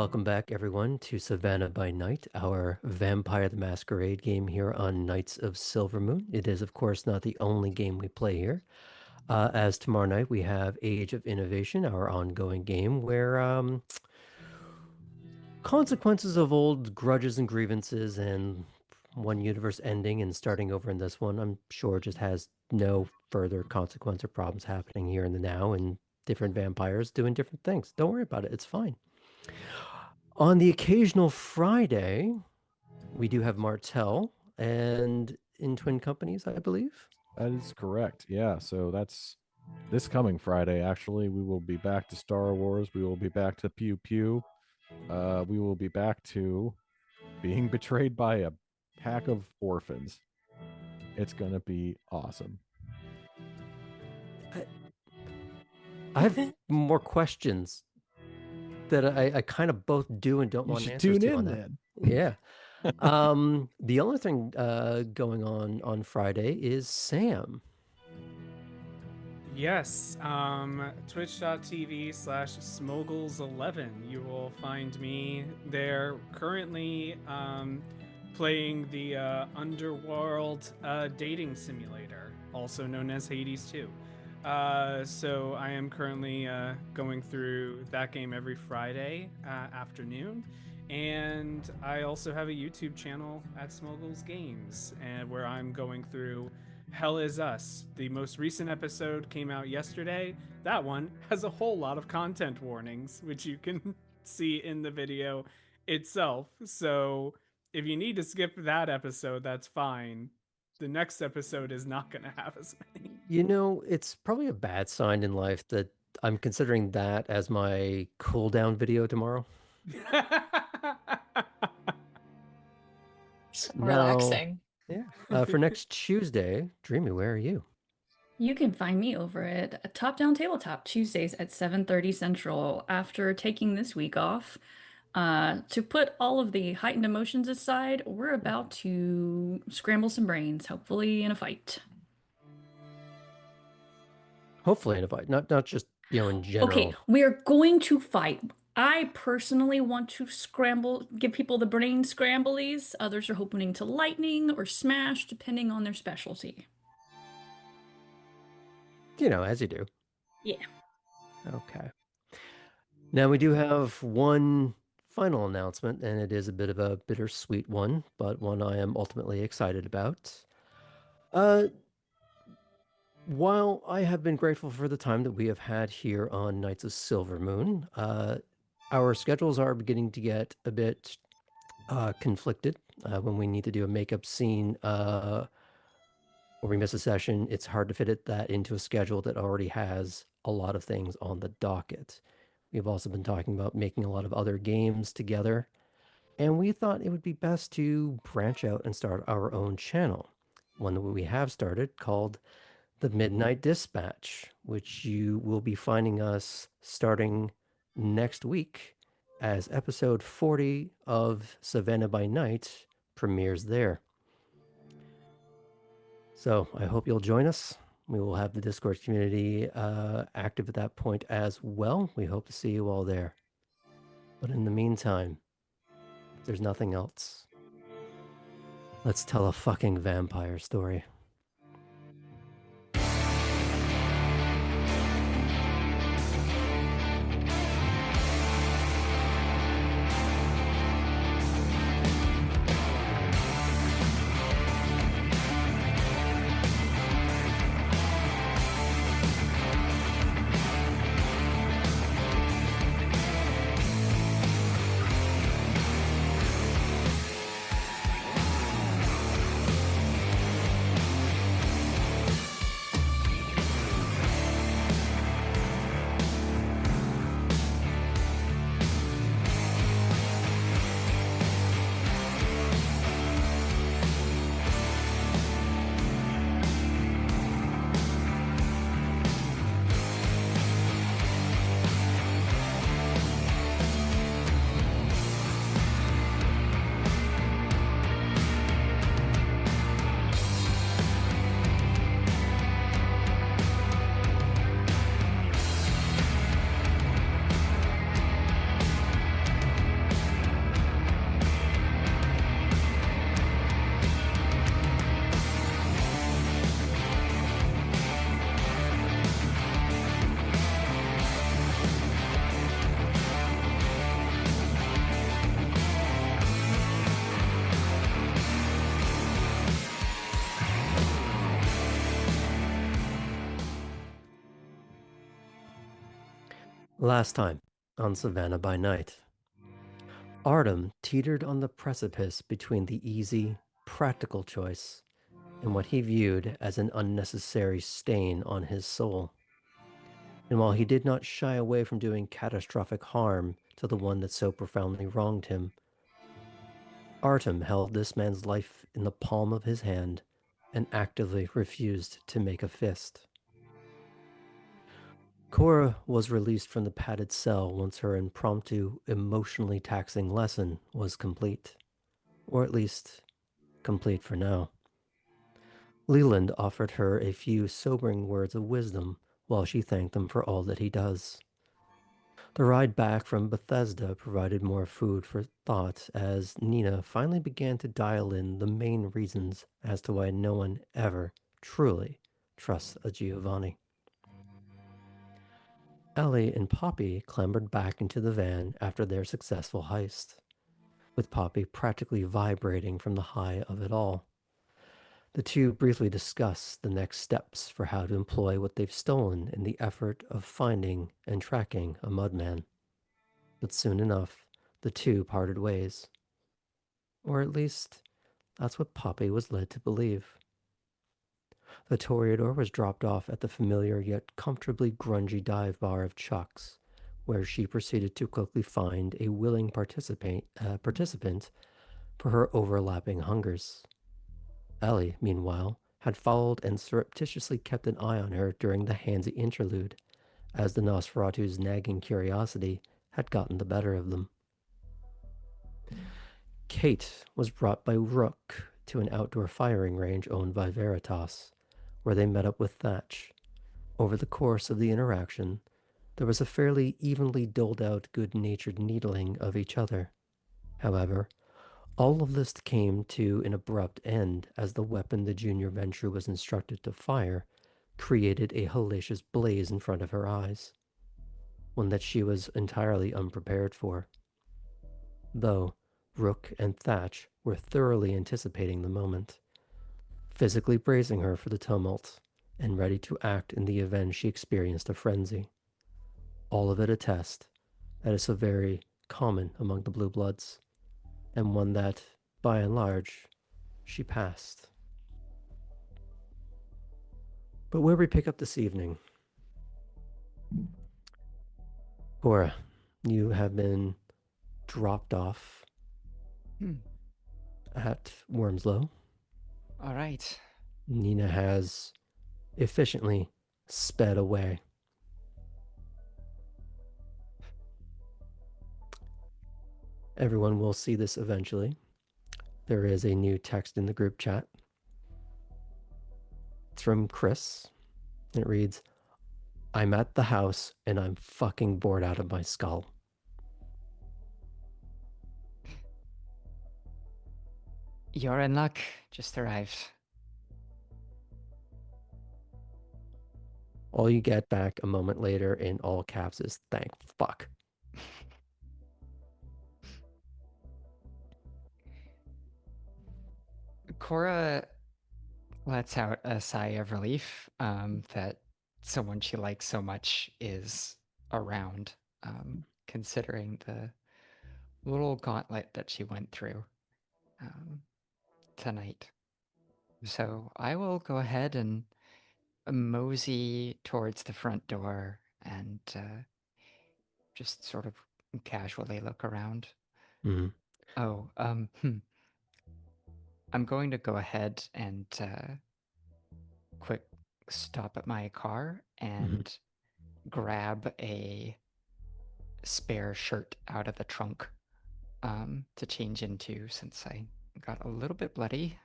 Welcome back, everyone, to Savannah by Night, our Vampire the Masquerade game here on Knights of Silvermoon. It is, of course, not the only game we play here. As tomorrow night, we have Age of Innovation, our ongoing game, where consequences of old grudges and grievances and one universe ending and starting over in this one, I'm sure just has no further consequence or problems happening here in the now and different vampires doing different things. Don't worry about it, it's fine. On the occasional Friday, we do have Martell and in Twin Companies, I believe. That is correct. Yeah. So that's this coming Friday. Actually, we will be back to Star Wars. We will be back to Pew Pew. We will be back to being betrayed by a pack of orphans. It's gonna be awesome. I, I have more questions that I kind of both do and don't You want should answers tune to on in that. then. Yeah. The only thing going on Friday is Sam. Yes, twitch.tv/smoggles11. You will find me there currently playing the Underworld dating simulator, also known as Hades 2. So I am currently going through that game every Friday afternoon. And I also have a YouTube channel at Smoggles Games, and where I'm going through Hell Is Us. The most recent episode came out yesterday. That one has a whole lot of content warnings, which you can see in the video itself. So if you need to skip that episode, that's fine. The next episode is not going to have as many. You know, it's probably a bad sign in life that I'm considering that as my cool down video tomorrow. Now, Relaxing. yeah. For next Tuesday, Dreamy, where are you? You can find me over at Top Down Tabletop Tuesdays at 7:30 Central after taking this week off. To put all of the heightened emotions aside, we're about to scramble some brains, hopefully in a fight. Hopefully in a fight, not just, in general. Okay, we are going to fight. I personally want to scramble, give people the brain scramblies. Others are hoping to lightning or smash, depending on their specialty. As you do. Yeah. Okay. Now we do have one final announcement, and it is a bit of a bittersweet one, but one I am ultimately excited about. While I have been grateful for the time that we have had here on Knights of Silvermoon, our schedules are beginning to get a bit conflicted when we need to do a makeup scene or we miss a session. It's hard to fit that into a schedule that already has a lot of things on the docket. We've also been talking about making a lot of other games together, and we thought it would be best to branch out and start our own channel, one that we have started called The Midnight Dispatch, which you will be finding us starting next week as episode 40 of Savannah by Night premieres there. So I hope you'll join us. We will have the Discord community active at that point as well. We hope to see you all there. But in the meantime, if there's nothing else, let's tell a fucking vampire story. Last time on Savannah by Night, Artem teetered on the precipice between the easy, practical choice and what he viewed as an unnecessary stain on his soul. And while he did not shy away from doing catastrophic harm to the one that so profoundly wronged him, Artem held this man's life in the palm of his hand and actively refused to make a fist. Cora was released from the padded cell once her impromptu, emotionally taxing lesson was complete. Or at least, complete for now. Leland offered her a few sobering words of wisdom while she thanked him for all that he does. The ride back from Bethesda provided more food for thought as Nina finally began to dial in the main reasons as to why no one ever truly trusts a Giovanni. Ellie and Poppy clambered back into the van after their successful heist, with Poppy practically vibrating from the high of it all. The two briefly discuss the next steps for how to employ what they've stolen in the effort of finding and tracking a mudman. But soon enough, the two parted ways. Or at least, that's what Poppy was led to believe. The Toreador was dropped off at the familiar yet comfortably grungy dive bar of Chuck's, where she proceeded to quickly find a willing participant for her overlapping hungers. Ellie, meanwhile, had followed and surreptitiously kept an eye on her during the handsy interlude, as the Nosferatu's nagging curiosity had gotten the better of them. Kate was brought by Rook to an outdoor firing range owned by Veritas, where they met up with Thatch. Over the course of the interaction, there was a fairly evenly doled out good-natured needling of each other. However, all of this came to an abrupt end as the weapon the junior Ventrue was instructed to fire created a hellacious blaze in front of her eyes, one that she was entirely unprepared for. Though Rook and Thatch were thoroughly anticipating the moment, physically bracing her for the tumult and ready to act in the event she experienced a frenzy. All of it a test that is so very common among the Blue Bloods, and one that, by and large, she passed. But where we pick up this evening, Cora, you have been dropped off at Wormsloe. All right. Nina has efficiently sped away. Everyone will see this eventually. There is a new text in the group chat. It's from Chris. It reads, I'm at the house and I'm fucking bored out of my skull. You're in luck. Just arrived. All you get back a moment later in all caps is thank fuck. Cora lets out a sigh of relief that someone she likes so much is around, considering the little gauntlet that she went through tonight. So I will go ahead and mosey towards the front door and just sort of casually look around. Mm-hmm. Oh, I'm going to go ahead and quick stop at my car and grab a spare shirt out of the trunk to change into, since I got a little bit bloody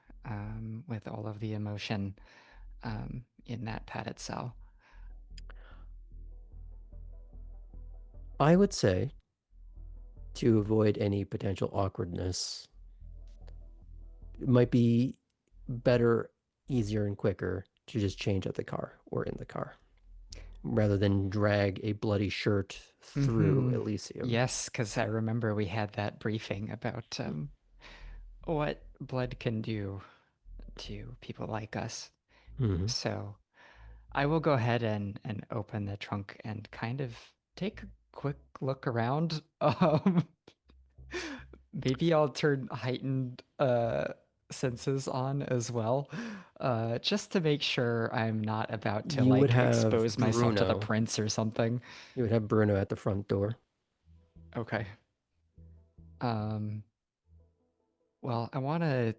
with all of the emotion in that padded cell. I would say, to avoid any potential awkwardness, it might be better, easier, and quicker to just change at the car or in the car, rather than drag a bloody shirt through Elysium. Yes, because I remember we had that briefing about what blood can do to people like us. Mm-hmm. So I will go ahead and open the trunk and kind of take a quick look around. Maybe I'll turn heightened senses on as well, just to make sure I'm not about to You would like have expose myself to the Bruno. prince or something. You would have Bruno at the front door. Okay. Well, I want to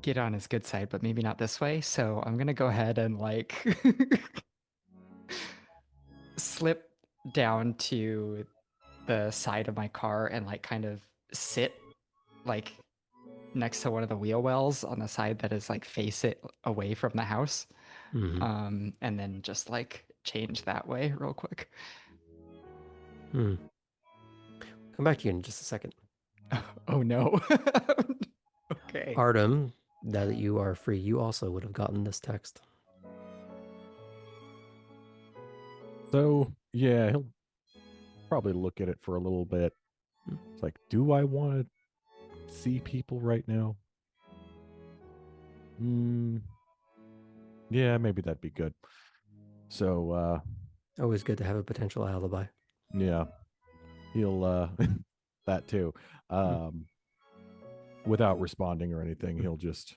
get on his good side, but maybe not this way. So I'm gonna go ahead and like slip down to the side of my car and like kind of sit like next to one of the wheel wells on the side that is like face it away from the house. Mhm. And then just like change that way real quick. Hmm. Come back to you in just a second. Oh no. Okay. Artem, now that you are free, you also would have gotten this text. So yeah, he'll probably look at it for a little bit. It's like, do I want to see people right now? Yeah, maybe that'd be good. So Always good to have a potential alibi. yeah, he'll that too. Without responding or anything, he'll just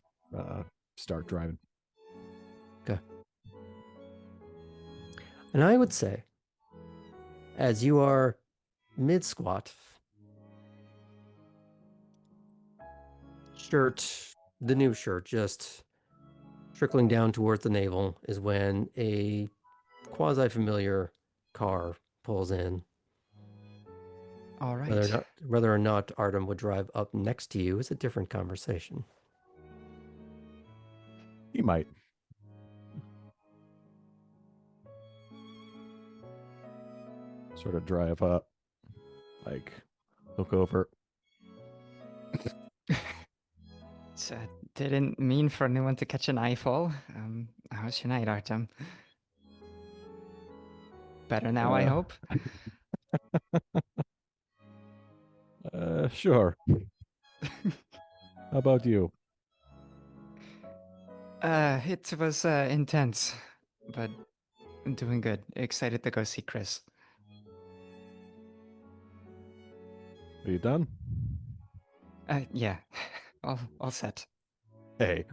start driving. Okay. And I would say, as you are mid-squat, the new shirt, just trickling down towards the navel, is when a quasi-familiar car pulls in. All right. Whether or not Artem would drive up next to you is a different conversation. He might. Sort of drive up, like look over. Didn't mean for anyone to catch an eyeful. How's your night, Artem? Better now, I hope. Sure. How about you? It was intense, but doing good. Excited to go see Chris. Are you done? Yeah, all set. Hey,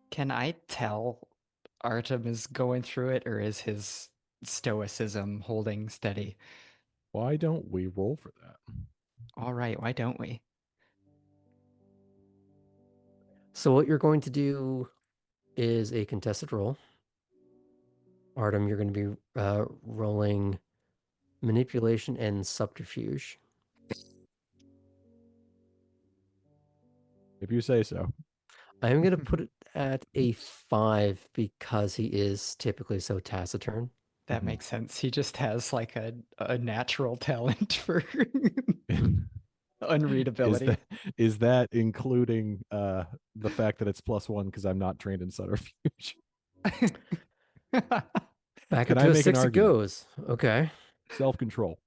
Can I tell Artem is going through it, or is his stoicism holding steady? why don't we roll for that? All right, why don't we? So what you're going to do is a contested roll. Artem, you're going to be rolling manipulation and subterfuge. If you say so. I'm going to put it at a 5 because he is typically so taciturn. That makes sense. He just has like a natural talent for unreadability. Is that including the fact that it's +1 because I'm not trained in subterfuge? Back Can up I to a make an 6 it argument? goes. Okay. Self-control.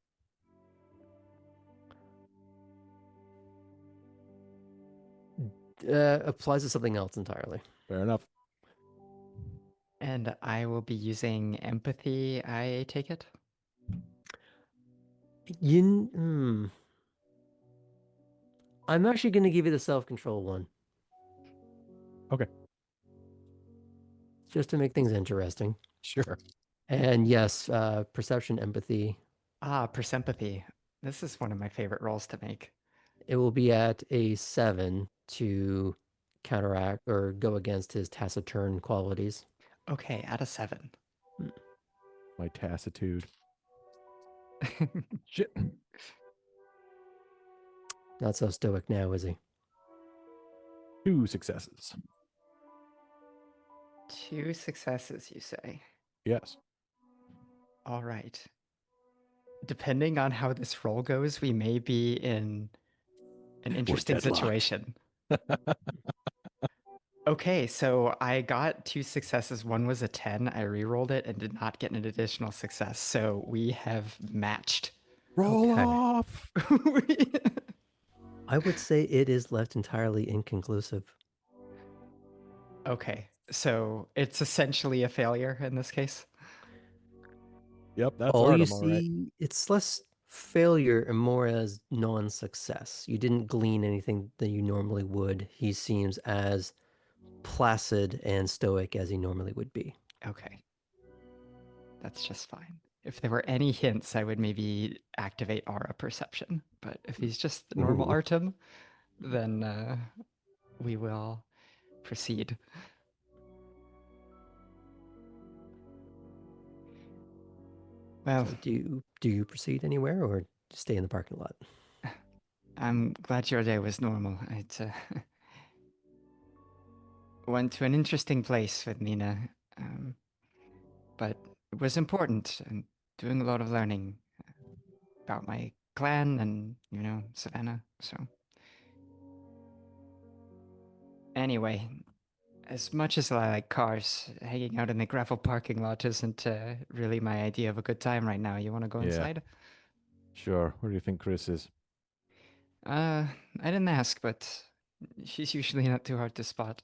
Applies to something else entirely. Fair enough. And I will be using empathy, I take it? I'm actually going to give you the self-control one. Okay. Just to make things interesting. Sure. And yes, perception, empathy. Persympathy. This is one of my favorite roles to make. It will be at a 7 to counteract or go against his taciturn qualities. Okay, at a 7. My tassitude. Shit. Not so stoic now, is he? 2 successes. 2 successes, you say? Yes. All right. Depending on how this roll goes, we may be in an interesting deadlocked. situation. Okay, so I got 2 successes. One was a 10. I re-rolled it and did not get an additional success. So we have matched. Roll Okay. off. I would say it is left entirely inconclusive. Okay. So it's essentially a failure in this case. Yep, that's All you Artem, all right. see, it's less failure and more as non-success. You didn't glean anything that you normally would. He seems as placid and stoic as he normally would be. Okay. That's just fine. If there were any hints, I would maybe activate aura perception. But if he's just the normal Ooh. Artem, then we will proceed. Well, So do you proceed anywhere or stay in the parking lot? I'm glad your day was normal. It went to an interesting place with Nina, but it was important and doing a lot of learning about my clan and, Savannah. So, anyway, as much as I like cars, hanging out in the gravel parking lot isn't really my idea of a good time right now. You want to go Yeah, inside? sure. Where do you think Chris is? I didn't ask, but she's usually not too hard to spot.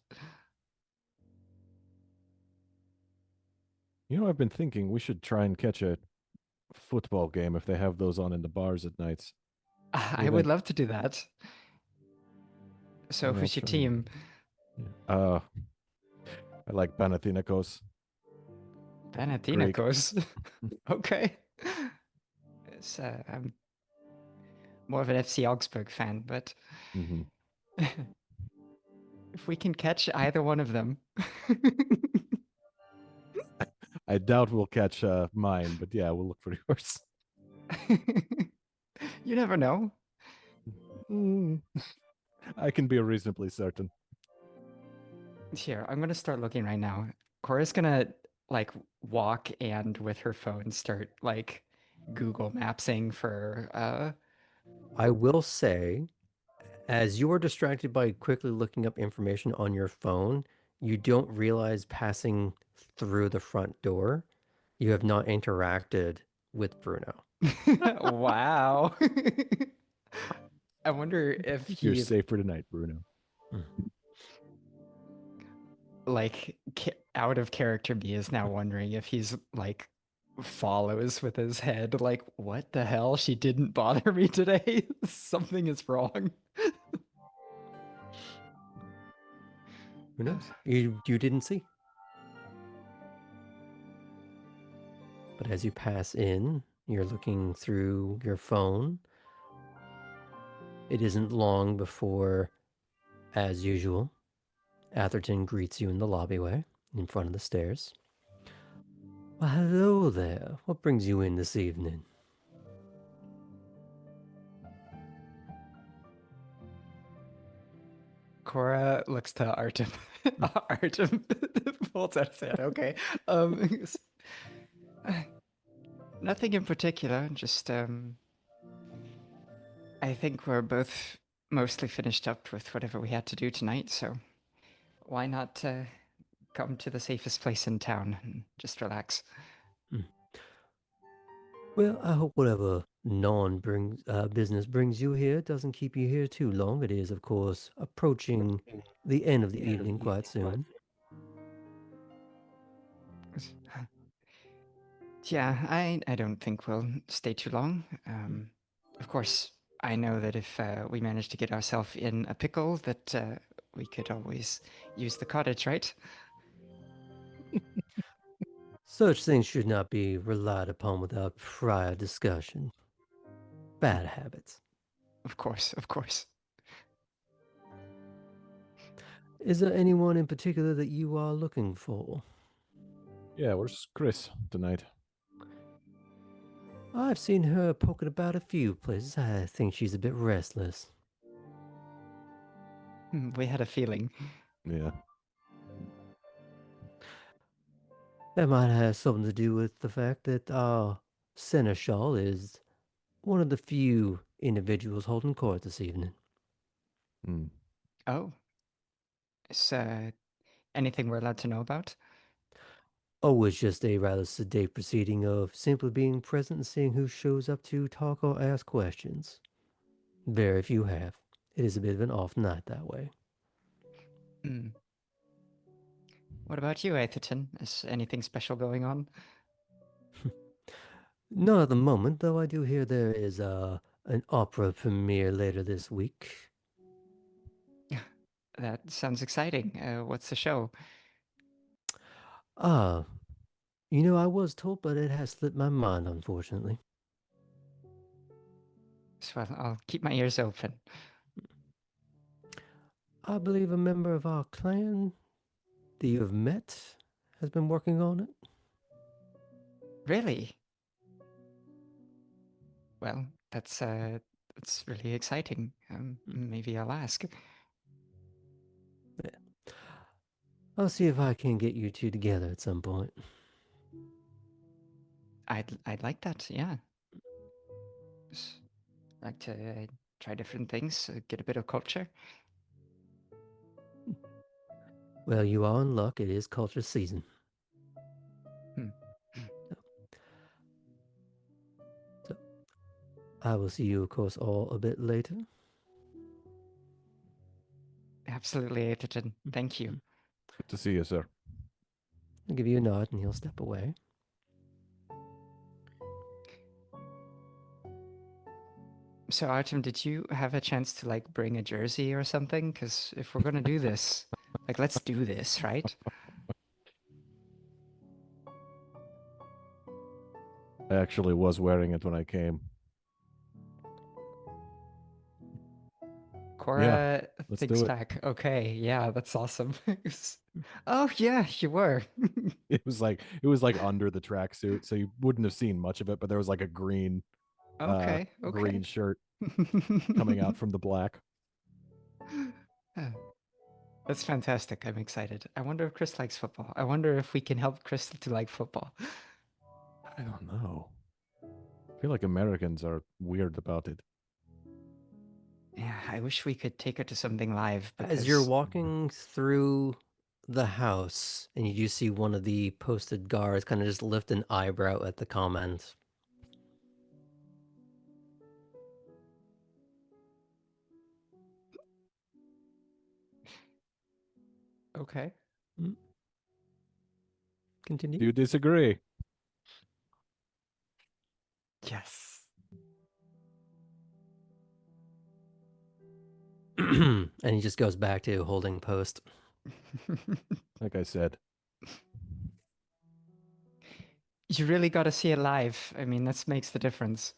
You know, I've been thinking we should try and catch a football game if they have those on in the bars at nights. What do I you would think? love to do that. So, Yeah, I'll who's your try and. team? Yeah. I like Panathinaikos, Greek. Panathinaikos. Okay. I'm more of an FC Augsburg fan, but Hmm. if we can catch either one of them. I doubt we'll catch mine, but yeah, we'll look for yours. You never know. Mm, I can be reasonably certain. Here, I'm gonna start looking right now. Cora's gonna like walk and with her phone start like Google Mapsing for I will say, as you are distracted by quickly looking up information on your phone, you don't realize passing through the front door, you have not interacted with Bruno. Wow. I wonder if You're he safe for tonight, Bruno. like out of character me is now wondering if he's like follows with his head like what the hell, she didn't bother me today. Something is wrong. Who knows? You didn't see. But as you pass in, you're looking through your phone. It isn't long before, as usual, Atherton greets you in the lobbyway in front of the stairs. Well, hello there. What brings you in this evening? Cora looks to Artem. Artem folds out his hand. Okay. Um, Nothing in particular. Just I think we're both mostly finished up with whatever we had to do tonight. So why not come to the safest place in town and just relax? Well, I hope whatever business brings you here doesn't keep you here too long. It is, of course, approaching the end of the evening quite soon. Yeah, I don't think we'll stay too long. Of course, I know that if we manage to get ourselves in a pickle, that we could always use the cottage, right? Such things should not be relied upon without prior discussion. Bad habits. Of course, of course. Is there anyone in particular that you are looking for? Yeah, where's Chris tonight? I've seen her poking about a few places. I think she's a bit restless. We had a feeling. Yeah. That might have something to do with the fact that our seneschal is one of the few individuals holding court this evening. Mm. Oh, is anything we're allowed to know about? Oh, it's just a rather sedate proceeding of simply being present and seeing who shows up to talk or ask questions. Very few have. It is a bit of an off night that way. Mm. What about you, Atherton? Is anything special going on? Not at the moment, though I do hear there is an opera premiere later this week. That sounds exciting. What's the show? Ah, you know, I was told, but it has slipped my mind, unfortunately. So I'll keep my ears open. I believe a member of our clan that you have met has been working on it. Really? Well, that's really exciting. Maybe I'll ask. Yeah. I'll see if I can get you two together at some point. I'd like that. Yeah. Like to try different things, get a bit of culture. Well, you are in luck. It is culture season. Hmm. So, I will see you, of course, all a bit later. Absolutely, Atherton. Thank you. Good to see you, sir. I'll give you a nod and he'll step away. So, Artem, did you have a chance to like bring a jersey or something? Because if we're gonna do this, like, let's do this, right? I actually was wearing it when I came. Cora let's thinks do it. back. Okay, yeah, that's awesome. Oh yeah, you were. It was like under the tracksuit, so you wouldn't have seen much of it, but there was like a green Okay, green okay. shirt coming out from the black. That's fantastic. I'm excited. I wonder if Chris likes football. I wonder if we can help Chris to like football. I don't know. I feel like Americans are weird about it. Yeah, I wish we could take her to something live As you're because walking through the house and you do see one of the posted guards kind of just lift an eyebrow at the comment. okay. Continue. Do you disagree? Yes. And he just goes back to holding post. Like I said. You really got to see it live. I mean, that makes the difference.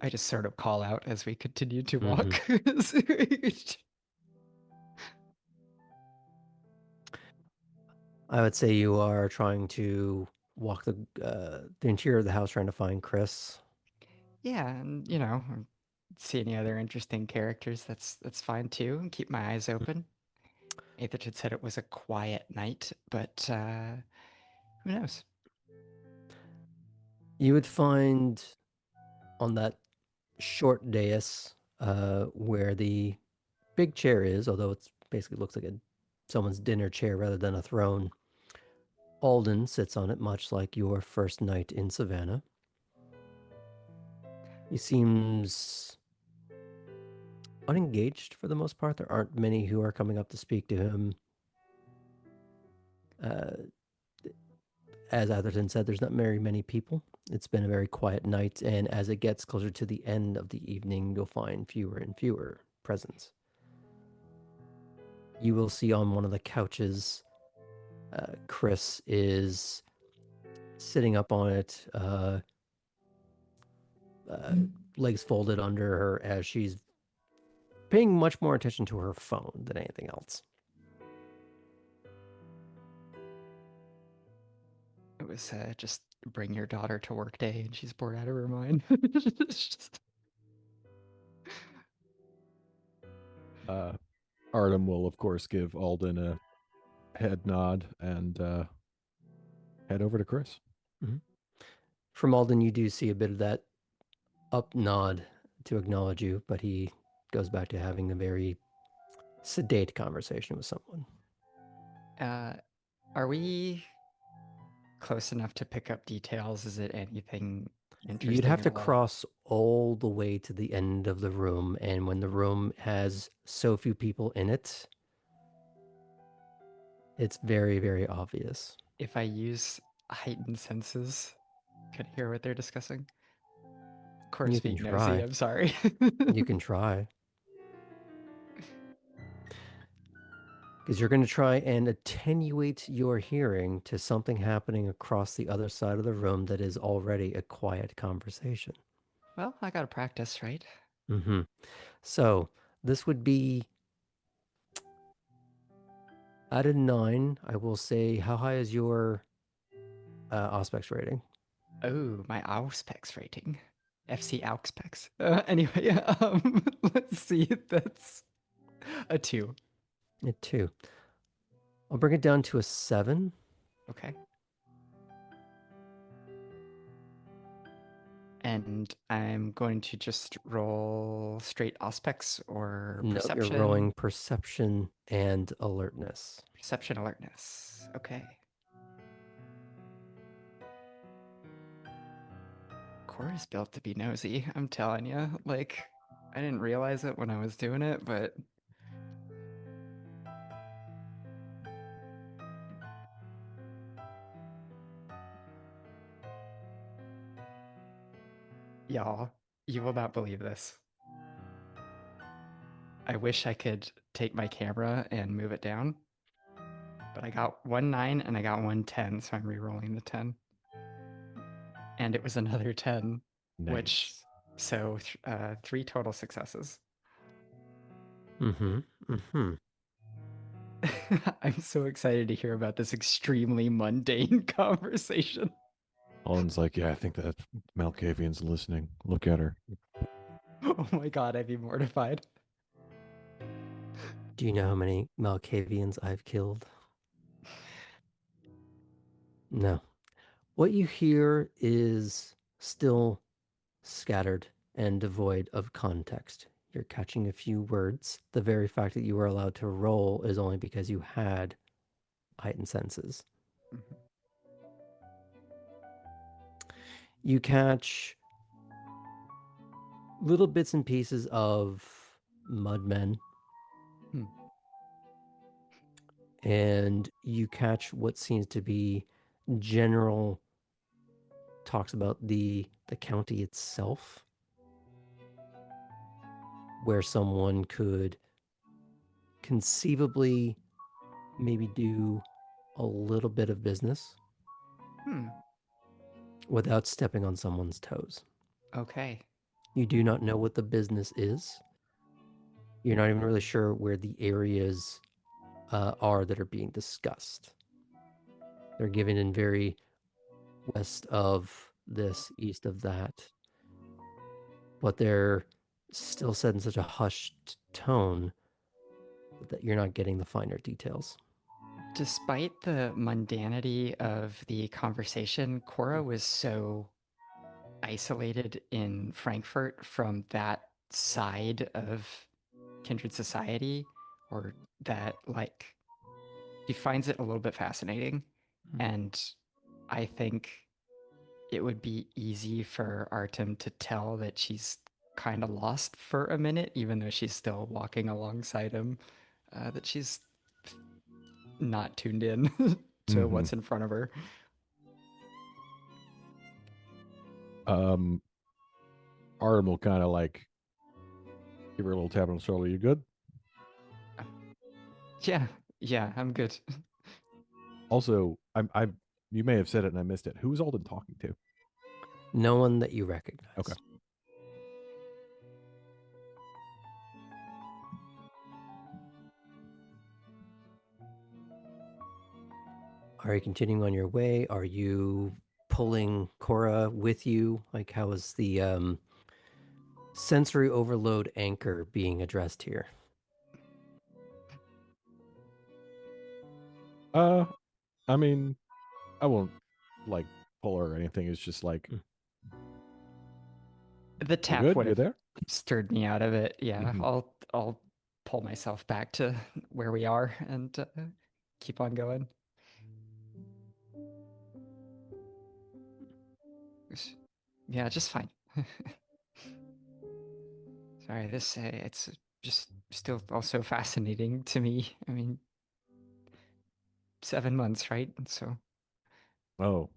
I just sort of call out as we continue to walk. I would say you are trying to walk the interior of the house trying to find Chris. Yeah, and you know, see any other interesting characters, that's fine too. And keep my eyes open. Atherton said it was a quiet night, but who knows? You would find on that short dais where the big chair is, although it basically looks like someone's dinner chair rather than a throne. Alden sits on it, much like your first night in Savannah. He seems unengaged for the most part. There aren't many who are coming up to speak to him. As Atherton said, there's not very many people. It's been a very quiet night, and as it gets closer to the end of the evening, you'll find fewer and fewer presents. You will see on one of the couches, Chris is sitting up on it, legs folded under her as she's paying much more attention to her phone than anything else. It was just bring your daughter to work day, and she's bored out of her mind. Artem will, of course, give Alden a head nod and head over to Chris. Mm-hmm. From Alden, you do see a bit of that up nod to acknowledge you, but he goes back to having a very sedate conversation with someone. Are we close enough to pick up details? Is it anything interesting? You'd have to at all? cross all the way to the end of the room, and when the room has so few people in it, It's very, very obvious. If I use heightened senses, can I hear what they're discussing? Of course, You can being nosy, try. I'm sorry. You can try. Because you're going to try and attenuate your hearing to something happening across the other side of the room that is already a quiet conversation. Well, I gotta practice, right? Mm-hmm. So this would be out of 9. I will say, how high is your Auspex rating? Oh, my Auspex rating. FC Auspex. Anyway, let's see. That's a 2. A 2. I'll bring it down to a 7. Okay. And I'm going to just roll straight Auspex or No, you're perception. rolling perception and alertness. Perception alertness. Okay. Core is built to be nosy, I'm telling you. Like, I didn't realize it when I was doing it, but y'all, you will not believe this. I wish I could take my camera and move it down, but I got 1 9 and I got 1 10, so I'm re-rolling the 10. And it was another 10, which, Nice. so 3 total successes. Mm-hmm. Mm-hmm. I'm so excited to hear about this extremely mundane conversation. Olin's like, yeah, I think that Malkavian's listening. Look at her. Oh my god, I'd be mortified. Do you know how many Malkavians I've killed? No. What you hear is still scattered and devoid of context. You're catching a few words. The very fact that you were allowed to roll is only because you had heightened senses. Mhm. You catch little bits and pieces of mudmen, Hmm. and you catch what seems to be general talks about the county itself, where someone could conceivably maybe do a little bit of business Hmm. without stepping on someone's toes. Okay. You do not know what the business is. You're not even really sure where the areas are that are being discussed. They're given in very west of this, east of that, but they're still said in such a hushed tone that you're not getting the finer details. Despite the mundanity of the conversation, Cora was so isolated in Frankfurt from that side of kindred society, or that, like, she finds it a little bit fascinating. And I think it would be easy for Artem to tell that she's kind of lost for a minute, even though she's still walking alongside him, that she's not tuned in to Mhm. what's in front of her. Artem will kind of like give her a little tap on the shoulder. You good? Yeah, I'm good. Also, you may have said it and I missed it. Who's Alden talking to? No one that you recognize. Okay. Are you continuing on your way? Are you pulling Cora with you? Like, how is the sensory overload anchor being addressed here? I mean, I won't like pull her or anything. It's just like, The you tap good? would You have there? stirred me out of it. Yeah, Mhm. I'll pull myself back to where we are and keep on going. Yeah, just fine. Sorry, this it's just still also fascinating to me. I mean, 7 months, right? So Oh,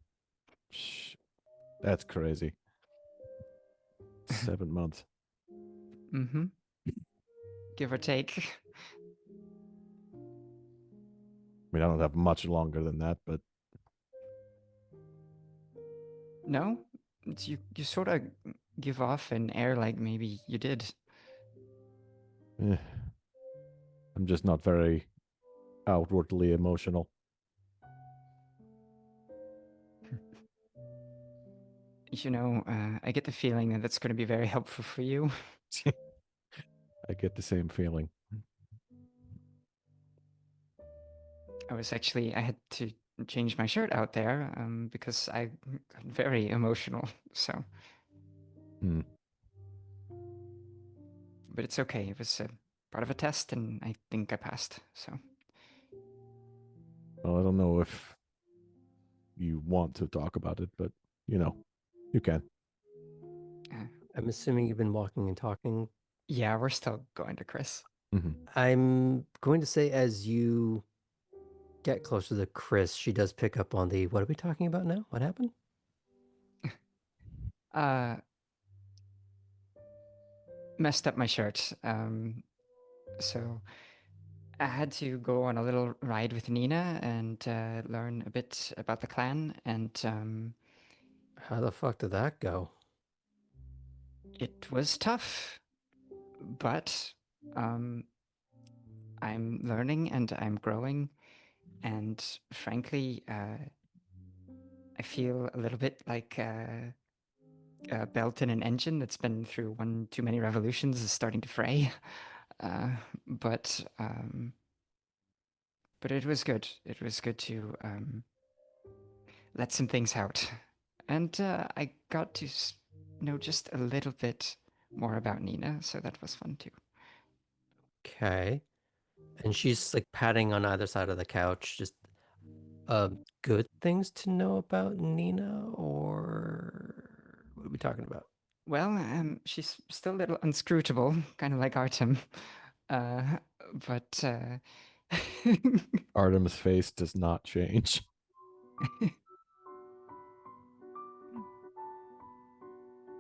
that's crazy. 7 months. mm-hmm. Give or take. I mean, I don't have much longer than that, but No? You sort of give off an air like maybe you did. eh, I'm just not very outwardly emotional. You know, I get the feeling that that's going to be very helpful for you. I get the same feeling. I had to change my shirt out there because I got very emotional. So, Hmm. but it's okay. It was part of a test, and I think I passed. So, Well, I don't know if you want to talk about it, but you can. I'm assuming you've been walking and talking. yeah, we're still going to Chris. Mm-hmm. I'm going to say as you get closer to Chris, she does pick up on the, what are we talking about now? What happened? Messed up my shirt. So I had to go on a little ride with Nina and learn a bit about the clan, and How the fuck did that go? it was tough, but um, I'm learning and I'm growing, and frankly, I feel a little bit like a belt in an engine that's been through one too many revolutions is starting to fray. Uh, but um, but it was good. It was good to let some things out, and I got to know just a little bit more about Nina, so that was fun too. Okay. And she's like patting on either side of the couch, just good things to know about Nina, or what are we talking about? Well, she's still a little unscrutable, kind of like Artem, uh, but Artem's face does not change.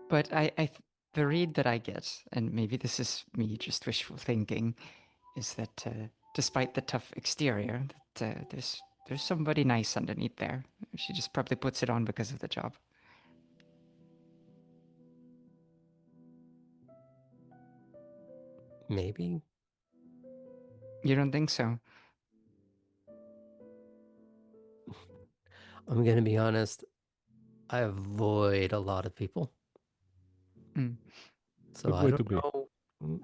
but the read that I get, and maybe this is me just wishful thinking, is that despite the tough exterior, that there's somebody nice underneath there. She just probably puts it on because of the job. Maybe. You don't think so? I'm gonna be honest. I avoid a lot of people, Mm. so Good I way to don't be. know.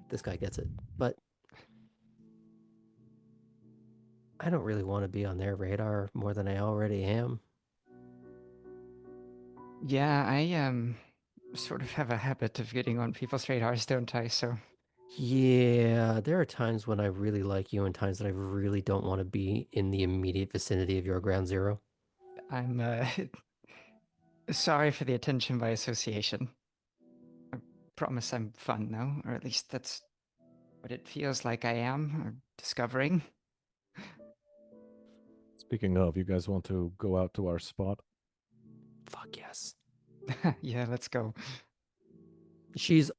This guy gets it, but I don't really want to be on their radar more than I already am. Yeah, I sort of have a habit of getting on people's radars, don't I? So Yeah, there are times when I really like you and times that I really don't want to be in the immediate vicinity of your ground zero. I'm sorry for the attention by association. I promise I'm fun though, or at least that's what it feels like I am, or discovering. Speaking of, you guys want to go out to our spot? Fuck yes. Yeah, let's go. She's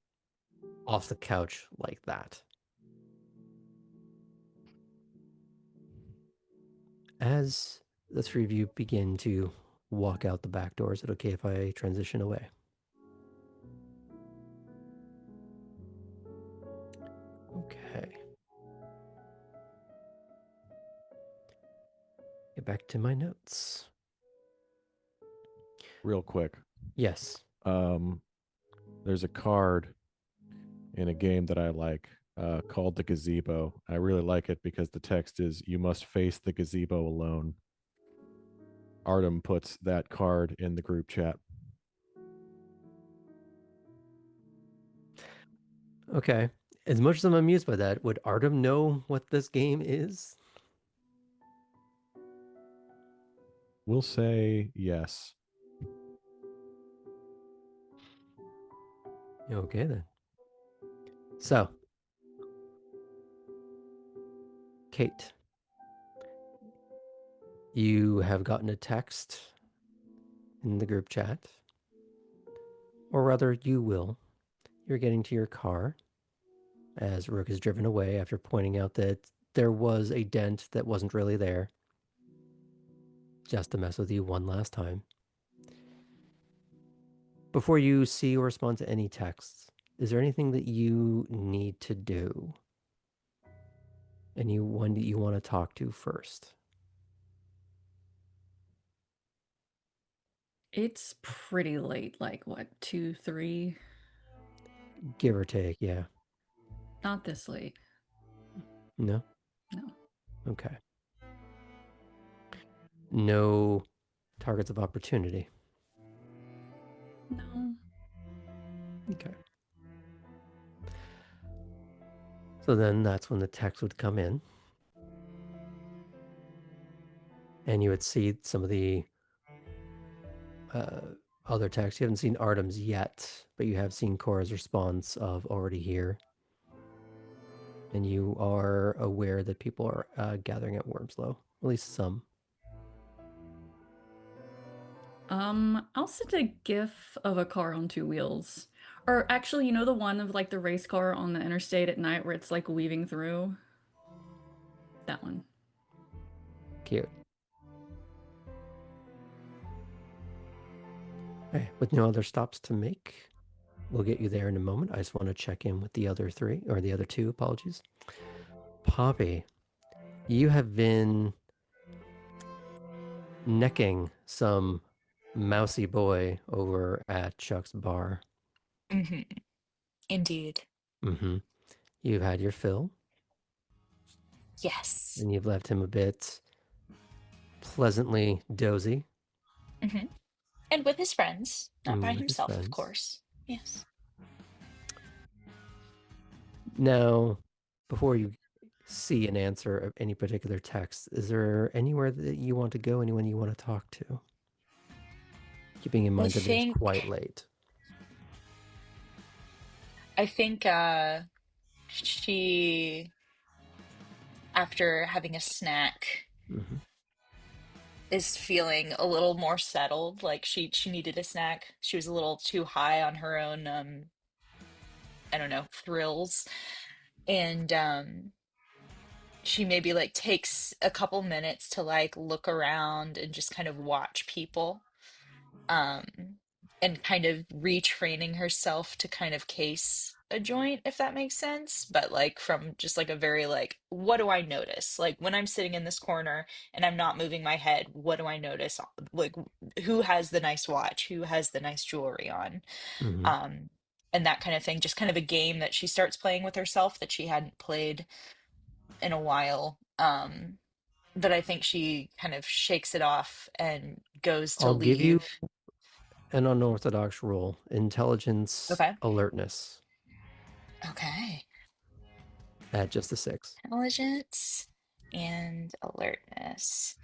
off the couch like that. As the three of you begin to walk out the back door, is it okay if I transition away? Okay. Get back to my notes. Real quick. Yes. There's a card in a game that I like called the Gazebo. I really like it because the text is "You must face the gazebo alone." Artem puts that card in the group chat. Okay. As much as I'm amused by that, would Artem know what this game is? We'll say yes. Okay then. So, Kate, You have gotten a text in the group chat, or rather, you will. You're getting to your car as Rook is driven away after pointing out that there was a dent that wasn't really there, just to mess with you one last time. Before you see or respond to any texts, is there anything that you need to do? Anyone that you want to talk to first? It's pretty late, like what, 2, 3? Give or take, yeah. Not this late. No? No. Okay. No targets of opportunity. No. Okay. So then that's when the text would come in. And you would see some of the other texts. You haven't seen Artem's yet, but you have seen Cora's response of already here. And you are aware that people are gathering at Wormsloe, at least some. I'll send a gif of a car on 2 wheels. Or actually, you know the one of like the race car on the interstate at night where it's like weaving through? That one. Cute. Okay, with no other stops to make, we'll get you there in a moment. I just want to check in with the other 3, or the other 2, apologies. Poppy, you have been necking some mousy boy over at Chuck's bar. Mm-hmm. Indeed. Mm-hmm. You've had your fill, Yes. and you've left him a bit pleasantly dozy. Mm-hmm. And with his friends, not by with his himself, of friends. course. Yes. Now, before you see an answer of any particular text, is there anywhere that you want to go, anyone you want to talk to? Keeping in mind that it is quite late. I think she, after having a snack, Mm-hmm. is feeling a little more settled. Like she needed a snack. She was a little too high on her own I don't know, thrills. And she maybe like takes a couple minutes to like look around and just kind of watch people. Um and kind of retraining herself to kind of case a joint, if that makes sense, but like from just like a very like, what do I notice, like when I'm sitting in this corner and I'm not moving my head, what do I notice, like who has the nice watch, who has the nice jewelry on, Mm-hmm. um and that kind of thing, just kind of a game that she starts playing with herself that she hadn't played in a while. But I think she kind of shakes it off and goes to I'll give you leave. an unorthodox roll: intelligence, Okay. alertness, Okay. at just a 6. Intelligence and alertness.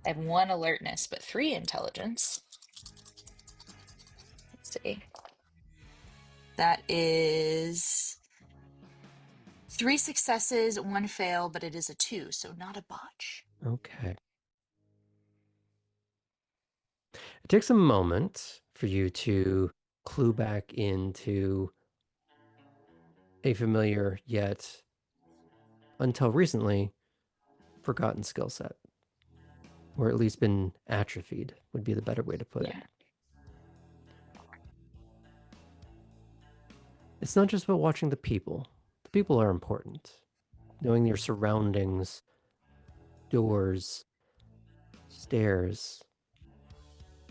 I have 1 alertness, but 3 intelligence. Let's see. That is 3 successes, 1 fail, but it is a 2, so not a botch. Okay. It takes a moment for you to clue back into a familiar yet, until recently, forgotten skill set, or at least been atrophied, would be the better way to put it. Yeah. It's not just about watching the people. The people are important. Knowing your surroundings, doors, stairs,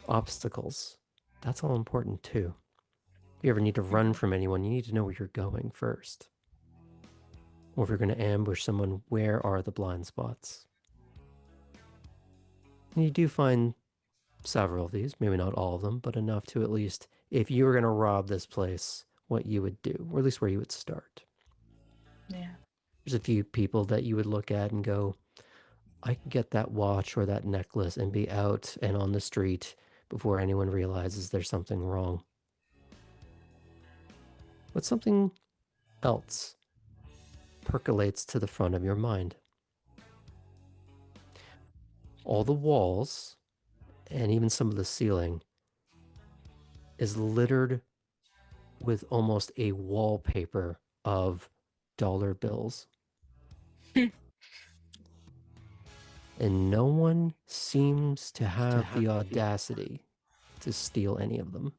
obstacles, that's all important too. If you ever need to run from anyone, you need to know where you're going first. Or if you're going to ambush someone, where are the blind spots? And you do find several of these, maybe not all of them, but enough to at least, if you were going to rob this place, what you would do, or at least where you would start. Yeah. There's a few people that you would look at and go, I can get that watch or that necklace and be out and on the street before anyone realizes there's something wrong. But something else percolates to the front of your mind. all the walls and even some of the ceiling is littered with almost a wallpaper of dollar bills. And no one seems to have the audacity to steal any of them.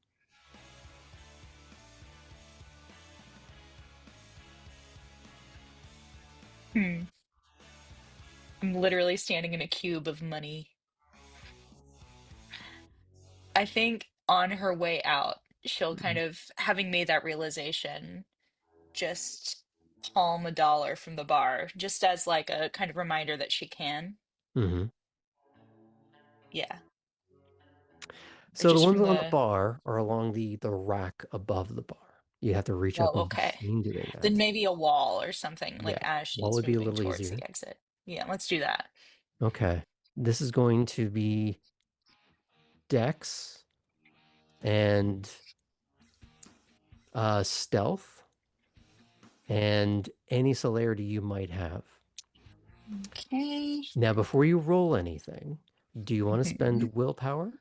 I'm literally standing in a cube of money. I think on her way out, she'll kind of, having made that realization, just palm $1 from the bar, just as like a kind of reminder that she can. Mm-hmm. Yeah. Or So the just ones from on the the, bar are along the rack above the bar. You have to reach up oh, in okay. between doing Then that. maybe a wall or something, like Yeah, as wall she's would be a moving little towards easier. the exit. Yeah, let's do that. Okay. This is going to be Dex and stealth and any celerity you might have. Okay. Now, before you roll anything, do you want to Mhm. spend willpower?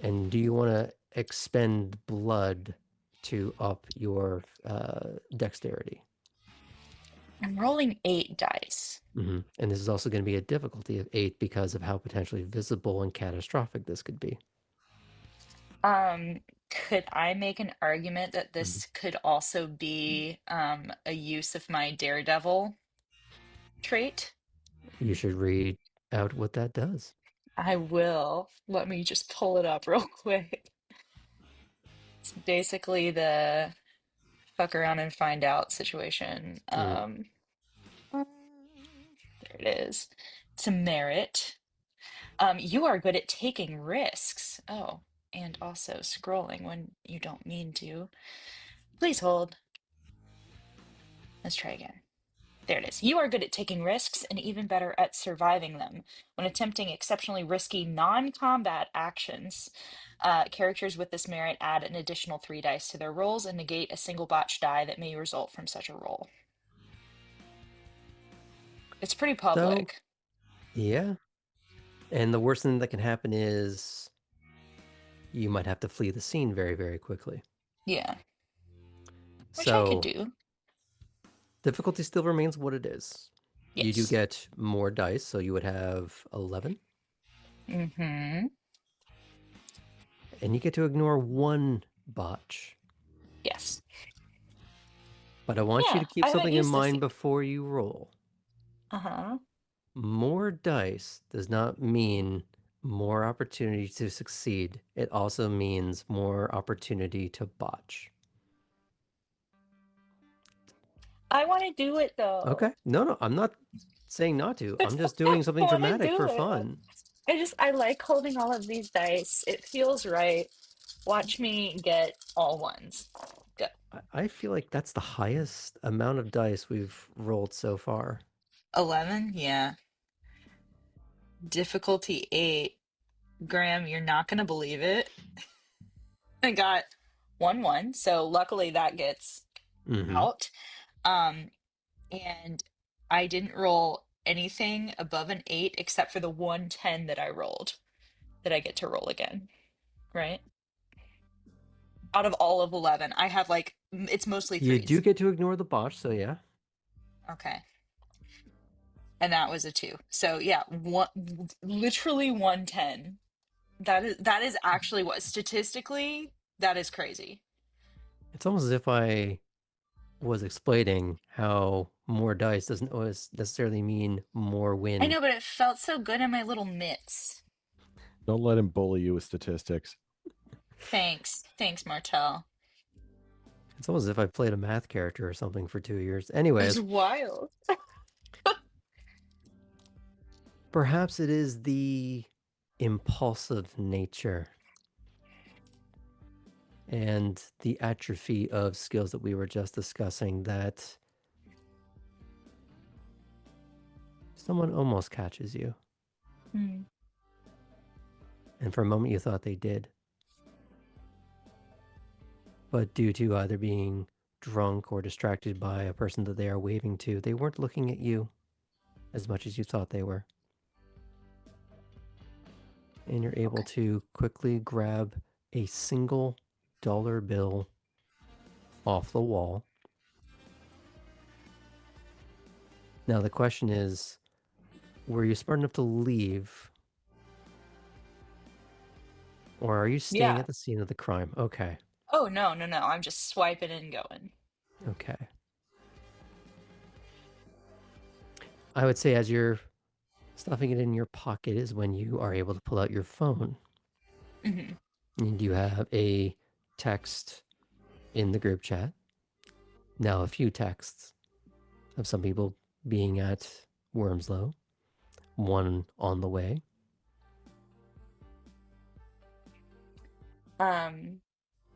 And do you want to expend blood to up your dexterity? I'm rolling 8 dice. Mm-hmm. And this is also going to be a difficulty of 8 because of how potentially visible and catastrophic this could be. Could I make an argument that this could also be a use of my daredevil trait? You should read out what that does. I will. Let me just pull it up real quick. It's basically the fuck around and find out situation. There it is. It's a merit. You are good at taking risks. Oh, and also scrolling when you don't mean to. Please hold. Let's try again. There it is. You are good at taking risks and even better at surviving them. When attempting exceptionally risky non-combat actions, characters with this merit add an additional 3 dice to their rolls and negate a single botch die that may result from such a roll. It's pretty So, public. yeah. And the worst thing that can happen is you might have to flee the scene very, very quickly. Yeah. Which I could So, do. difficulty still remains what it is. You do Yes. get more dice, so you would have 11. Mm-hmm. And you get to ignore 1 botch. Yes. But I want you Yeah, to keep I haven't something in used this mind yet. before you roll. Uh-huh. More dice does not mean more opportunity to succeed. It also means more opportunity to botch. I want to do it Okay. though. No, I'm not saying not to. I'm just I doing something want to dramatic do for it. fun. I like holding all of these dice. It feels right. Watch me get all ones. Go. I feel like that's the highest amount of dice we've rolled so far. 11? Yeah. Difficulty 8. Graham, you're not going to believe it. I got 1 1, so luckily that gets Mm-hmm. out. And I didn't roll anything above an 8 except for the 110 that I rolled that I get to roll again, right? Out of all of 11, I have like, it's mostly You do threes. get to ignore the botch, so yeah. Okay. And that was a 2. So yeah, literally 110. That is actually what statistically that is crazy. It's almost as if I was explaining how more dice doesn't always necessarily mean more win. I know, but it felt so good in my little mitts. Don't let him bully you with statistics. Thanks. Thanks, Martel. It's almost as if I played a math character or something for 2 years. It's Anyways, wild. perhaps it is the impulsive nature and the atrophy of skills that we were just discussing that someone almost catches you. Hmm. And for a moment you thought they did. But due to either being drunk or distracted by a person that they are waving to, they weren't looking at you as much as you thought they were. and you're able to quickly grab a single dollar bill off the wall. Now the question is, were you smart enough to leave? Or are you staying Yeah. at the scene of the crime? Okay. Oh, no, no, no. I'm just swiping and going. Okay. I would say as you're stuffing it in your pocket is when you are able to pull out your phone. Hmm. And you have a text in the group chat. Now, a few texts of some people being at Wormsloe, one on the way.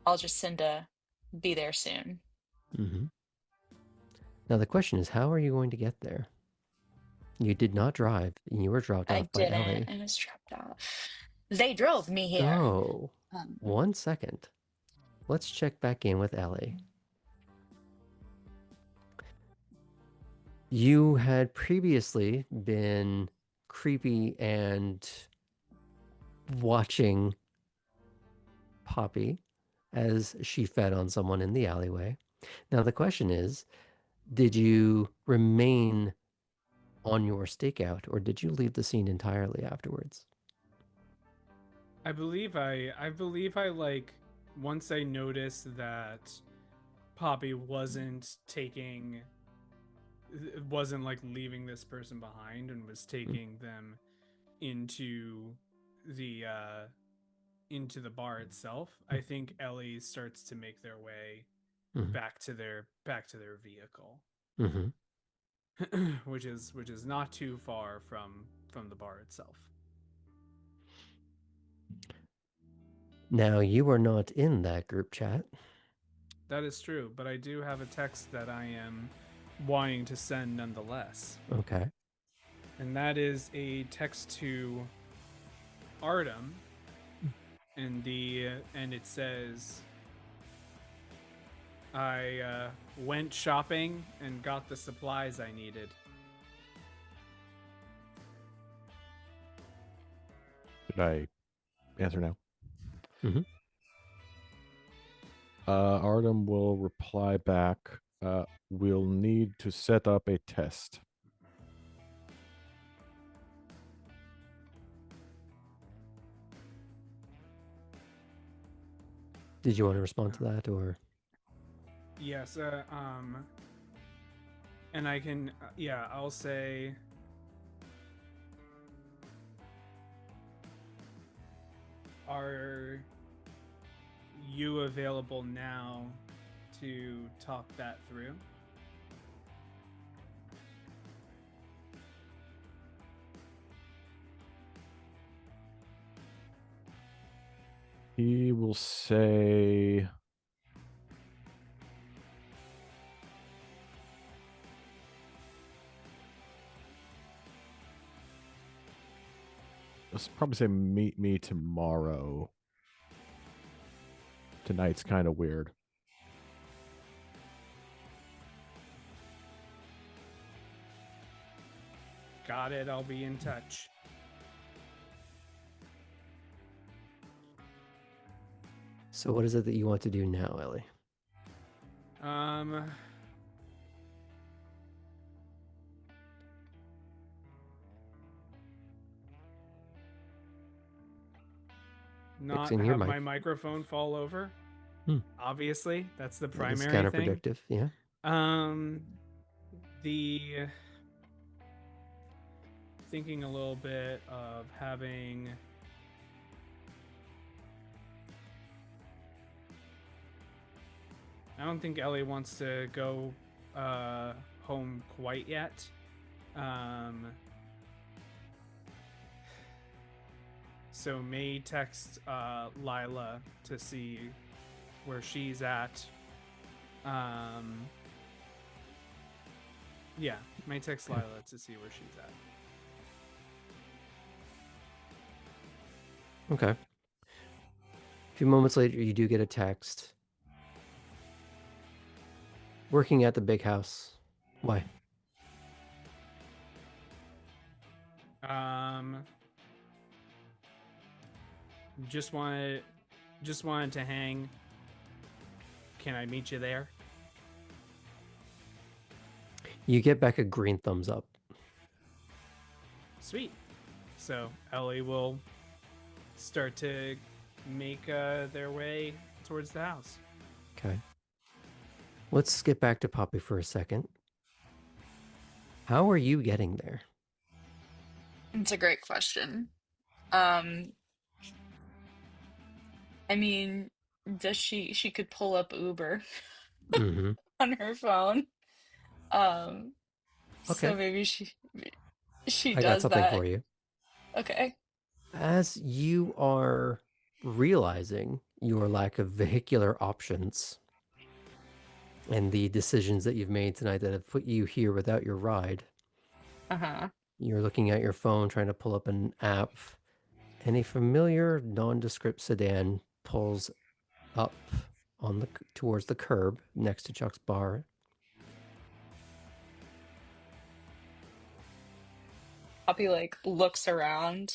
I'll just send a be there soon. Mm-hmm. Now, the question is, how are you going to get there? You did not drive, and you were dropped I off by didn't, Ellie. and was dropped off. They drove me here. So, 1 second. Let's check back in with Ellie. You had previously been creepy and watching Poppy as she fed on someone in the alleyway. Now, the question is, did you remain on your stakeout or did you leave the scene entirely afterwards? I believe I like once I noticed that Poppy wasn't like leaving this person behind and was taking them into the bar itself. I think Ellie starts to make their way back to their vehicle. Mm-hmm. which is not too far from the bar itself. Now, you are not in that group chat. That is true, but I do have a text that I am wanting to send nonetheless. Okay. And that is a text to Artem, and it says, I went shopping and got the supplies I needed. Should I answer now? Mm-hmm. Artem will reply back. We'll need to set up a test. Did you want to respond to that or? Yes, and I can, I'll say, are you available now to talk that through? He will say, let's probably say meet me tomorrow. Tonight's kind of weird. Got it. I'll be in touch. So what is it that you want to do now, Ellie? Not Fixing your have my mic. microphone fall over. Obviously, that's the That is primary thing. counterproductive, yeah. The thinking a little bit of having I don't think Ellie wants to go home quite yet. So may text Lila to see where she's at. Yeah, may text Lila to see where she's at. Okay. A few moments later, you do get a text. Working at the big house. Why? just wanted to hang. Can I meet you there? You get back a green thumbs up. Sweet. So Ellie will start to make their way towards the house. Okay. Let's skip back to Poppy for a second. How are you getting there? It's a great question. I mean, does she could pull up Uber Mm-hmm. on her phone. Um, so Okay. maybe she I got does something that. for you. Okay. As you are realizing your lack of vehicular options and the decisions that you've made tonight that have put you here without your ride, Uh-huh. you're looking at your phone trying to pull up an app, and a familiar nondescript sedan pulls up on the towards the curb next to Chuck's bar. Poppy like looks around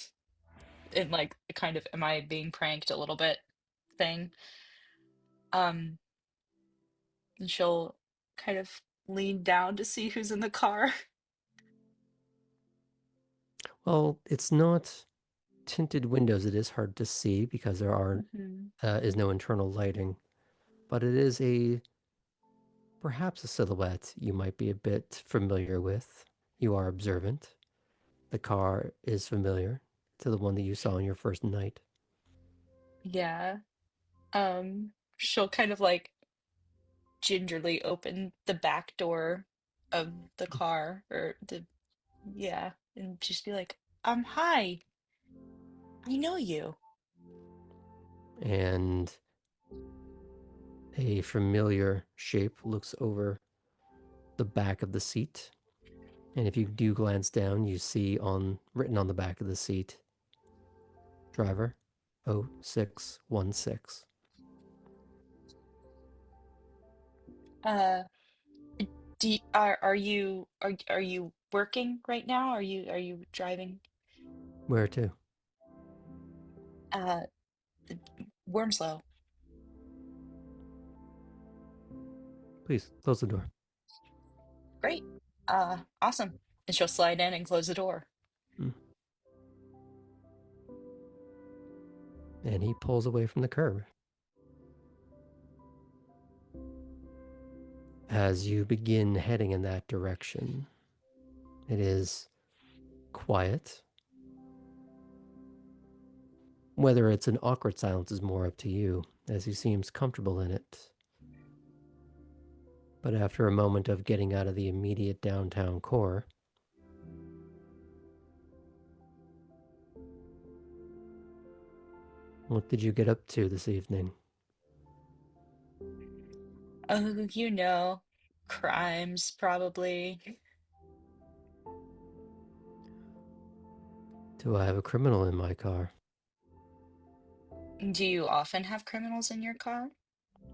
in like kind of am I being pranked a little bit thing. Um, and she'll kind of lean down to see who's in the car. Well, it's not tinted windows. It is hard to see because there Hmm. is no internal lighting, but it is perhaps a silhouette you might be a bit familiar with. You are observant. The car is familiar to the one that you saw on your first night. Yeah. She'll kind of like gingerly open the back door of the car or the yeah, and just be like, hi, I know you. And a familiar shape looks over the back of the seat. And if you do glance down, you see written on the back of the seat, driver 0616. Uh, are you working right now? Are you driving? Where to? Uh, Wormsloe. Please close the door. Great. Awesome. And she'll slide in and close the door. Mm. And he pulls away from the curb. As you begin heading in that direction, it is quiet. Whether it's an awkward silence is more up to you, as he seems comfortable in it. But after a moment of getting out of the immediate downtown core, what did you get up to this evening? Oh, crimes probably. Do I have a criminal in my car? Do you often have criminals in your car?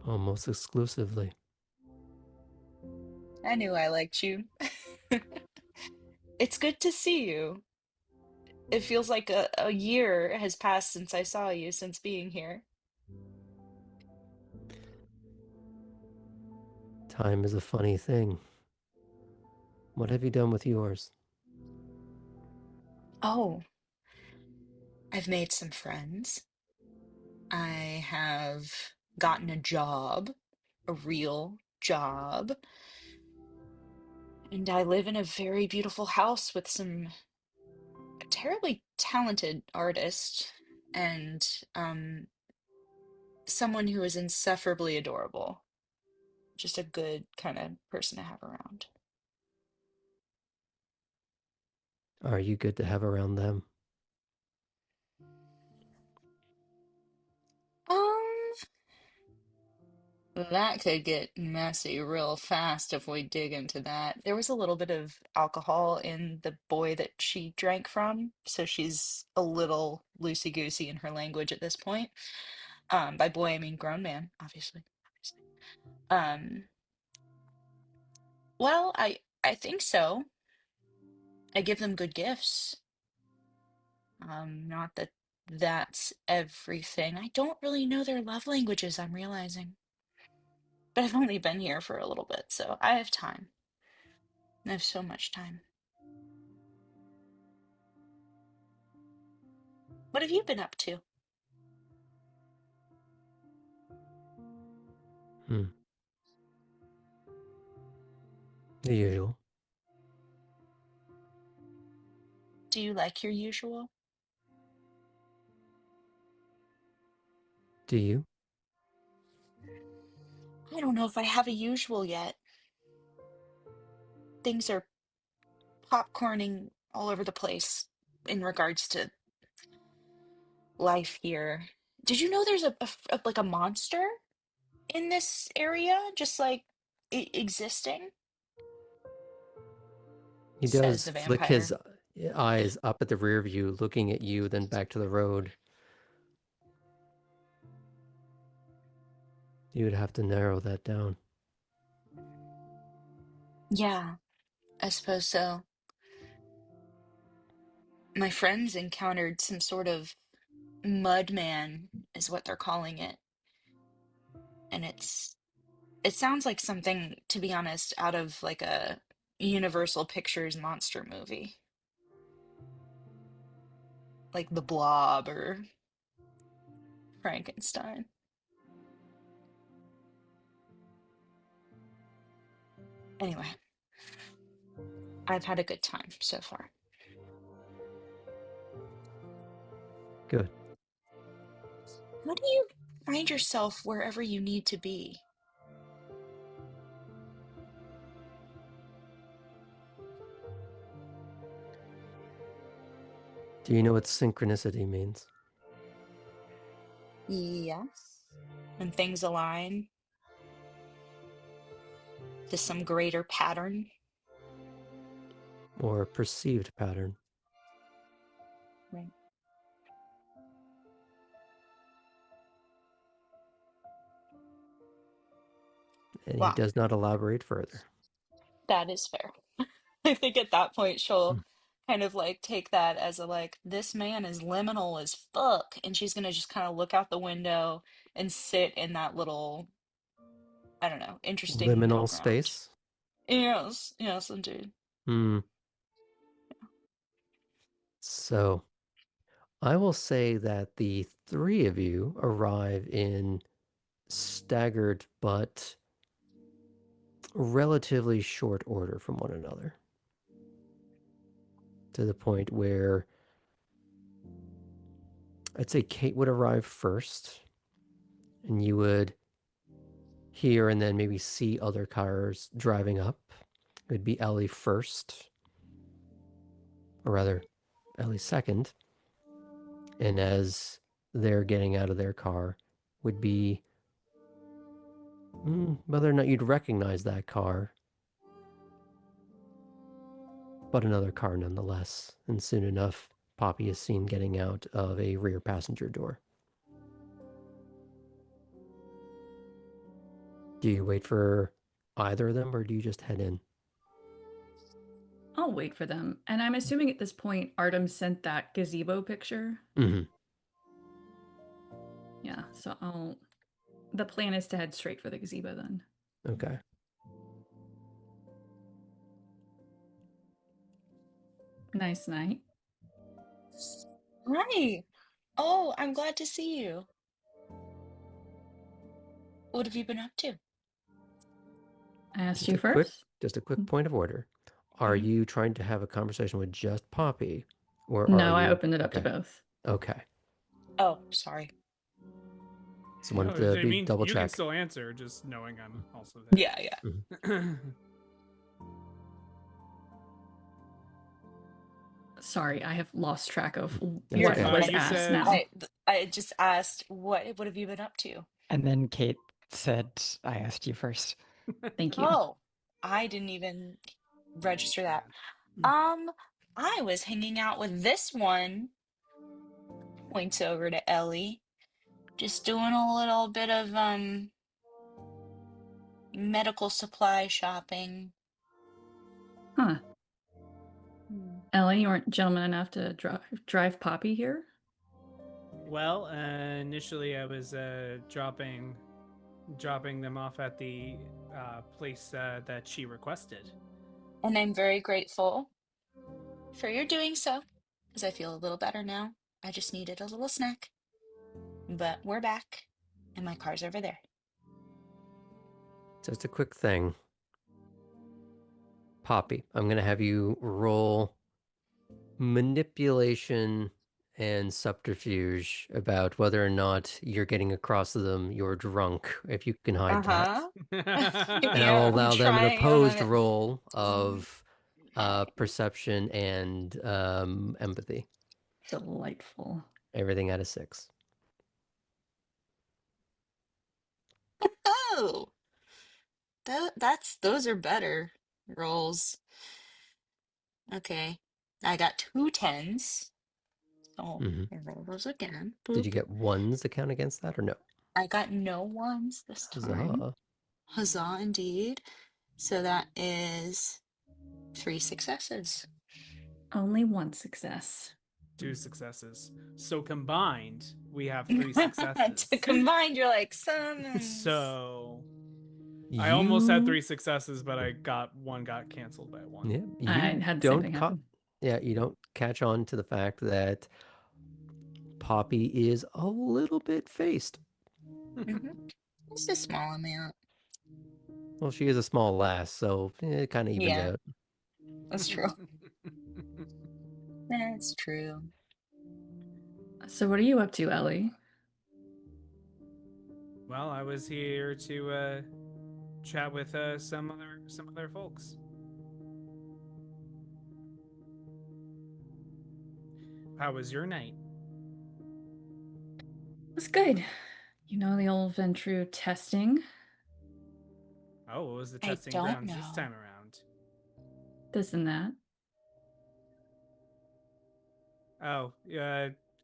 Almost exclusively. I knew I liked you. It's good to see you. It feels like a year has passed since I saw you, since being here. Time is a funny thing. What have you done with yours? Oh, I've made some friends. I have gotten a job, a real job, and I live in a very beautiful house with some terribly talented artists and someone who is insufferably adorable. Just a good kind of person to have around. Are you good to have around them? Um, that could get messy real fast if we dig into that. There was a little bit of alcohol in the boy that she drank from, so she's a little loosey-goosey in her language at this point. By boy, I mean grown man, obviously. Obviously. Um, well, I think so. I give them good gifts. Not that that's everything. I don't really know their love languages, I'm realizing. But I've only been here for a little bit, so I have time. I have so much time. What have you been up to? The usual. Do you like your usual? Do you? I don't know if I have a usual yet. Things are popcorning all over the place in regards to life here. Did you know there's like a monster in this area, just like existing? He Says does the flick vampire. his eyes up at the rear view, looking at you, then back to the road. You would have to narrow that down. Yeah, I suppose so. My friends encountered some sort of mud man, is what they're calling it. And it sounds like something, to be honest, out of like a Universal Pictures monster movie. Like The Blob or Frankenstein. Anyway, I've had a good time so far. Good. How do you find yourself wherever you need to be? Do you know what synchronicity means? Yes. When things align to some greater pattern. Or perceived pattern? Right. And he Wow, does not elaborate further. that is fair. I think at that point she'll kind of like take that as a like, this man is liminal as fuck, and she's gonna just kind of look out the window and sit in that little, I don't know, interesting middle Liminal ground. space? Yes, yes, indeed. Hmm. So, I will say that the three of you arrive in staggered but relatively short order from one another. To the point where I'd say Kate would arrive first, and you would hear and then maybe see other cars driving up. It would be Ellie first, or rather, Ellie second. And as they're getting out of their car, would be whether or not you'd recognize that car, but another car nonetheless. And soon enough, Poppy is seen getting out of a rear passenger door. Do you wait for either of them, or do you just head in? I'll wait for them. And I'm assuming at this point, Artem sent that gazebo picture. Mm-hmm. Yeah, so the plan is to head straight for the gazebo then. Okay. Nice night. Hi. Oh, I'm glad to see you. What have you been up to? I asked Just you a first. quick point of order. Are Mhm. you trying to have a conversation with just Poppy, or are No, I you? opened it up to Okay. both. Okay. Oh, sorry. So No, wanted to I be mean, double you can check. still answer, just knowing I'm also Yeah, yeah. there. Sorry, I have lost track of That's You're what okay. was You asked said- now. I just asked what have you been up to? And then Kate said, I asked you first. Thank you. Oh, I didn't even register that. I was hanging out with this one. Points over to Ellie. Just doing a little bit of medical supply shopping. Huh. Ellie, you weren't gentleman enough to drive Poppy here? Well, initially I was dropping them off at the place that she requested. And I'm very grateful for your doing so, because I feel a little better now. I just needed a little snack. But we're back, and my car's over there. Just a quick thing. Poppy, I'm going to have you roll manipulation and subterfuge about whether or not you're getting across to them you're drunk, if you can hide that. And I will Yeah, I'm allow them an trying. opposed roll of perception and empathy. Delightful. Everything out of 6. Oh, those are better rolls. Okay, I got 2 10s. So Mhm. I roll those again. Did you Boop. get 1s to count against that or no? I got no ones this time. Huzzah. Huzzah, indeed. So that is 3 successes. Only one success. 2 successes. So combined, we have 3 successes. Combined, you're like, summons. So I almost had 3 successes, but one got canceled by 1. Yeah, I you had the same don't thing happen. Yeah, you don't catch on to the fact that Poppy is a little bit faced. Just a small amount. Well, she is a small lass, so it kind of evens Yeah. out. That's true. That's true. So what are you up to, Ellie? Well, I was here to chat with some other folks. How was your night? It was good. You know the old Ventru testing? Oh, what was the I testing don't grounds this know. time around? This and that. Oh,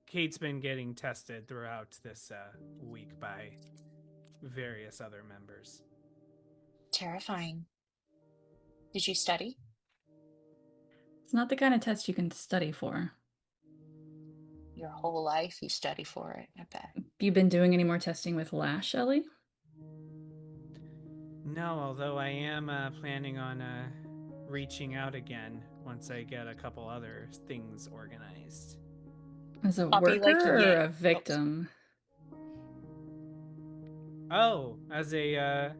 Kate's been getting tested throughout this week by various other members. Terrifying. Did you study? It's not the kind of test you can study for. Your whole life you study for it, I bet. Have you been doing any more testing with Lash, Ellie? No, although I am planning on reaching out again once I get a couple other things organized. As a Poppy, like, worker or yeah. a victim? Oh, as a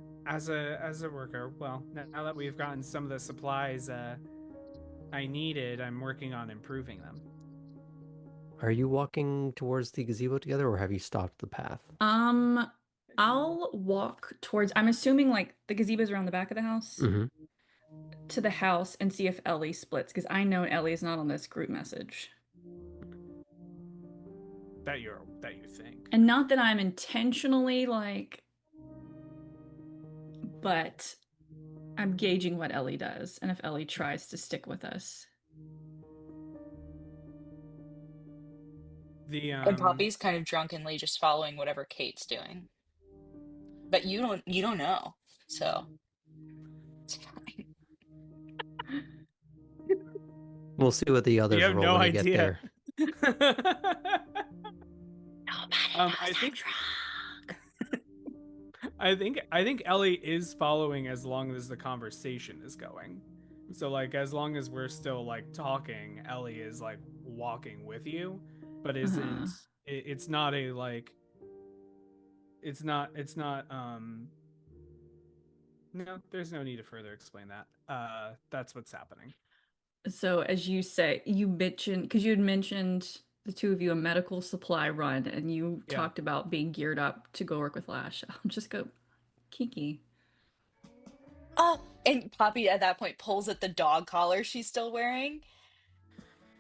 worker. Well, now that we've gotten some of the supplies I needed, I'm working on improving them. Are you walking towards the gazebo together, or have you stopped the path? I'll walk towards, I'm assuming like the gazebo's around the back of the house, Mm-hmm. to the house and see if Ellie splits, because I know Ellie is not on this group message. That you think. And not that I'm intentionally like, but I'm gauging what Ellie does and if Ellie tries to stick with us. And Poppy's kind of drunkenly just following whatever Kate's doing. But you don't know. So it's fine. We'll see what the others You have roll no when idea. you get there. I think I think Ellie is following as long as the conversation is going. So like as long as we're still like talking, Ellie is like walking with you, but isn't it's not a like it's not no, there's no need to further explain that. That's what's happening. So as you say, you mentioned, because you had mentioned the two of you a medical supply run, and you Yeah. talked about being geared up to go work with Lash. I'll just go, Kiki. Oh, and Poppy at that point pulls at the dog collar she's still wearing.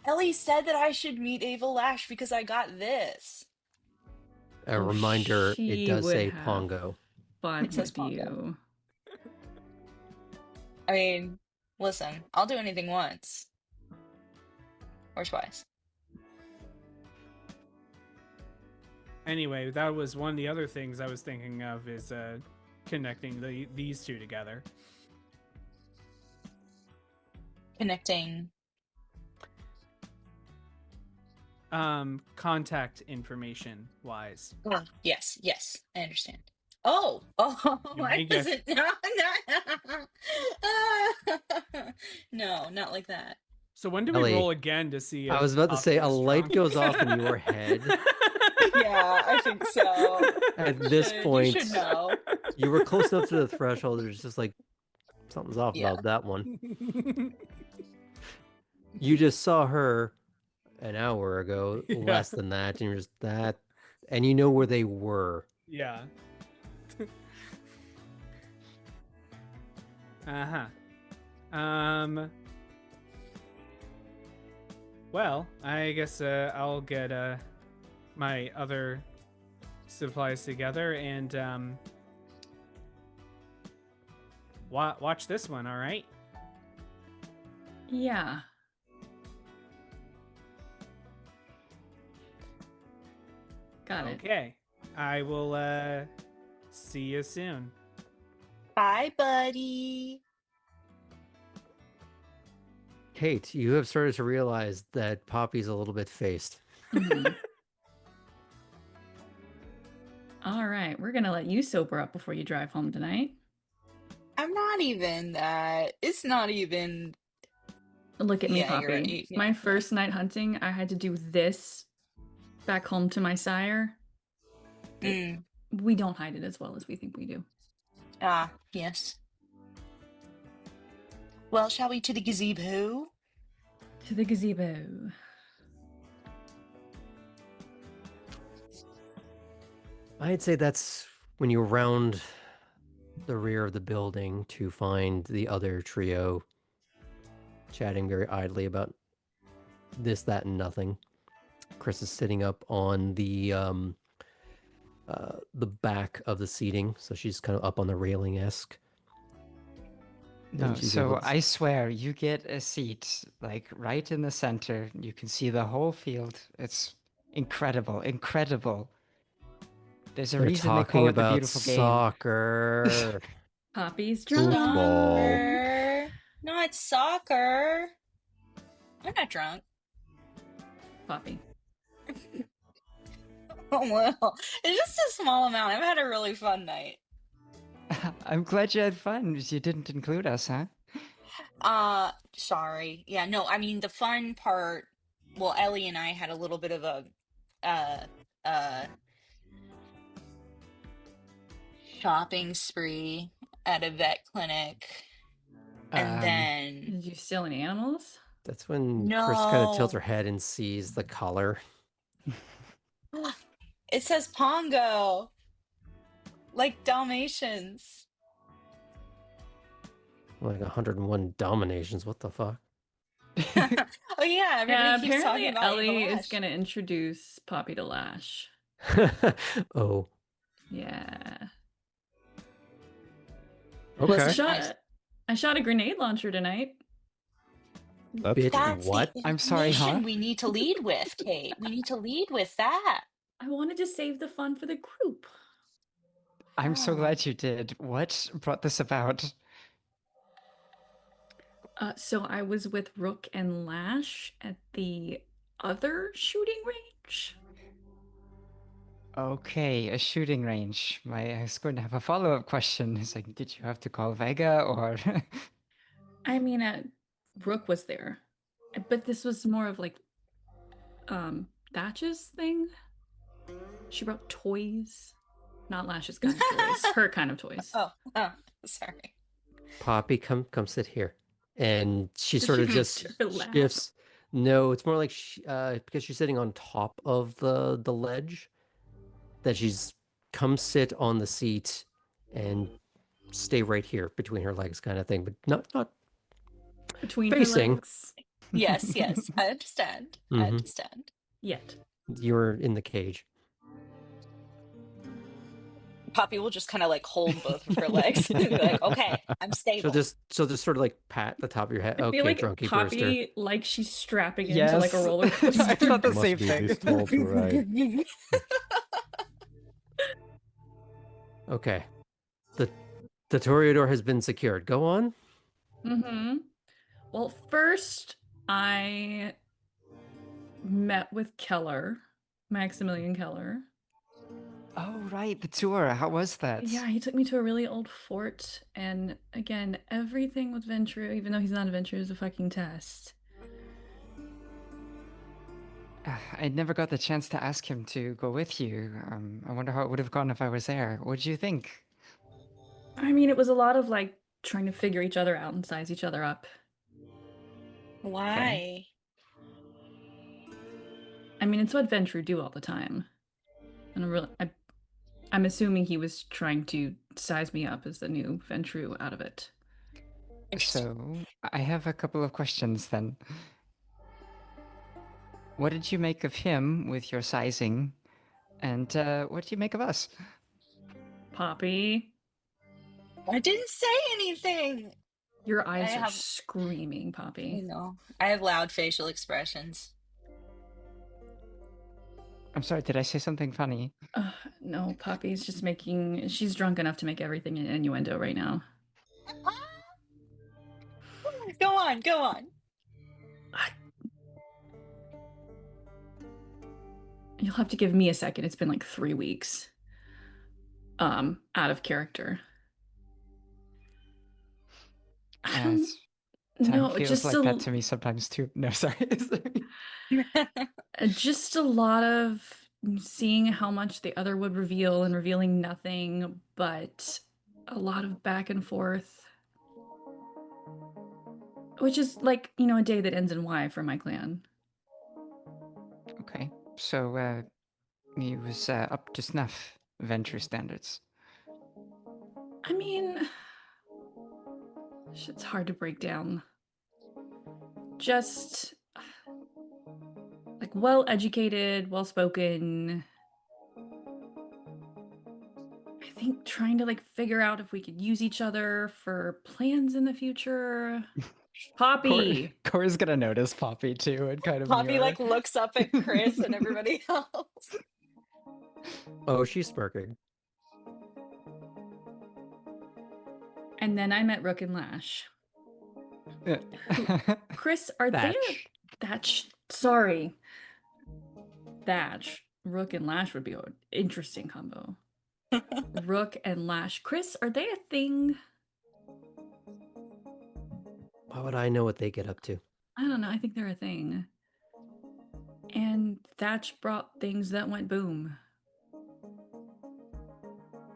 Ellie said that I should meet Ava Lash because I got this. A reminder, it she does would say have Pongo. fun It says with Pongo. you. I mean, listen, I'll do anything once. Or twice. Anyway, that was one of the other things I was thinking of is connecting these two together. Connecting. contact information wise. Yes, I understand. Oh, You may I get- wasn't. No, not like that. So when do we Ellie, roll again to see if I was about to say a Poppy is light drunk? goes off in your head. Yeah, I think so. At this You point, should know. you were close enough to the threshold. There's just like something's off Yeah. about that one. You just saw her an hour ago, Yeah. less than that, and you're just that, and you know where they were. Yeah. Uh-huh. Well, I guess I'll get my other supplies together and watch this one, all right? Yeah. Got it. Okay. I will see you soon. Bye, buddy. Kate, you have started to realize that Poppy's a little bit faced. Mhm. All right, we're gonna let you sober up before you drive home tonight. I'm not even that. It's not even. Look at me, Yeah, you're Poppy. right. Yeah, My yeah. first night hunting, I had to do this back home to my sire. Mm. We don't hide it as well as we think we do. Ah, yes. Well, shall we to the gazebo? To the gazebo. I'd say that's when you round the rear of the building to find the other trio chatting very idly about this, that, and nothing. Chris is sitting up on the back of the seating, so she's kind of up on the railing-esque. No, And she's so able to- I swear you get a seat like right in the center. You can see the whole field. It's incredible, incredible. There's a They're reason they talking call it the about beautiful game. soccer. Poppy's drunk. Football. Soccer. Not soccer. I'm not drunk. Poppy. Oh, well, it's just a small amount. I've had a really fun night. I'm glad you had fun. You didn't include us, huh? Sorry. Yeah, no, I mean the fun part, well, Ellie and I had a little bit of a shopping spree at a vet clinic. And Um, then Did you steal any animals? That's when Chris kind of tilts No. her head and sees the collar. It says Pongo. Like Dalmatians. Like 101 dominations. What the fuck? Oh yeah, everybody Yeah, keeps apparently talking about Ellie Ava is Lash. gonna introduce Poppy to Lash. Oh, Yeah. okay. I shot a grenade launcher tonight. That's Bitch, That's what? the I'm sorry, information huh? we need to lead with, Kate. We need to lead with that. I wanted to save the fun for the group. I'm so Oh. glad you did. What brought this about? So I was with Rook and Lash at the other shooting range. Okay, a shooting range. I was going to have a follow-up question. It's like, did you have to call Vega or? I mean, Rook was there, but this was more of like, Thatch's thing. She brought toys, not Lash's kind of toys. Her kind of toys. Oh, sorry. Poppy, come sit here. And she Did sort she of just share a laugh? shifts. No, it's more like because she's sitting on top of the ledge, that she's come sit on the seat and stay right here between her legs, kind of thing, but not Between facing. her legs. Yes, I understand. I Mhm. understand. Yet. You're in the cage. Poppy will just kind of like hold both of her legs and be like, okay, I'm stable. She'll just sort of like pat the top of your head. I Okay, feel like drunky Poppy, Brewster. like she's strapping into like a Yes. roller I coaster. thought the Must same be thing. this tall to ride. Okay. The Toreador has been secured. Go on. Mm-hmm. Well, first I met with Keller, Maximilian Keller. Oh, right, the tour. How was that? Yeah, he took me to a really old fort, and again, everything with Ventrue, even though he's not a Ventrue, is a fucking test. I never got the chance to ask him to go with you. I wonder how it would have gone if I was there. What'd you think? I mean, it was a lot of like trying to figure each other out and size each other up. Why? I mean, it's what Ventrue do all the time. And I'm assuming he was trying to size me up as the new Ventrue out of it. So, I have a couple of questions then. What did you make of him with your sizing? And what did you make of us? Poppy, I didn't say anything. your I eyes are have, screaming, Poppy. I have loud facial expressions. I'm sorry, did I say something funny? No, Poppy's just she's drunk enough to make everything an innuendo right now. Go on, go on. You'll have to give me a second. It's been like 3 weeks. Out of character. Time No, feels just like that to me sometimes too. No, sorry. just a lot of seeing how much the other would reveal and revealing nothing, but a lot of back and forth. Which is like, a day that ends in Y for my clan. Okay, so he was up to snuff, venture standards. I mean, shit's hard to break down. Just like well-educated, well-spoken. I think trying to like figure out if we could use each other for plans in the future. Poppy. Cora's gonna notice Poppy too and kind of Poppy mirror. like looks up at Chris and everybody else. Oh, she's smirking. And then I met Rook and Lash. Chris, are Thatch. Thatch. Sorry. Thatch. Rook and Lash would be an interesting combo. Rook and Lash. Chris, are they a thing? Why would I know what they get up to? I don't know. I think they're a thing. And Thatch brought things that went boom.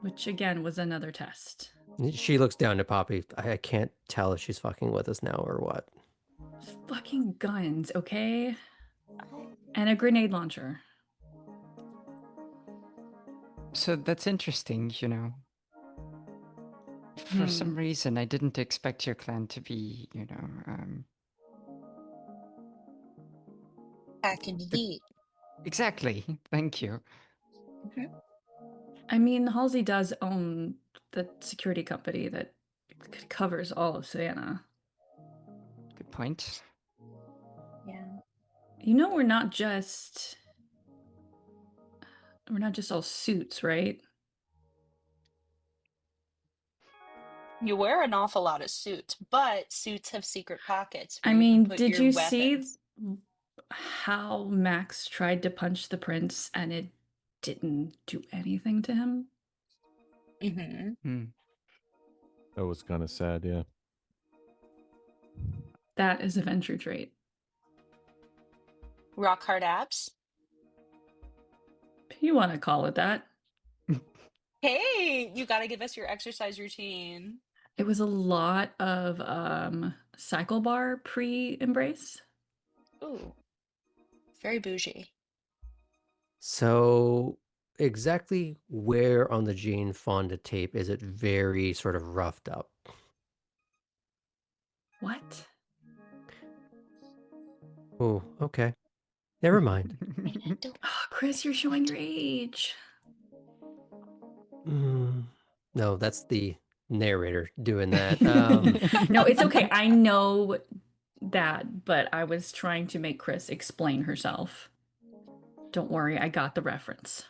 Which again was another test. She looks down to Poppy. I can't tell if she's fucking with us now or what. Fucking guns, okay? And a grenade launcher. So that's interesting, For some reason, I didn't expect your clan to be, Back in the heat. Exactly. Thank you. I mean, Halsey does own the security company that covers all of Savannah. Good point. Yeah. We're not just all suits, right? You wear an awful lot of suits, but suits have secret pockets where I you can mean, put did your you weapons. see how Max tried to punch the prince and it didn't do anything to him? Mm-hmm. That was kind of sad, yeah. That is a venture trait. Rock hard abs. If you want to call it that. Hey, you got to give us your exercise routine. It was a lot of cycle bar pre-embrace. Ooh, very bougie. So, exactly where on the Jane Fonda tape is it very sort of roughed up? What? Oh, okay. Never mind. Oh, Chris, you're showing your age. No, that's the narrator doing that. No, it's okay. I know that, but I was trying to make Chris explain herself. Don't worry, I got the reference.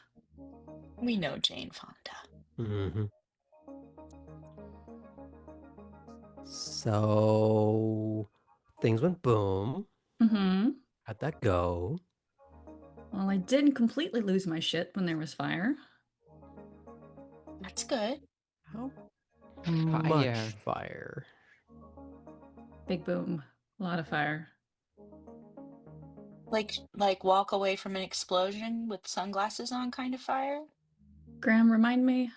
We know Jane Fonda. So things went boom. Mm-hmm. How'd that go? Well, I didn't completely lose my shit when there was fire. That's good. How much Fire. fire? Big boom. A lot of fire. Like walk away from an explosion with sunglasses on kind of fire? Graham, remind me.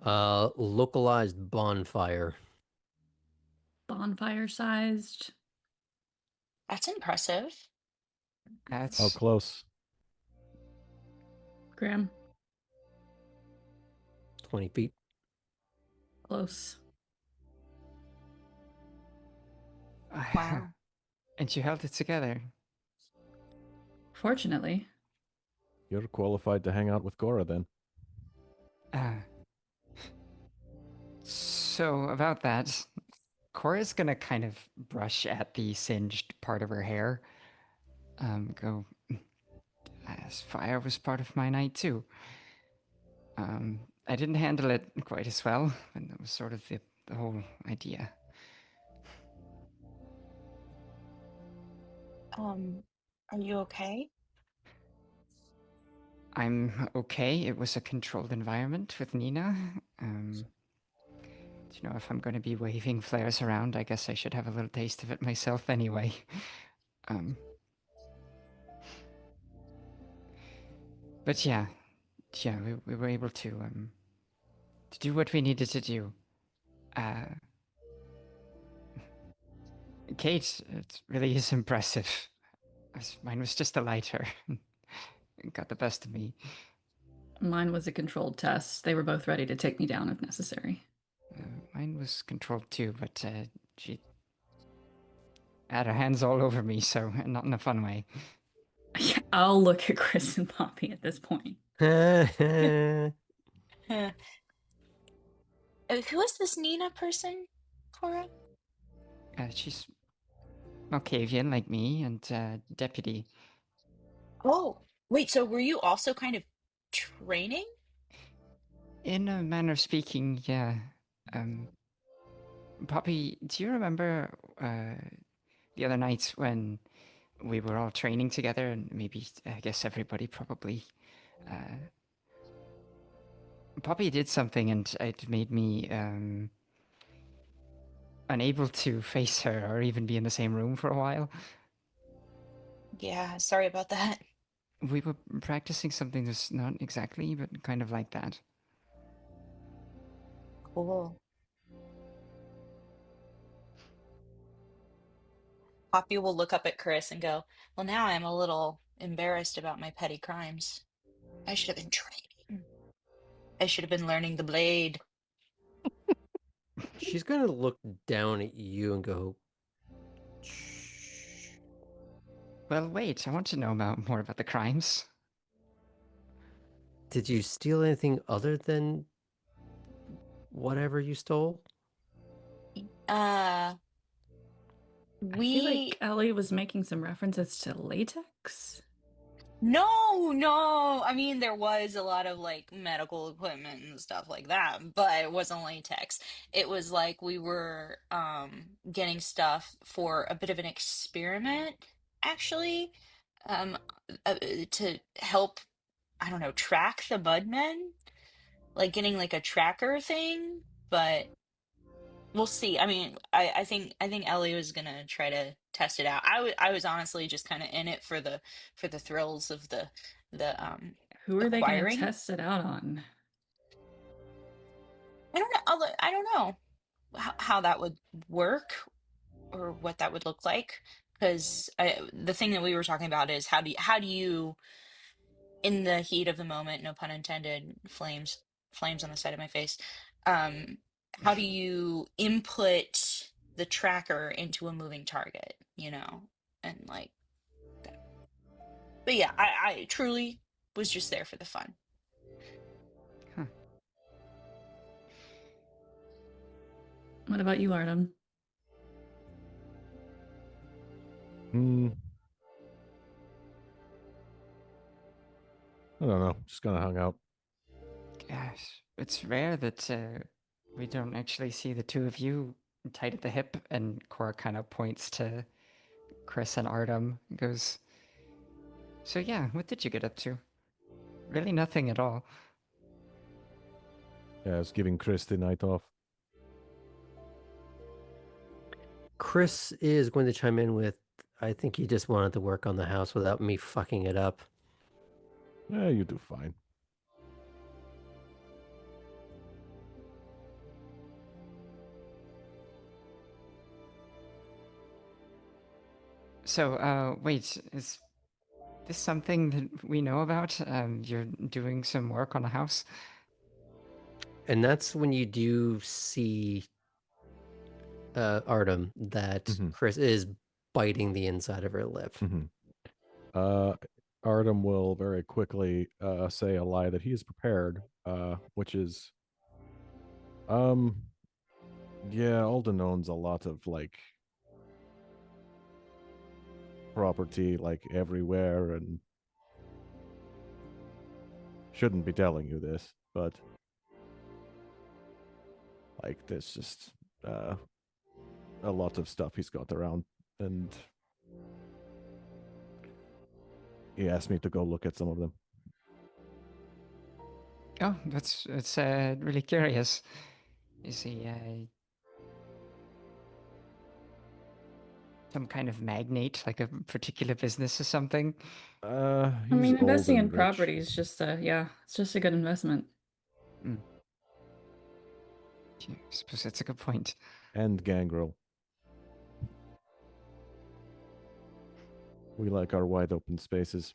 Localized bonfire. Bonfire sized. That's impressive. How That's close? Graham, 20 feet. close. Wow. And you held it together. Fortunately. You're qualified to hang out with Cora then. So about that, Cora's gonna kind of brush at the singed part of her hair. Go. As fire was part of my night too. I didn't handle it quite as well, and that was sort of the whole idea. Are you okay? I'm okay. It was a controlled environment with Nina. You know, if I'm going to be waving flares around, I guess I should have a little taste of it myself anyway. But yeah, we were able to do what we needed to do. Kate, it really is impressive. Mine was just a lighter. It got the best of me. Mine was a controlled test. They were both ready to take me down if necessary. Mine was controlled too, but she had her hands all over me, so not in a fun way. I'll look at Chris and Poppy at this point. Huh. Who is this Nina person, Cora? She's Malkavian like me and deputy. Oh, wait, so were you also kind of training? In a manner of speaking, yeah. Poppy, do you remember the other nights when we were all training together, and maybe I guess everybody probably. Poppy did something, and it made me unable to face her or even be in the same room for a while. Yeah, sorry about that. We were practicing something that's not exactly, but kind of like that. Cool. Poppy will look up at Chris and go, well, now I'm a little embarrassed about my petty crimes. I should have been training. I should have been learning the blade. She's gonna look down at you and go, "Shh." Well, wait, I want to know more about the crimes. Did you steal anything other than whatever you stole? Uh, I feel we like Ellie was making some references to latex. No. I mean, there was a lot of like medical equipment and stuff like that, but it wasn't latex. It was like we were getting stuff for a bit of an experiment, actually, um, to help, I don't know, track the Mudmen, like getting like a tracker thing, but we'll see. I mean, I think Ellie was gonna try to test it out. I was honestly just kind of in it for the thrills of the Who are they going to acquiring. test it out on? I don't know. I don't know how that would work or what that would look like, because the thing that we were talking about is how do you in the heat of the moment, no pun intended, flames on the side of my face. Um, how do you input the tracker into a moving target, And like that. But yeah, I truly was just there for the fun. Huh. What about you, Artem? I don't know. Just kind of hung out. Gosh, it's rare that we don't actually see the two of you tight at the hip, and Cora kind of points to Chris and Artem and goes, So yeah, what did you get up to? Really nothing at all. Yeah, I was giving Chris the night off. Chris is going to chime in with, I think he just wanted to work on the house without me fucking it up. Yeah, you do fine. So, wait, is this something that we know about? You're doing some work on the house? And that's when you do see Artem that Mhm. Chris is biting the inside of her lip. Mhm. Uh, Artem will very quickly say a lie that he is prepared, which is, yeah, Alden owns a lot of like property like everywhere, and shouldn't be telling you this, but like there's just a lot of stuff he's got around, and he asked me to go look at some of them. Oh, that's really curious. Is he some kind of magnate, like a particular business or something? I He's mean, old investing in and rich, property is just yeah, it's just a good investment. Mm. Yeah, I suppose that's a good point. and gangrel. We like our wide open spaces.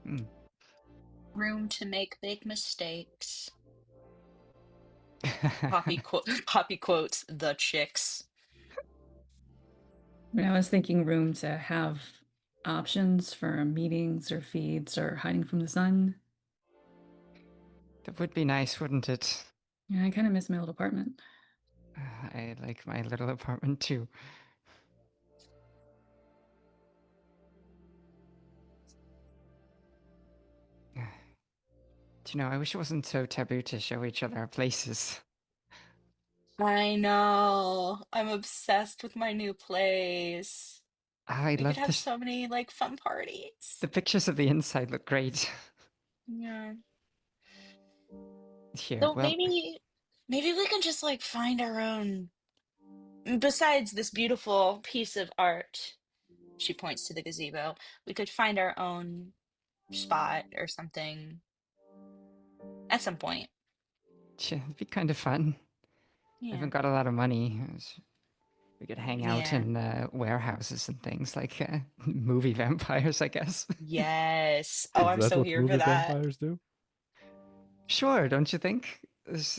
Mm. Room to make big mistakes. Poppy quotes the chicks. I mean, I was thinking room to have options for meetings or feeds or hiding from the sun. That would be nice, wouldn't it? Yeah, I kind of miss my old apartment. I like my little apartment too. Do you know, I wish it wasn't so taboo to show each other our places. I know. I'm obsessed with my new place. I We could love have this. so many like fun parties. The pictures of the inside look great. Yeah. Here, So well, maybe we can just like find our own besides this beautiful piece of art. She points to the gazebo. We could find our own spot or something at some point. it'd be kind of fun. I Yeah. haven't got a lot of money. We could hang out Yeah. in warehouses and things like movie vampires, I guess. Yes. Oh, Is I'm that so what here for movie that. vampires do? Sure, don't you think?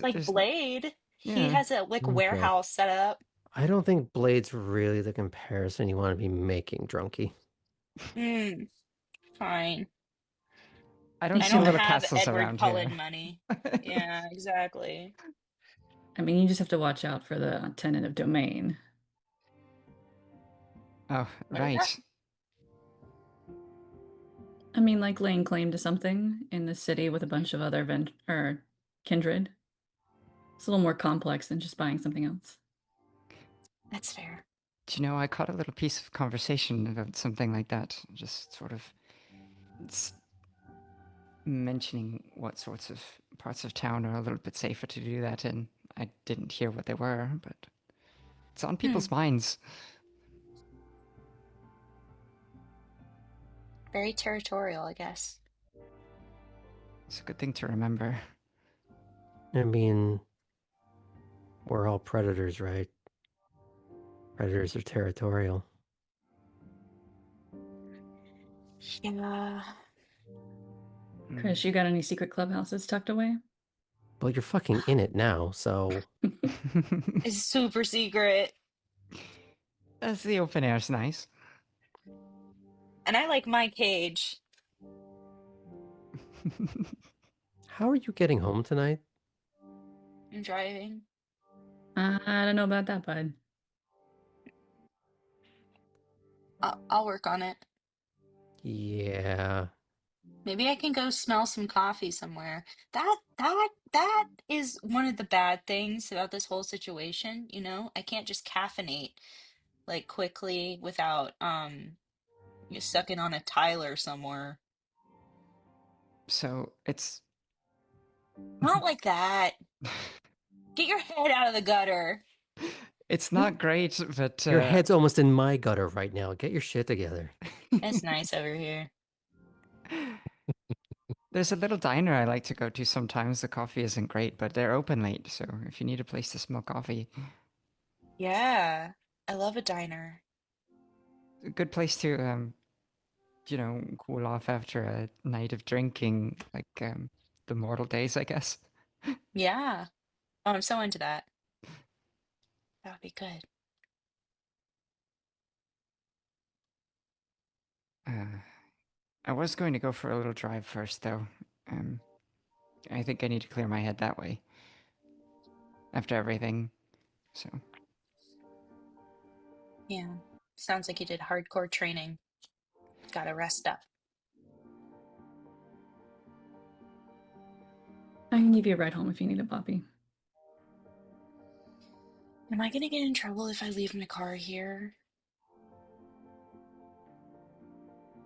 Like Blade, he Yeah. has a like Okay. warehouse set up. I don't think Blade's really the comparison you want to be making, Drunky. Mm, fine. I don't You I see don't can, little have castles Edward around here. Cullen money. Yeah, exactly. I mean, you just have to watch out for the tenant of domain. Oh, What is that? right. I mean, like laying claim to something in the city with a bunch of other or kindred. It's a little more complex than just buying something else. That's fair. Do you know, I caught a little piece of conversation about something like that. Just sort of mentioning what sorts of parts of town are a little bit safer to do that in. I didn't hear what they were, but it's on Hmm. people's minds. Very territorial, I guess. It's a good thing to remember. I mean, we're all predators, right? Predators are territorial. Yeah. Chris, you got any secret clubhouses tucked away? Well, you're fucking in it now, so It's super secret. As the open air's nice. And I like my cage. how are you getting home tonight? I'm driving. I don't know about that, bud. I'll work on it. Yeah. Maybe I can go smell some coffee somewhere. That is one of the bad things about this whole situation, you know? I can't just caffeinate. like quickly without you sucking on a tile somewhere. So it's Not like that. Get your head out of the gutter. it's not great, but Your head's almost in my gutter right now. Get your shit together. It's nice over here. there's a little diner I like to go to sometimes. The coffee isn't great, but they're open late, so if you need a place to smell coffee, Yeah, I love a diner. a good place to cool off after a night of drinking, like the mortal days, I guess. Yeah. Oh, I'm so into that. That would be good. I was going to go for a little drive first, though. Um, I think I need to clear my head that way after everything. So Yeah. Sounds like you did hardcore training. Gotta rest up. I can give you a ride home if you need a Poppy. Am I gonna get in trouble if I leave my car here?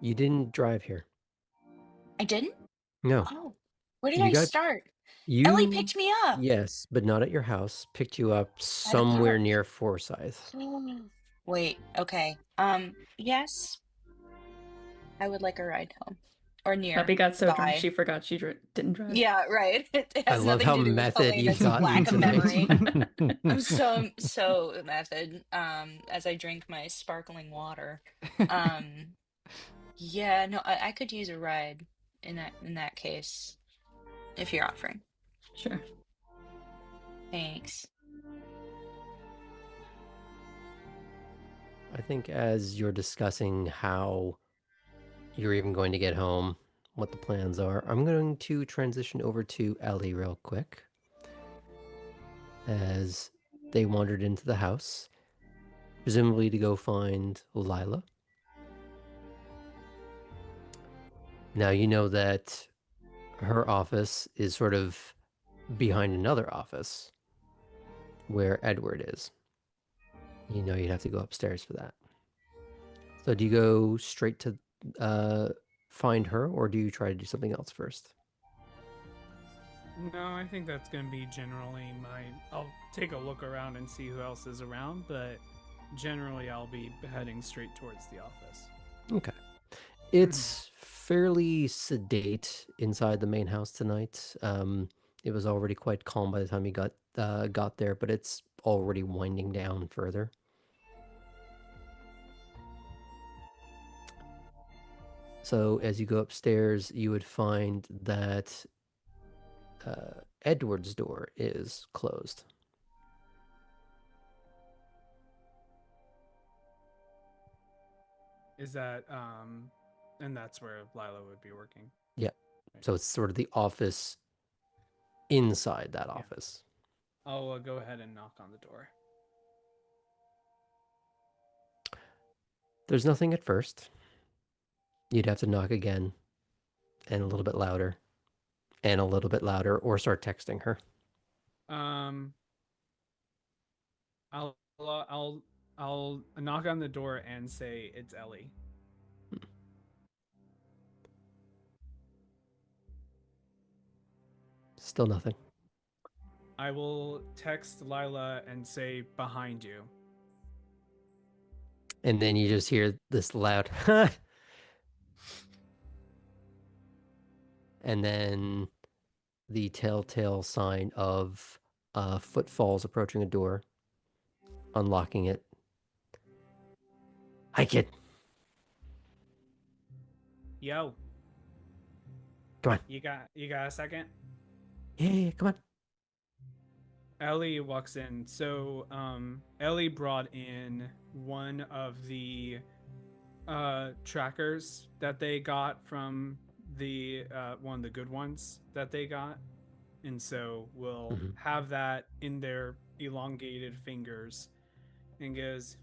You didn't drive here. I didn't? No. Oh, where did You I got start? Ellie you picked me up yes, but not at your house. Picked you up at a somewhere park. near Forsyth. Wait, okay. Yes, I would like a ride home. Or near Poppy got so drunk by. she forgot she didn't drive. Yeah, right. It I has love nothing how to do with method you've Helena's gotten lack of tonight. memory. I'm so method, as I drink my sparkling water. Um, yeah, no, I could use a ride in that case, if you're offering. Sure. Thanks. I think as you're discussing how you're even going to get home, what the plans are, I'm going to transition over to Ellie real quick. As they wandered into the house, presumably to go find Lila. Now you know that her office is sort of behind another office where Edward is. You know you'd have to go upstairs for that. So do you go straight to find her, or do you try to do something else first? No, I think that's gonna be generally my. I'll take a look around and see who else is around, but generally I'll be heading straight towards the office. Okay. It's fairly sedate inside the main house tonight. It was already quite calm by the time you got there, but it's already winding down further. So as you go upstairs, you would find that Edward's door is closed. Is that and that's where Lila would be working. Yeah. So it's sort of the office inside that office. I'll go ahead and knock on the door. There's nothing at first. You'd have to knock again and a little bit louder and a little bit louder, or start texting her. Um, I'll knock on the door and say it's Ellie. Still nothing. I will text Lila and say behind you. And then you just hear this loud, and then the telltale sign of footfalls approaching a door, unlocking it. Hi, kid. Yo, Come on. you got a second? Yeah, come on. Ellie walks in. So, Ellie brought in one of the trackers that they got from the one of the good ones that they got, and so we'll have that in their elongated fingers, and goes,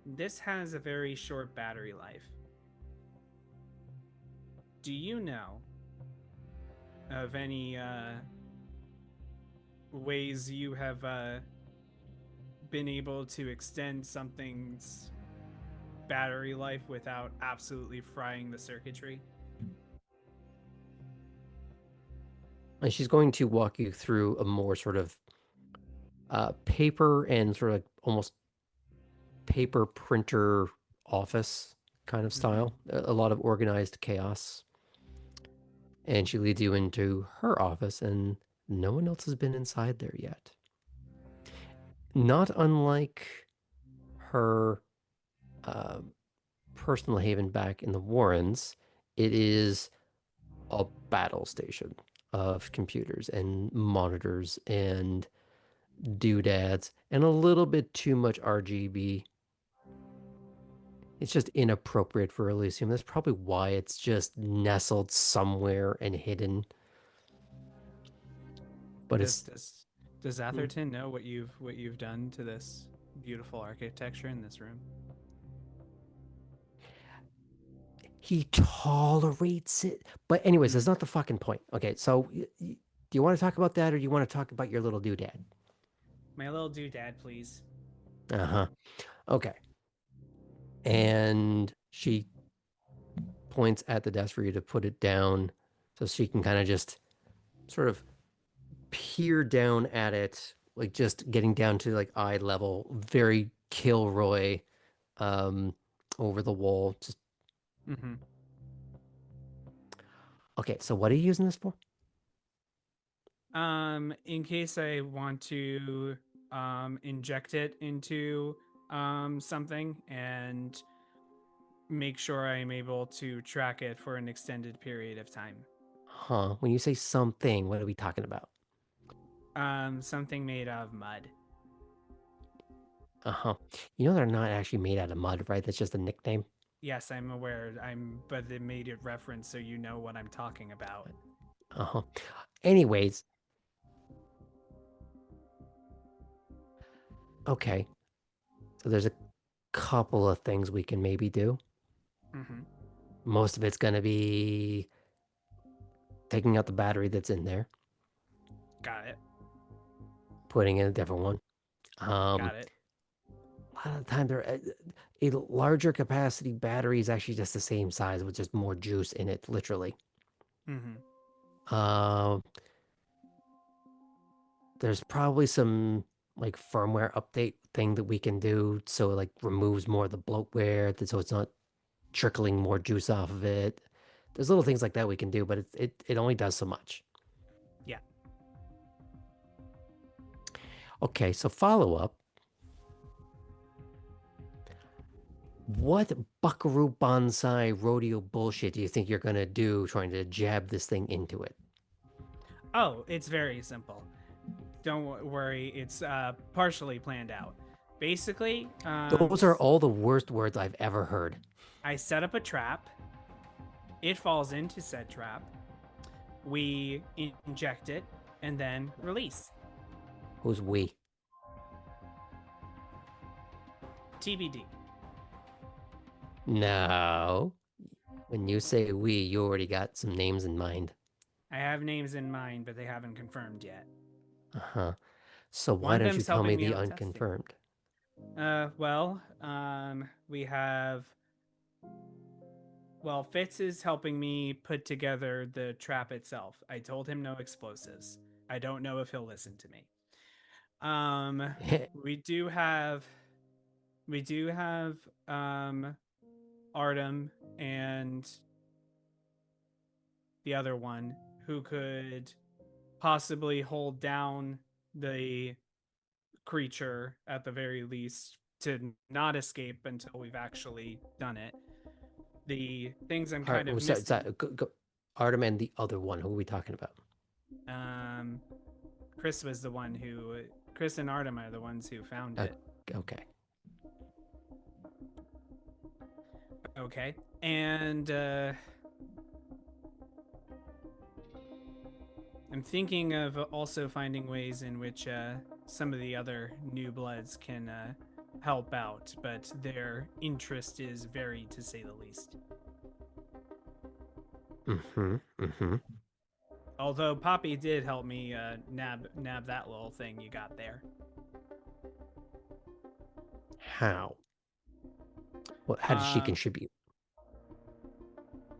"This has a very short battery life. Do you know of any ways you have been able to extend something's battery life without absolutely frying the circuitry. And she's going to walk you through a more sort of paper and sort of like almost paper printer office kind of style. A lot of organized chaos. And she leads you into her office, and no one else has been inside there yet. Not unlike her personal haven back in the Warrens, it is a battle station of computers and monitors and doodads and a little bit too much RGB. It's just inappropriate for Elysium. That's probably why it's just nestled somewhere and hidden. But Does Atherton know what you've done to this beautiful architecture in this room? he tolerates it. But anyways, that's not the fucking point. Okay, so do you want to talk about that, or do you want to talk about your little doodad? My little doodad, please. Uh-huh. Okay. And she points at the desk for you to put it down so she can kind of just sort of peer down at it, like just getting down to like eye level, very Kilroy over the wall. Just okay, so what are you using this for? In case I want to inject it into something and make sure I'm able to track it for an extended period of time. Huh. When you say something, what are we talking about? Something made of mud. Uh-huh. You know they're not actually made out of mud, right? That's just a nickname. Yes, I'm aware. But they made it reference so you know what I'm talking about. Uh-huh. Anyways. Okay. So there's a couple of things we can maybe do. Most of it's going to be taking out the battery that's in there. Got it. Putting in a different one. Got it. A lot of the time, a larger capacity battery is actually just the same size with just more juice in it, literally. There's probably some like firmware update thing that we can do so it like removes more of the bloatware, so it's not trickling more juice off of it. There's little things like that we can do, but it only does so much. Yeah. Okay, so follow up. What buckaroo bonsai rodeo bullshit do you think you're gonna do trying to jab this thing into it? Oh, it's very simple. Don't worry, it's partially planned out. Basically, Those are all the worst words I've ever heard. I set up a trap. It falls into said trap. We inject it and then release. Who's we? TBD. No. When you say we, you already got some names in mind. I have names in mind, but they haven't confirmed yet. Uh-huh. So why don't you tell me the unconfirmed? We have... Well, Fitz is helping me put together the trap itself. I told him no explosives. I don't know if he'll listen to me. We do have Artem and the other one who could possibly hold down the creature at the very least to not escape until we've actually done it. The things I'm kind of missing. Artem and the other one. Who are we talking about? Chris was the one who... Chris and Artem are the ones who found it. Okay. Okay. And I'm thinking of also finding ways in which some of the other new bloods can help out, but their interest is varied to say the least. Although Poppy did help me nab that little thing you got there. how? How does she contribute?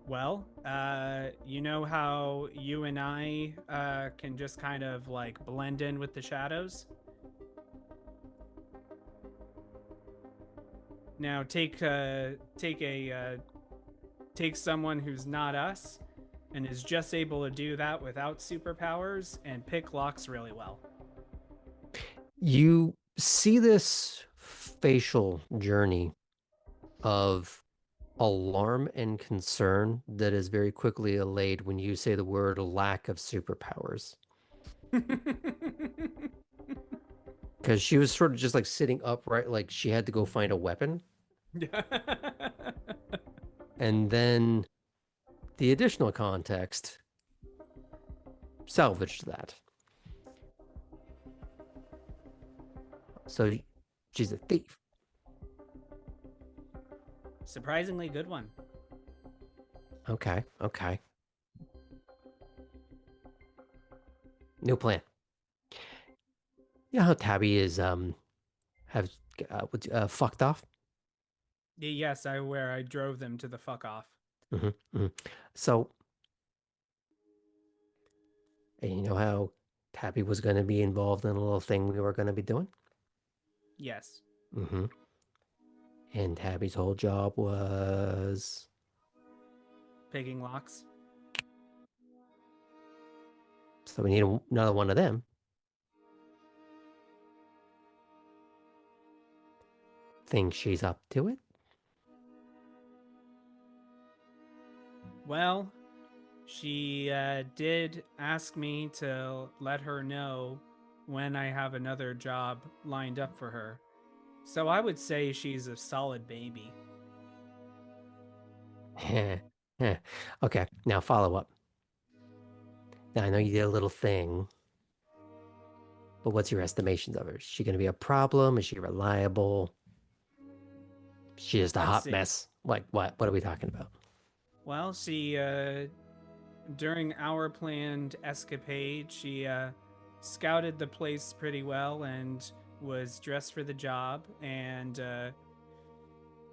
Well, you know how you and I can just kind of like blend in with the shadows? Now take someone who's not us and is just able to do that without superpowers and pick locks really well. You see this facial journey of alarm and concern that is very quickly allayed when you say the word lack of superpowers. Because she was sort of just like sitting upright, like she had to go find a weapon. And then the additional context salvaged that. So she's a thief. Surprisingly good one. Okay, okay. New plan. You know how Tabby is fucked off? Yes, I drove them to the fuck off. So, and you know how Tabby was going to be involved in a little thing we were going to be doing? Yes. And Tabby's whole job was... Picking locks. So we need another one of them. Think she's up to it? Well, she did ask me to let her know when I have another job lined up for her. So I would say she's a solid baby. Okay, now follow up. Now I know you did a little thing, but what's your estimations of her? Is she going to be a problem? Is she reliable? Is she just a Let's hot see. mess? Like what? What are we talking about? Well, she during our planned escapade, she scouted the place pretty well and was dressed for the job and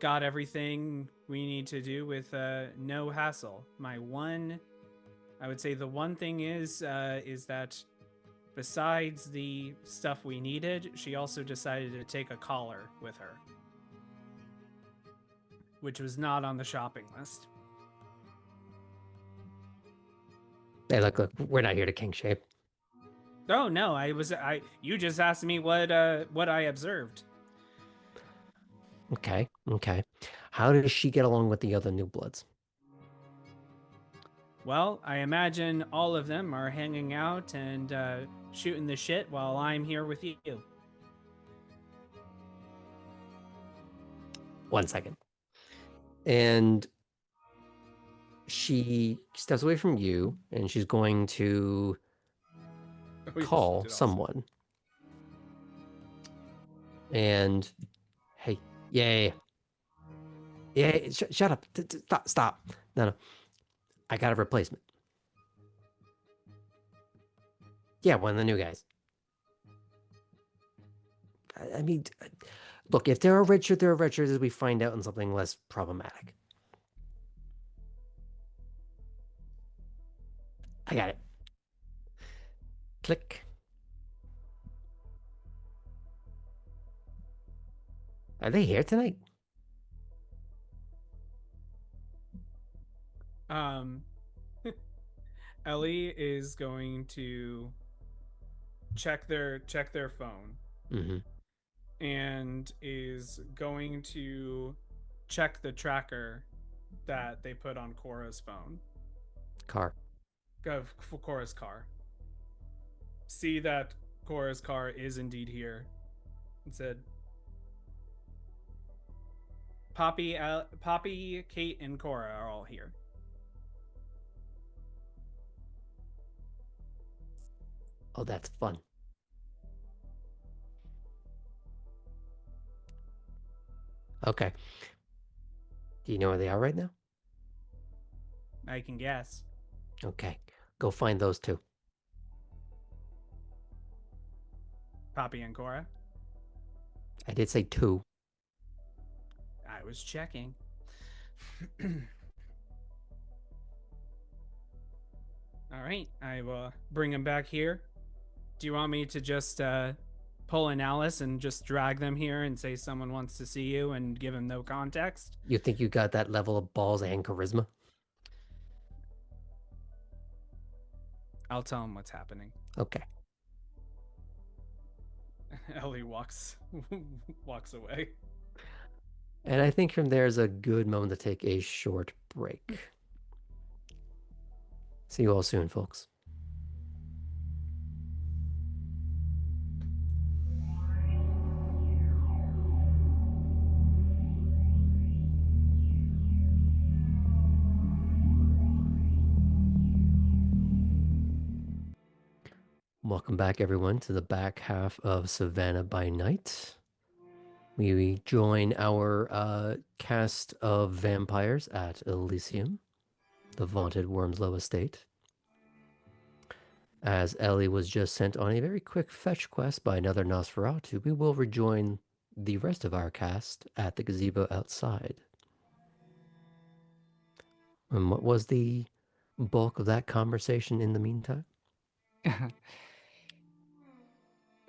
got everything we need to do with no hassle. I would say the one thing is that besides the stuff we needed, she also decided to take a collar with her, which was not on the shopping list. Hey, look, we're not here to king shape. Oh no, you just asked me what I observed. Okay. How does she get along with the other new bloods? Well, I imagine all of them are hanging out and shooting the shit while I'm here with you. 1 second. And she steps away from you, and she's going to call someone. And hey, yeah. Shut up! Stop! No, I got a replacement. Yeah, one of the new guys. I mean, look, if they're a redshirt, they're a redshirt as we find out in something less problematic. I got it. Click. Are they here tonight? Ellie is going to check their phone. And is going to check the tracker that they put on Cora's phone. Car. For Cora's car. See that Cora's car is indeed here. It said Poppy, Kate, and Cora are all here. Oh, that's fun. Okay. Do you know where they are right now? I can guess. Okay. Go find those two. Poppy and Cora. I did say two. was checking. All right, I will bring him back here. Do you want me to just pull an Alice and just drag them here and say someone wants to see you and give him no context? You think you got that level of balls and charisma? I'll tell him what's happening. Okay. Ellie walks away. And I think from there is a good moment to take a short break. See you all soon, folks. Welcome back, everyone, to the back half of Savannah by Night. We join our cast of vampires at Elysium, the vaunted Wormsloe estate. As Ellie was just sent on a very quick fetch quest by another Nosferatu, we will rejoin the rest of our cast at the gazebo outside. And what was the bulk of that conversation in the meantime?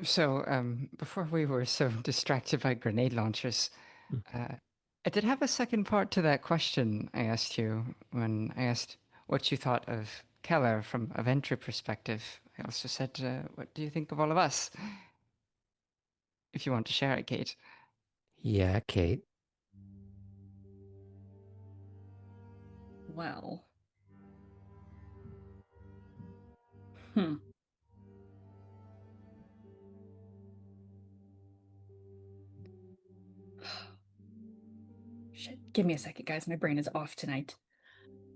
So, before we were so distracted by grenade launchers, I did have a second part to that question I asked you when I asked what you thought of Keller from a venture perspective. I also said, what do you think of all of us? If you want to share it, Kate. Yeah, Kate. Well. Shit. Give me a second, guys. My brain is off tonight.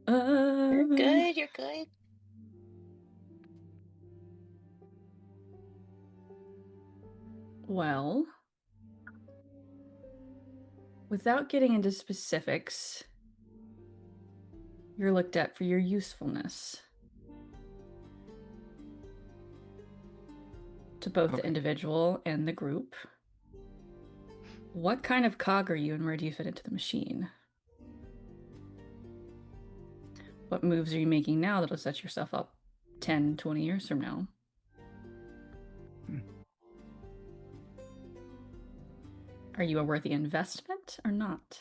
You're good. You're good. Well, without getting into specifics, you're looked at for your usefulness to both the individual and the group. What kind of cog are you and where do you fit into the machine? What moves are you making now that'll set yourself up 10, 20 years from now? Are you a worthy investment or not?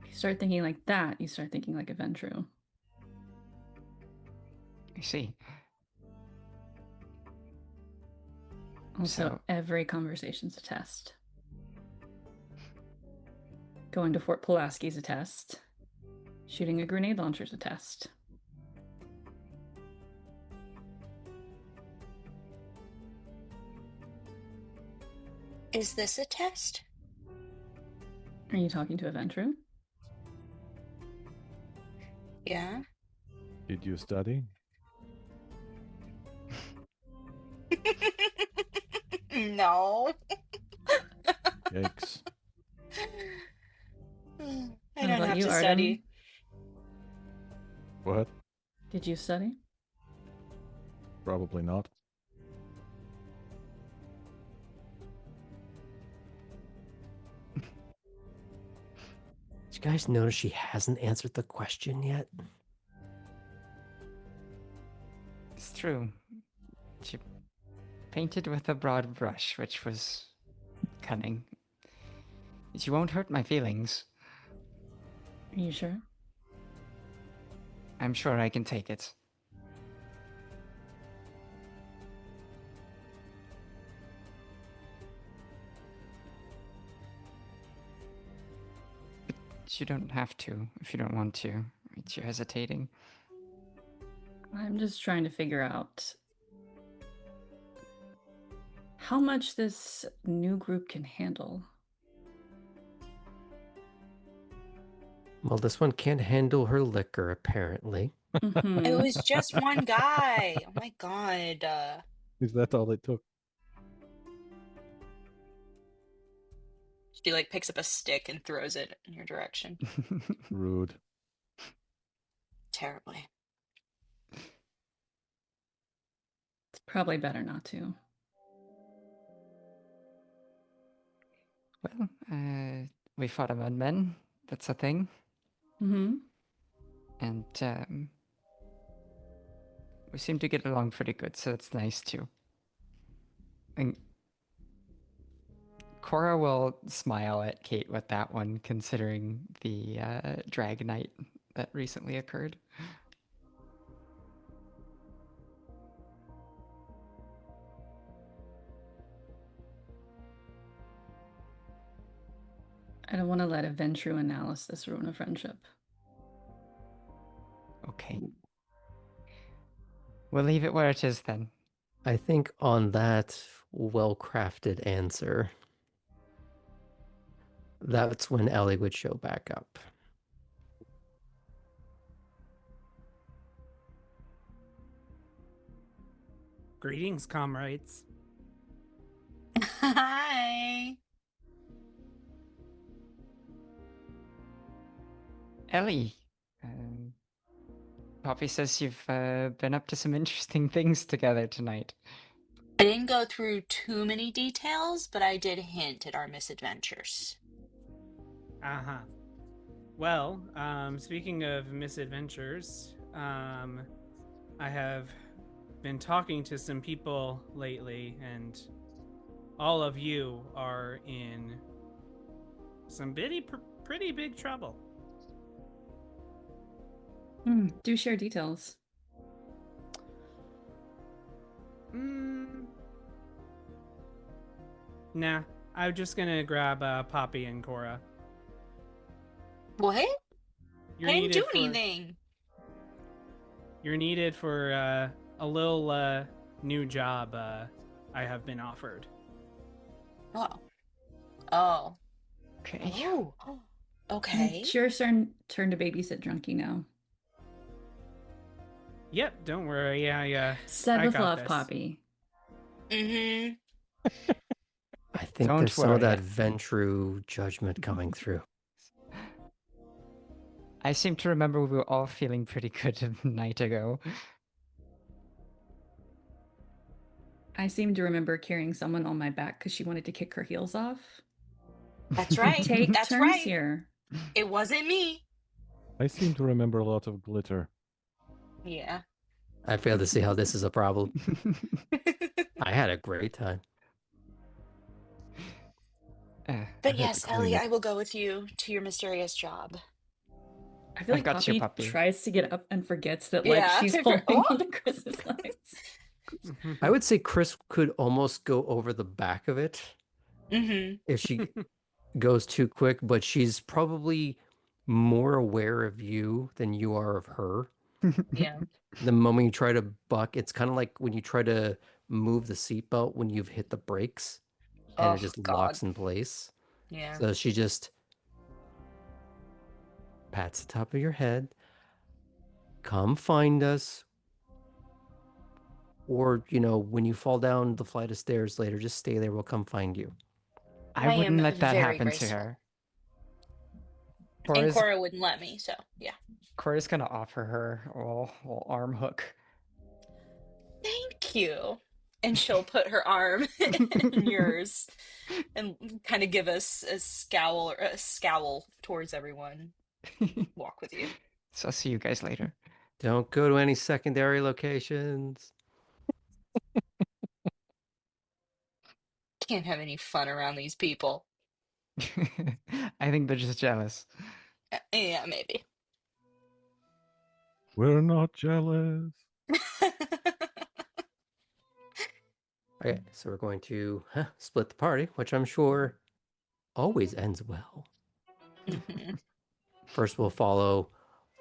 If you start thinking like that, you start thinking like eventful. I see. Also, every conversation's a test. Going to Fort Pulaski's a test. Shooting a grenade launcher's a test. Is this a test? Are you talking to Eventru? Yeah. Did you study? No. Yikes. I don't have to study. What? Did you study? Probably not. Did you guys notice she hasn't answered the question yet? It's true. She painted with a broad brush, which was cunning. She won't hurt my feelings. Are you sure? I'm sure I can take it. But you don't have to if you don't want to. You're hesitating. I'm just trying to figure out how much this new group can handle. Well, this one can't handle her liquor, apparently. It was just one guy. Oh my god. Is that all it took? She like picks up a stick and throws it in your direction. Rude. Terribly. It's probably better not to. Well, we fought a mudmen. That's a thing. Mm-hmm. And we seem to get along pretty good, so it's nice too. And Cora will smile at Kate with that one, considering the drag night that recently occurred. I don't want to let a Ventru analysis ruin a friendship. Okay. We'll leave it where it is then. I think on that well-crafted answer, that's when Ellie would show back up. Greetings, comrades. Hi. Ellie, Poppy says you've been up to some interesting things together tonight. I didn't go through too many details, but I did hint at our misadventures. Uh-huh. Well, speaking of misadventures, I have been talking to some people lately, and all of you are in some pretty big trouble. Do share details. Nah, I'm just gonna grab Poppy and Cora. What? I didn't do for, anything. You're needed for a little new job I have been offered. Oh. Okay. Oh. Okay. It's your turn to babysit Drunky now. Yep, don't worry. Said I with got love, this. Poppy. Mm-hmm. I think Don't there's some of worry. that Ventru judgment coming through. I seem to remember we were all feeling pretty good a night ago. I seem to remember carrying someone on my back because she wanted to kick her heels off. That's right. Take That's turns right. here. It wasn't me. I seem to remember a lot of glitter. Yeah. I fail to see how this is a problem. I had a great time. But yes, Ellie, I will go with you to your mysterious job. I feel I've like got you, Poppy Puppy. tries to get up and forgets that Yeah. she's holding on to Chris's legs. I would say Chris could almost go over the back of it Mm-hmm. if she goes too quick, but she's probably more aware of you than you are of her. Yeah. The moment you try to buck, it's kind of like when you try to move the seatbelt when you've hit the brakes and Oh, it just God. locks in place. Yeah. So she just pats the top of your head. Come find us. Or, when you fall down the flight of stairs later, just stay there. We'll come find you. I wouldn't am let that very happen graceful. to her. And Cora wouldn't let me, so yeah. Cora's gonna offer her a little arm hook. Thank you. And she'll put her arm in yours and kind of give us a scowl towards everyone. Walk with you. So I'll see you guys later. Don't go to any secondary locations. Can't have any fun around these people. I think they're just jealous. Yeah, maybe. We're not jealous. Okay, so we're going to split the party, which I'm sure always ends well. Mhm. First, we'll follow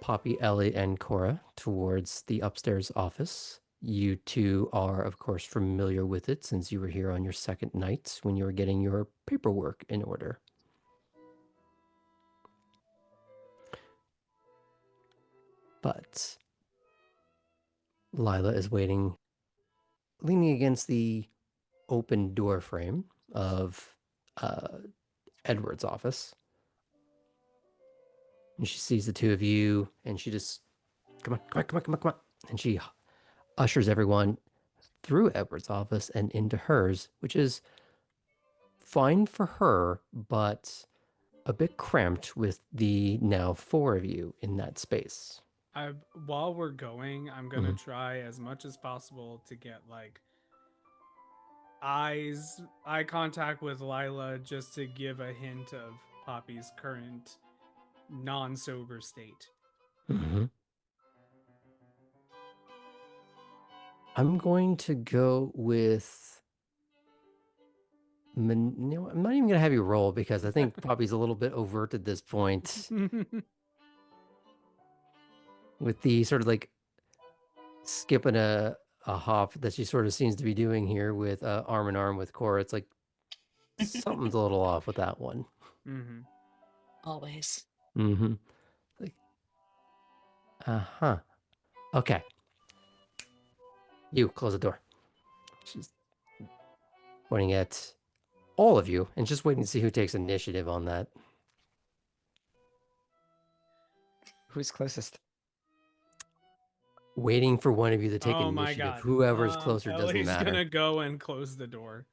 Poppy, Ellie, and Cora towards the upstairs office. You two are, of course, familiar with it since you were here on your second night when you were getting your paperwork in order. But Lila is waiting, leaning against the open door frame of Edward's office. And she sees the two of you, and she just, come on. And she ushers everyone through Edward's office and into hers, which is fine for her, but a bit cramped with the now 4 of you in that space. While we're going, I'm gonna try as much as possible to get like eye contact with Lila, just to give a hint of Poppy's current non-sober state. I'm going to go with. I'm not even going to have you roll because I think Poppy's a little bit overt at this point. With the sort of like skipping a hop that she sort of seems to be doing here with arm in arm with Cora. It's like something's a little off with that one. Always. Like, okay. You close the door. She's pointing at all of you and just waiting to see who takes initiative on that. Who's closest? Waiting for one of you to take Oh my initiative. god. Whoever's closer doesn't Ellie's matter. gonna go and close the door.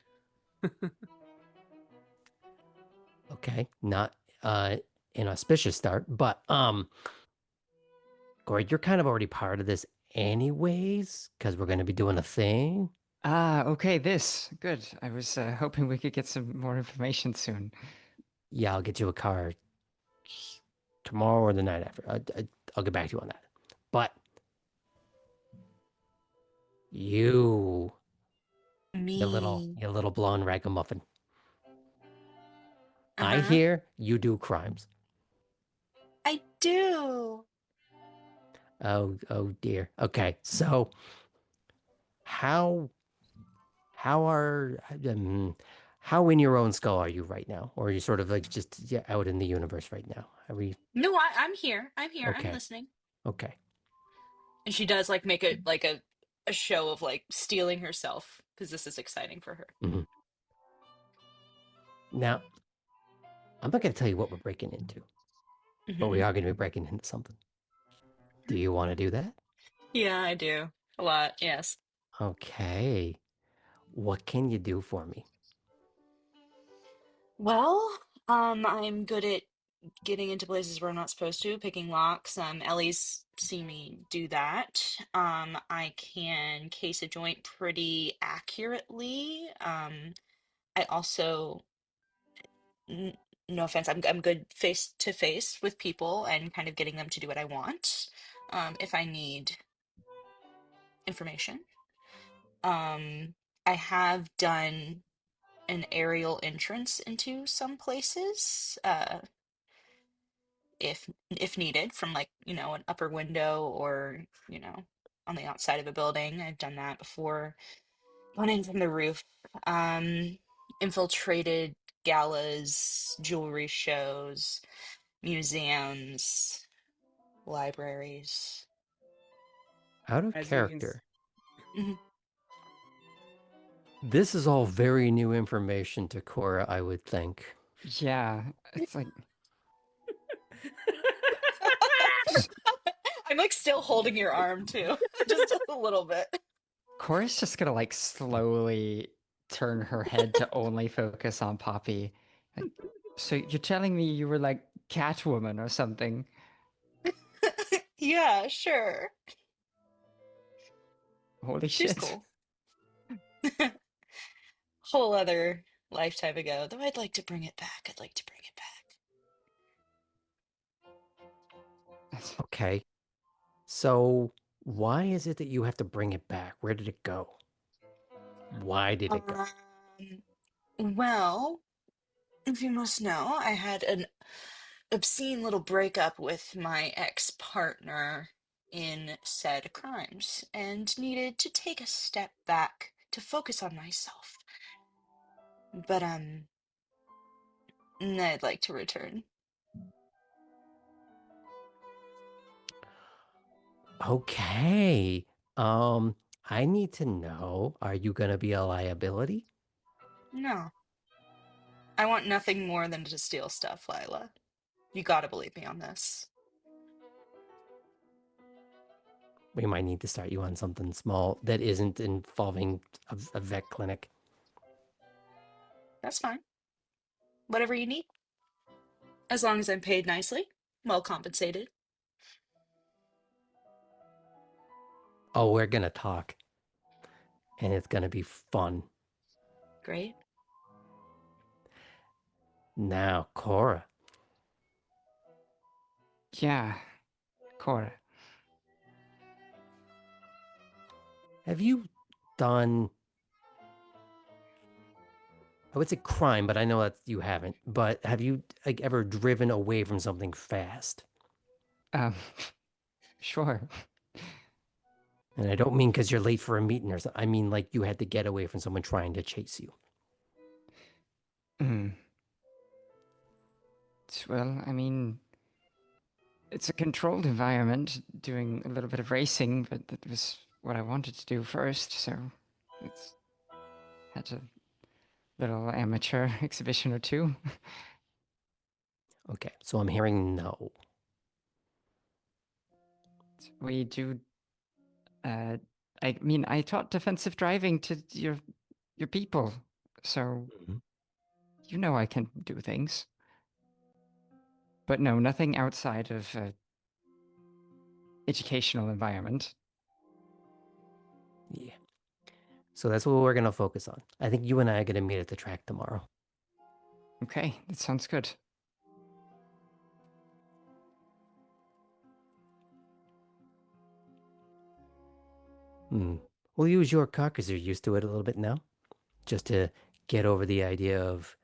Okay, not an auspicious start, but Corey, you're kind of already part of this anyways, because we're going to be doing a thing. Ah, okay, this. Good. I was hoping we could get some more information soon. Yeah, I'll get you a car tomorrow or the night after. I'll get back to you on that. But you Me. you little blonde ragamuffin. I Uh-huh. hear you do crimes. I do. Oh dear. Okay, so how are how in your own skull are you right now, or are you sort of like just out in the universe right now? Are we? No, I'm here. I'm here. Okay. I'm listening. Okay. And she does like make a a show of like stealing herself because this is exciting for her. Now, I'm not going to tell you what we're breaking into, but we are going to be breaking into something. Do you want to do that? Yeah, I do. A lot, yes. Okay. What can you do for me? Well, I'm good at getting into places where I'm not supposed to, picking locks. Ellie's seen me do that. I can case a joint pretty accurately. I also, no offense, I'm good face to face with people and kind of getting them to do what I want. If I need information. I have done an aerial entrance into some places, if needed, from like, an upper window or, on the outside of a building. I've done that before. Gone in from the roof. Infiltrated galas, jewelry shows, museums, libraries. Out of As you can character. Mhm. This is all very new information to Cora, I would think. Yeah, it's like I'm like still holding your arm too, just a little bit. Cora's just gonna like slowly turn her head to only focus on Poppy. Like, so you're telling me you were like Catwoman or something? Yeah, sure. Holy She's shit. cool. Whole other lifetime ago, though I'd like to bring it back. I'd like to bring it back. Okay. So, why is it that you have to bring it back? Where did it go? Why did it go? Well, if you must know, I had an obscene little breakup with my ex-partner in said crimes and needed to take a step back to focus on myself. But I'd like to return. Okay. I need to know, are you going to be a liability? No. I want nothing more than to steal stuff, Lila. You gotta believe me on this. We might need to start you on something small that isn't involving a vet clinic. That's fine. Whatever you need. As long as I'm paid nicely, well compensated. Oh, we're gonna talk, and it's gonna be fun. Great. Now, Cora, Yeah, Cora. have you done? I would say crime, but I know that you haven't. But have you like ever driven away from something fast? Um, sure. And I don't mean because you're late for a meeting or something. I mean like you had to get away from someone trying to chase you. Mm. Well, I mean, it's a controlled environment, doing a little bit of racing, but that was what I wanted to do first, so it's had a little amateur exhibition or two. Okay, so I'm hearing no. We do. I mean, I taught defensive driving to your people, so Mhm. you know I can do things. But no, nothing outside of educational environment. Yeah. So that's what we're gonna focus on. I think you and I are gonna meet at the track tomorrow. Okay, that sounds good. We'll use your car because you're used to it a little bit now, just to get over the idea of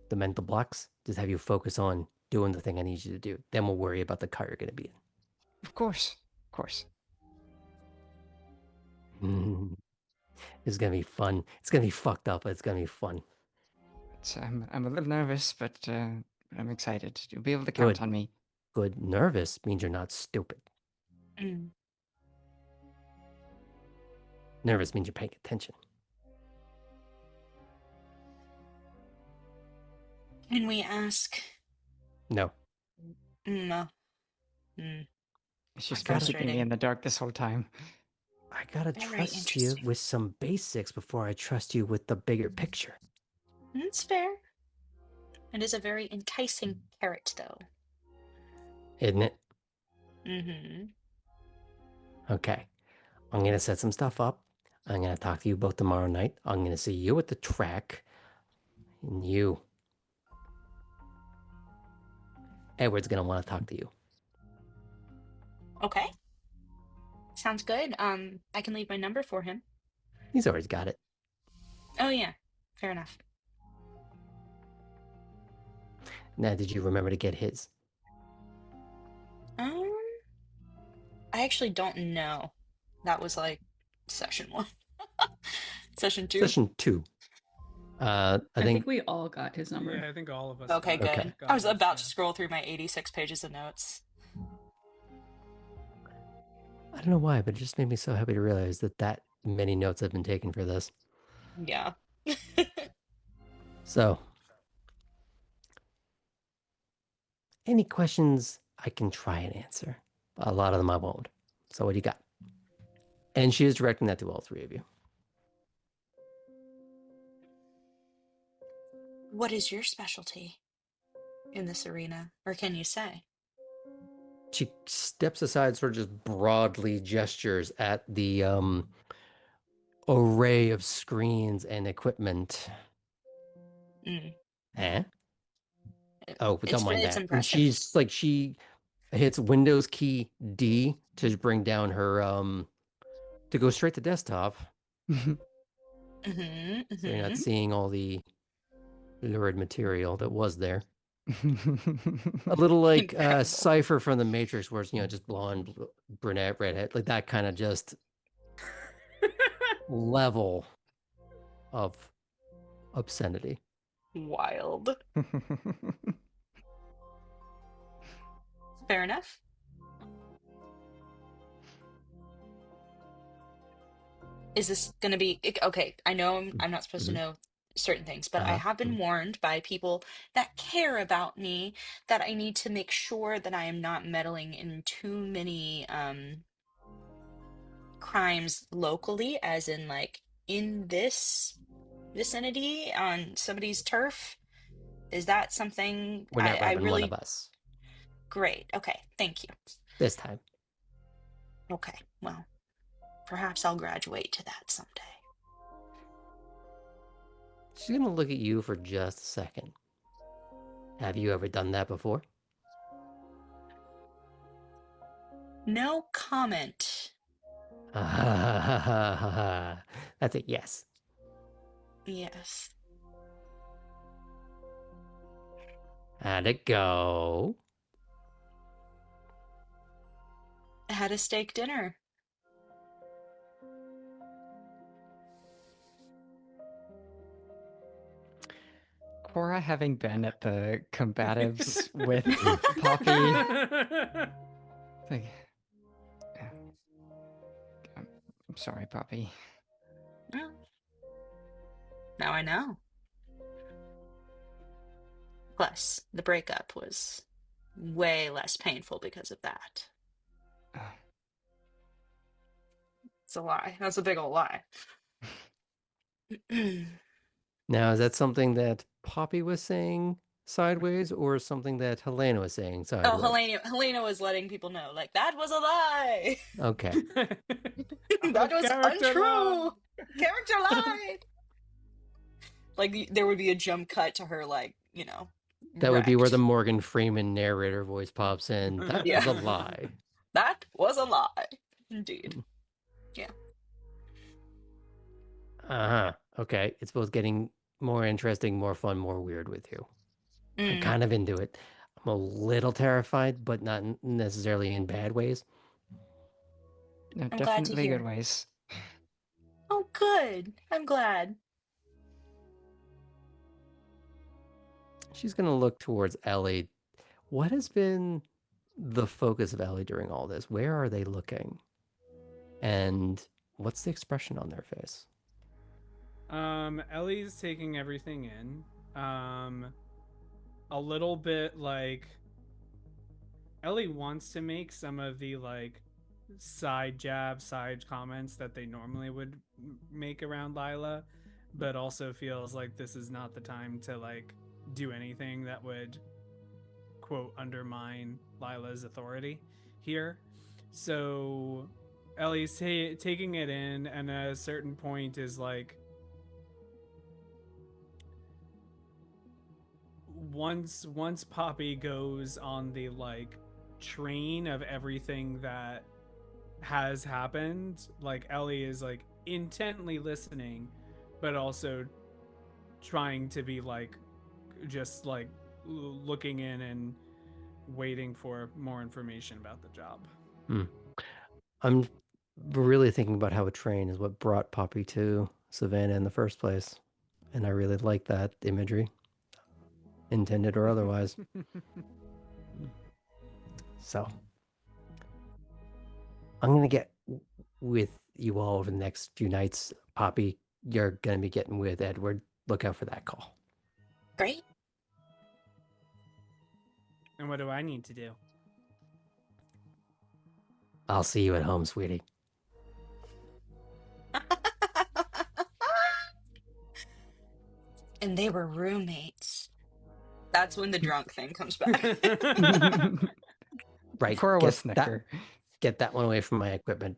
the mental blocks. Just have you focus on doing the thing I need you to do. Then we'll worry about the car you're gonna be Of course, of course. in. It's gonna be fun. It's gonna be fucked up, but it's gonna be fun. I'm a little nervous, but I'm excited. You'll be able to Good. count on me. Good. Nervous means you're not stupid. Mm. Nervous means you're paying attention. Can we ask? No. No. Mm. She's I been gotta- keeping me in the dark this whole time. I gotta Very trust you interesting. with some basics before I trust you with the bigger picture. It's fair. It is a very enticing carrot, though. Isn't it? Mm-hmm. Okay. I'm gonna set some stuff up. I'm gonna talk to you both tomorrow night. I'm gonna see you at the track. And you. Edward's gonna want to talk to you. Okay. Sounds good. I can leave my number for him. He's always got it. Oh yeah. Fair enough. Now, did you remember to get his? Um, I actually don't know. That was like session 1. Session 2. Session 2. I I think think we all got his number. Yeah, I think all of us. Okay, got- good. Okay. got I was his, about yeah. to scroll through my 86 pages of notes. I don't know why, but it just made me so happy to realize that many notes have been taken for this. Yeah. So, any questions I can try and answer. A lot of them I won't. So, what do you got? And she is directing that to all three of you. What is your specialty in this arena? Or can you say? She steps aside, sort of just broadly gestures at the array of screens and equipment. Mm. Eh? Oh, but don't mind It's that. And impressive. she hits Windows key D to bring down her to go straight to desktop. Mm-hmm. So you're not Mm-hmm. seeing all the lurid material that was there. A little like Incredible. Cypher from the Matrix, where it's just blonde, brunette, redhead, like that kind of just level of obscenity. Wild. Fair enough. Is this going to be okay? I know I'm not supposed to Mhm. know certain things, but I Uh-huh. have been warned by people that care about me that I need to make sure that I am not meddling in too many crimes locally, as in like in this vicinity on somebody's turf. Is that something We're not I robbing one really of us great? Okay, thank you. this time. Okay, well, perhaps I'll graduate to that someday. She's gonna look at you for just a second. Have you ever done that before? No comment. That's a yes. Yes. How'd it go? I had a steak dinner. Cora, having been at the combatives with Poppy, like, I'm sorry, Poppy. Well, now I know. Plus, the breakup was way less painful because of that. It's a lie. That's a big old lie. Now, is that something that Poppy was saying sideways or something that Helena was saying sideways? Oh, Helena was letting people know, like, that was a lie. Okay. That was Character untrue. lie. Character lied. Like, there would be a jump cut to her, like, you know, That would be where the wrecked. Morgan Freeman narrator voice pops in. That Yeah. was a lie. That was a lie. Indeed. Yeah. Uh-huh. Okay. It's both getting more interesting, more fun, more weird with you. I'm Mm. kind of into it. I'm a little terrified, but not necessarily in bad ways. No, I'm glad to definitely hear. good ways. Oh, good. I'm glad. She's going to look towards Ellie. What has been the focus of Ellie during all this? Where are they looking? And what's the expression on their face? Ellie's taking everything in. A little bit like Ellie wants to make some of the like side jabs, side comments that they normally would make around Lila, but also feels like this is not the time to like do anything that would quote undermine Lila's authority here. So Ellie's taking it in, and at a certain point is like, once Poppy goes on the like train of everything that has happened, like Ellie is like intently listening, but also trying to be like just like looking in and waiting for more information about the job. I'm really thinking about how a train is what brought Poppy to Savannah in the first place. And I really like that imagery, intended or otherwise. So I'm going to get with you all over the next few nights. Poppy, you're going to be getting with Edward. Look out for that call. Great. And what do I need to do? I'll see you at home, sweetie. And they were roommates. That's when the drunk thing comes back. Right. Cora will snicker. Get that one away from my equipment.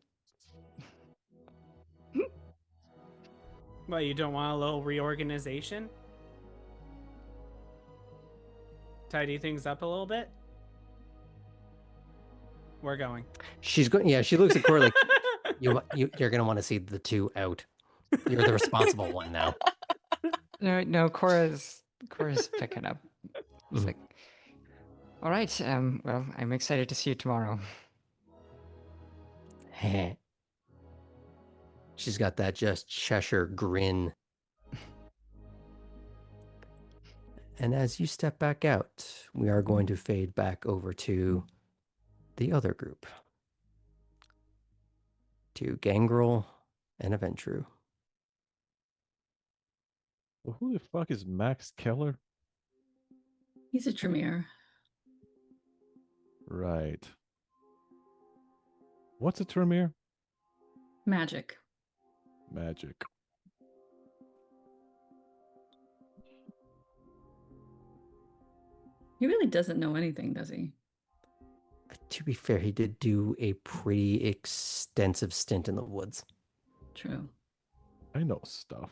Well, you don't want a little reorganization? Tidy things up a little bit? We're going. She's going. Yeah, she looks at Cora like you're going to want to see the two out. You're the responsible one now. No, Cora's picking up. It's like, all right. Well, I'm excited to see you tomorrow. She's got that just Cheshire grin. And as you step back out, we are going to fade back over to the other group. To Gangrel and Eventful. Who the fuck is Max Keller? He's a Tremere. Right. What's a Tremere? Magic. Magic. He really doesn't know anything, does he? To be fair, he did do a pretty extensive stint in the woods. True. I know stuff.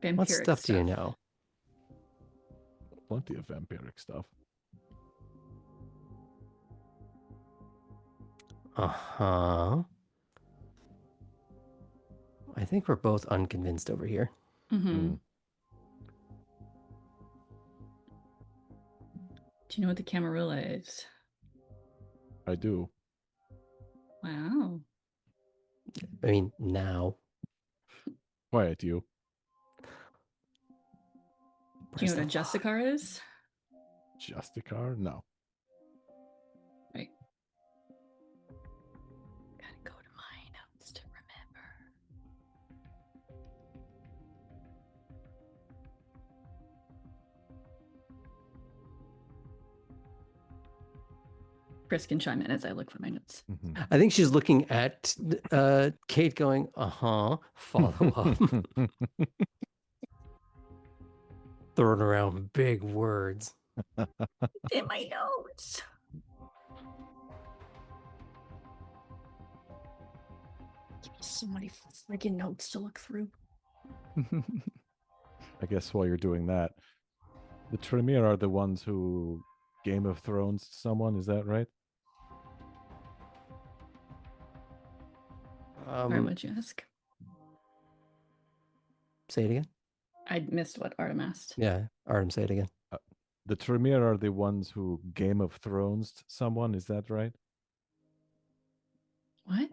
Vampiric What stuff do you know? Plenty of vampiric stuff. Uh-huh. I think we're both unconvinced over here. Mm-hmm. Mm. Do you know what the Camarilla is? I do. Wow. I mean, now. Quiet, you. Do you know Where's what a the Justicar is? Justicar? No. Right. Gotta go to my notes to remember. Chris can chime in as I look for my notes. Mhm. I think she's looking at Kate going, follow up. Throwing around big words. In my notes. Give me so many freaking notes to look through. I guess while you're doing that, the Tremere are the ones who Game of Thrones someone, is that right? Why would you ask? Say it again. I missed what Artem asked. Yeah, Artem, say it again. The Tremere are the ones who Game of Thrones someone, is that right? What?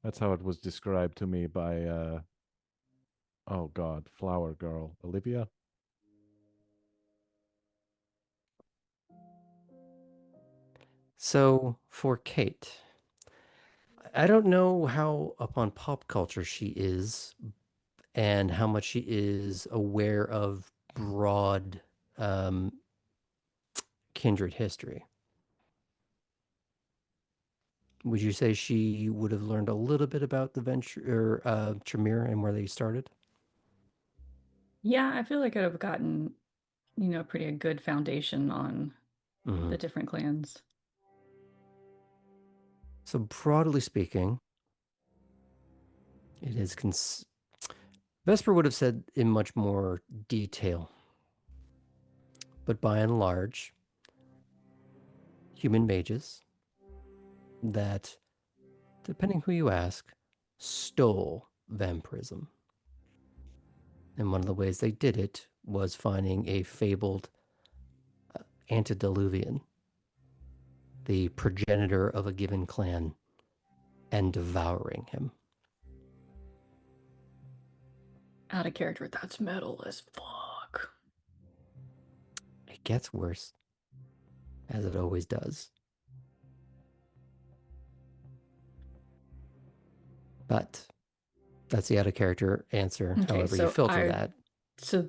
That's how it was described to me by oh god, Flower Girl, Olivia. So for Kate, I don't know how up on pop culture she is and how much she is aware of broad kindred history. Would you say she would have learned a little bit about the venture or Tremere and where they started? Yeah, I feel like I'd have gotten, a pretty good foundation on Mhm. the different clans. So broadly speaking, it is Vesper would have said in much more detail, but by and large, human mages that, depending who you ask, stole vampirism. And one of the ways they did it was finding a fabled antediluvian, the progenitor of a given clan, and devouring him. Out of character, that's metal as fuck. It gets worse, as it always does. But that's the out of character answer. Okay, However, you so filter that. So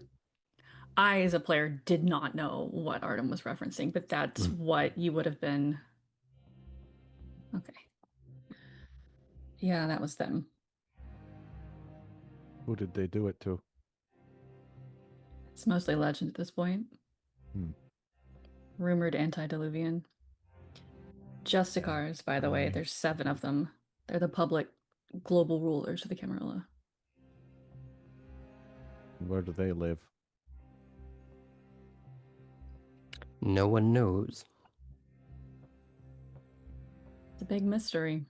I, as a player, did not know what Artem was referencing, but that's what you would have been. Okay. Yeah, that was them. Who did they do it to? It's mostly legend at this point. Hmm. Rumored antediluvian. Justicars, by the way, there's 7 of them. They're the public global rulers of the Camarilla. Where do they live? No one knows. It's a big mystery.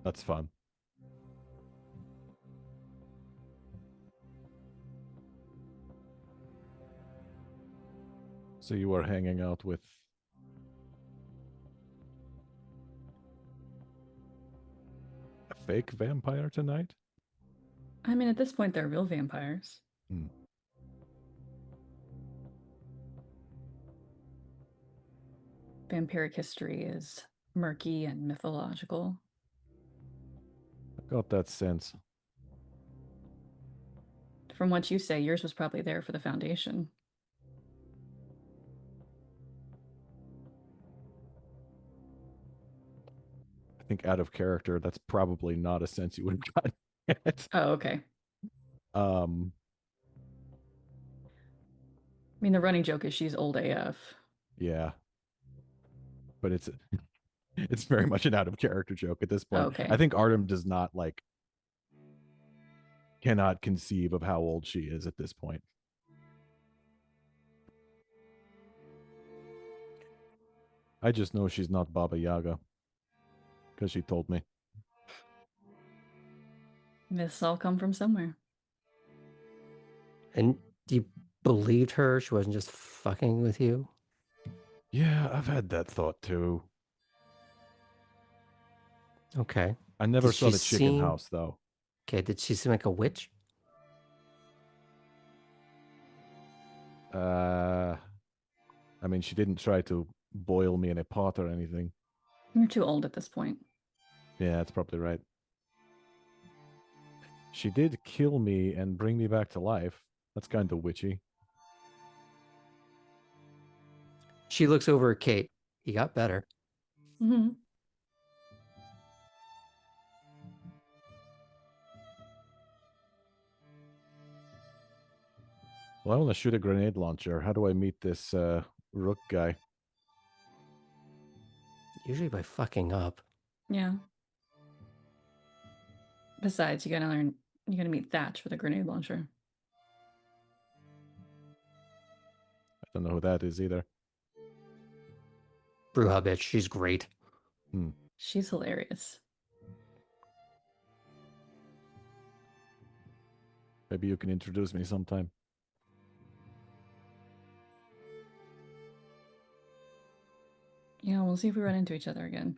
That's fun. So you were hanging out with a fake vampire tonight? I mean, at this point, they're real vampires. Hmm. Vampiric history is murky and mythological. I got that sense. From what you say, yours was probably there for the foundation. I think out of character, that's probably not a sense you would have gotten yet. Oh, okay. Um, I mean, the running joke is she's old AF. yeah, but it's it's very much an out of character joke at this point. Okay. I think Artem does not cannot conceive of how old she is at this point. I just know she's not Baba Yaga because she told me. This all come from somewhere. And you believed her? She wasn't just fucking with you? Yeah, I've had that thought too. Okay. I never Did saw she the chicken seem- house though. Okay, did she seem like a witch? I mean, she didn't try to boil me in a pot or anything. You're too old at this point. Yeah, that's probably right. She did kill me and bring me back to life. That's kind of witchy. She looks over at Kate. He got better. Mm-hmm. Well, I want to shoot a grenade launcher. How do I meet this rook guy? Usually by fucking up. Yeah. Besides, you gotta meet Thatch for the grenade launcher. I don't know who that is either. Bruja bitch, she's great. She's hilarious. Maybe you can introduce me sometime. Yeah, we'll see if we run into each other again.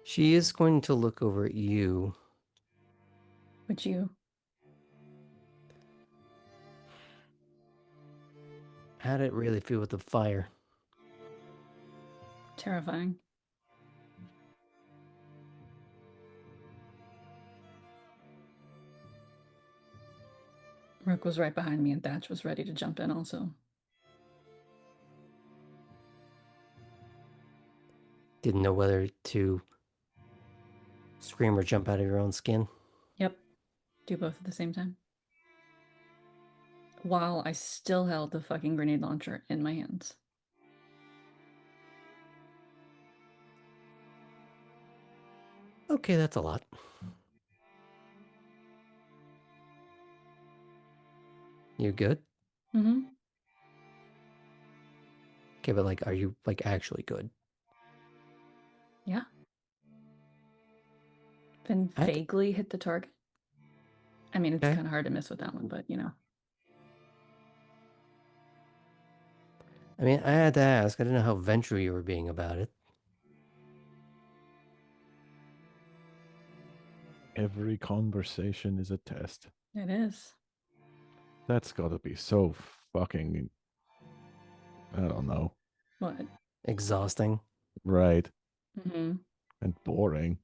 She is going to look over at you. But you, How did it really feel with the fire? terrifying. Rook was right behind me and Thatch was ready to jump in also. Didn't know whether to scream or jump out of your own skin. Yep. Do both at the same time. While I still held the fucking grenade launcher in my hands. Okay, that's a lot. You good? Mm-hmm. Okay, but like, are you like actually good? Yeah. Then vaguely hit the target. I mean, it's Okay. kind of hard to miss with that one, but you know. I mean, I had to ask. I didn't know how vengeful you were being about it. Every conversation is a test. It is. That's got to be so fucking... I don't know. What? Exhausting. Right. Mm-hmm. And boring.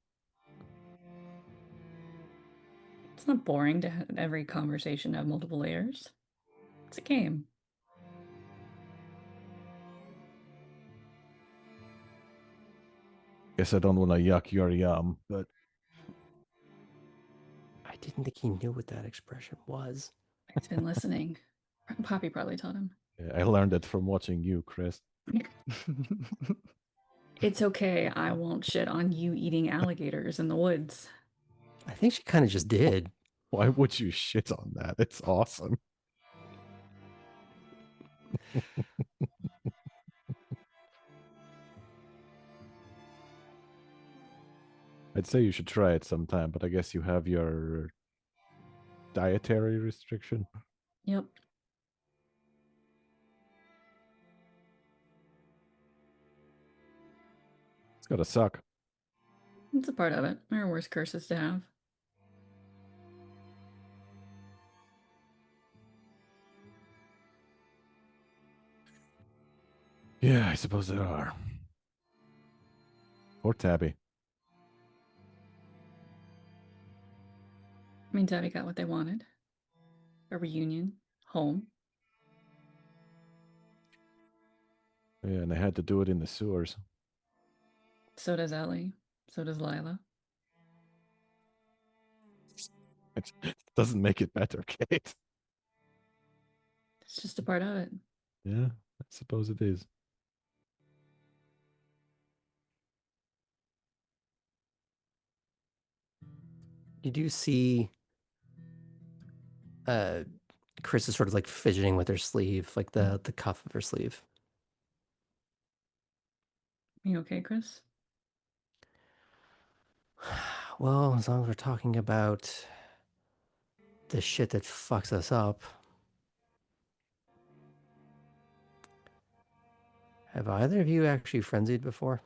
It's not boring to have every conversation have multiple layers. It's a game. Guess I don't want to yuck your yum, but I didn't think he knew what that expression was. He's been listening. Poppy probably taught him. I learned it from watching you, Chris. It's okay. I won't shit on you eating alligators in the woods. I think she kind of just did. Why would you shit on that? It's awesome. I'd say you should try it sometime, but I guess you have your dietary restriction. Yep. It's gotta suck. It's a part of it. There are worse curses to have. Yeah, I suppose there are. Or Tabby. I mean, Tabby got what they wanted. A reunion. Home. Yeah, and they had to do it in the sewers. So does Ellie. So does Lila. It doesn't make it better, Kate. It's just a part of it. Yeah, I suppose it is. You do see Chris is sort of like fidgeting with her sleeve, like the cuff of her sleeve. You okay, Chris? Well, as long as we're talking about the shit that fucks us up. Have either of you actually frenzied before?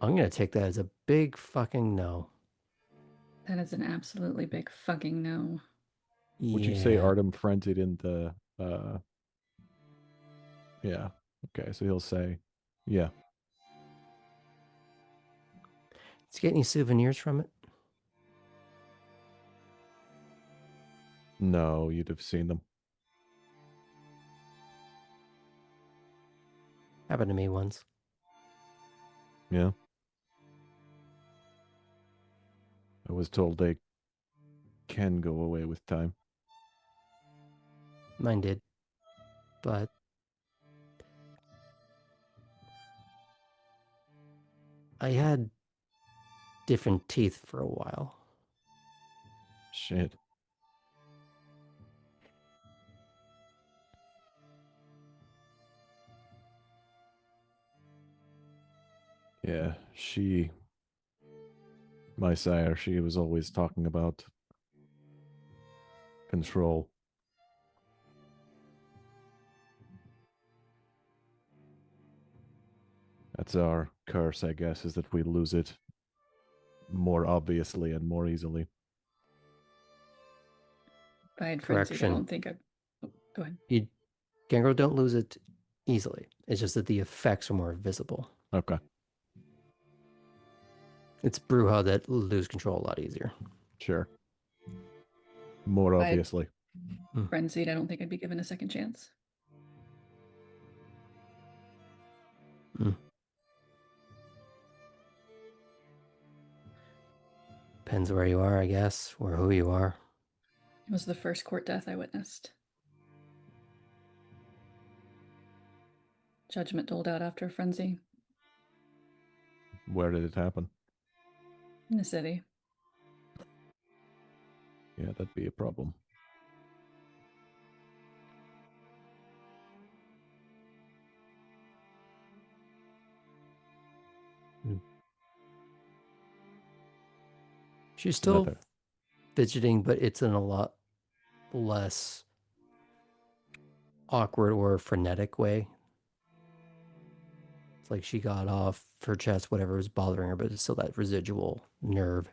I'm gonna take that as a big fucking no. That is an absolutely big fucking no. Would you say Yeah. Artem frenzied in the yeah. Okay, so he'll say, yeah. Did you get any souvenirs from it? No, you'd have seen them. Happened to me once. Yeah. I was told they can go away with time. Mine did. But I had different teeth for a while. Shit. Yeah, my sire, she was always talking about control. That's our curse, I guess, is that we lose it more obviously and more easily. If I had frenzied, I Correction. don't think I. Oh, go ahead. You Gangrel don't lose it easily. It's just that the effects are more visible. Okay. It's Bruja that lose control a lot easier. Sure. More If I had obviously. frenzied, I don't think I'd be given a second chance. Depends where you are, I guess, or who you are. It was the first court death I witnessed. Judgment doled out after a frenzy Where did it happen? in the city. Yeah, that'd be a problem. She's So still fidgeting, but it's in a lot less awkward or frenetic way. It's like she got off her chest, whatever was bothering her, but it's still that residual nerve.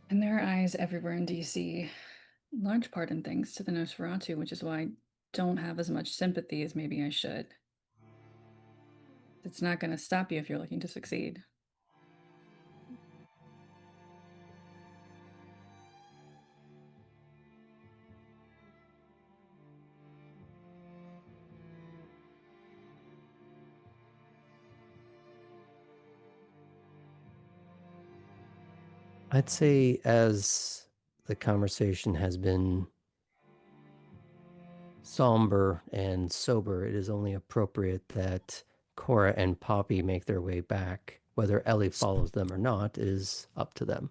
And there are eyes everywhere in DC, in large part in thanks to the Nosferatu, which is why I don't have as much sympathy as maybe I should. It's not going to stop you if you're looking to succeed. I'd say as the conversation has been somber and sober, it is only appropriate that Cora and Poppy make their way back. Whether Ellie follows them or not is up to them.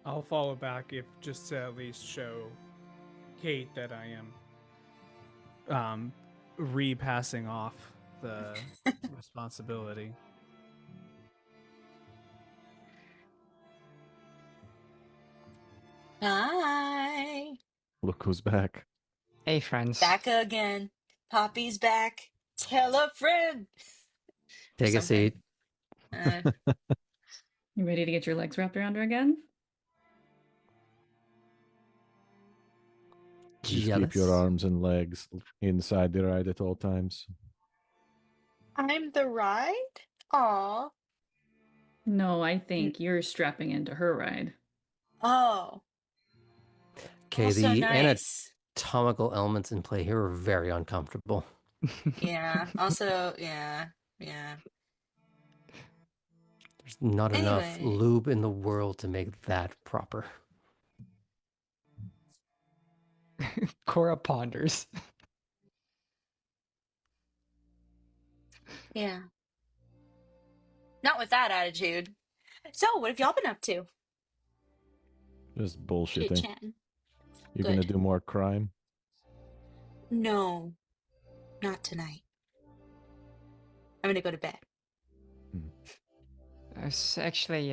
I'll follow back if just to at least show Kate that I am repassing off the responsibility. Hi. Look who's back. Hey, friends. Back again. Poppy's back. Tell a friend. Or Take a something. seat. You ready to get your legs wrapped around her again? Just keep your arms and legs inside the ride at all times. I'm the ride? Aw. No, I think you're strapping into her ride. Oh, Okay, also the nice. anatomical elements in play here are very uncomfortable. Yeah. Also, yeah. Yeah. There's not enough Anyway. lube in the world to make that proper. Cora ponders. Yeah. Not with that attitude. So, what have y'all been up to? Just Chit bullshitting. chatting. You're Good. gonna do more crime? No, not tonight. I'm gonna go to bed. I was actually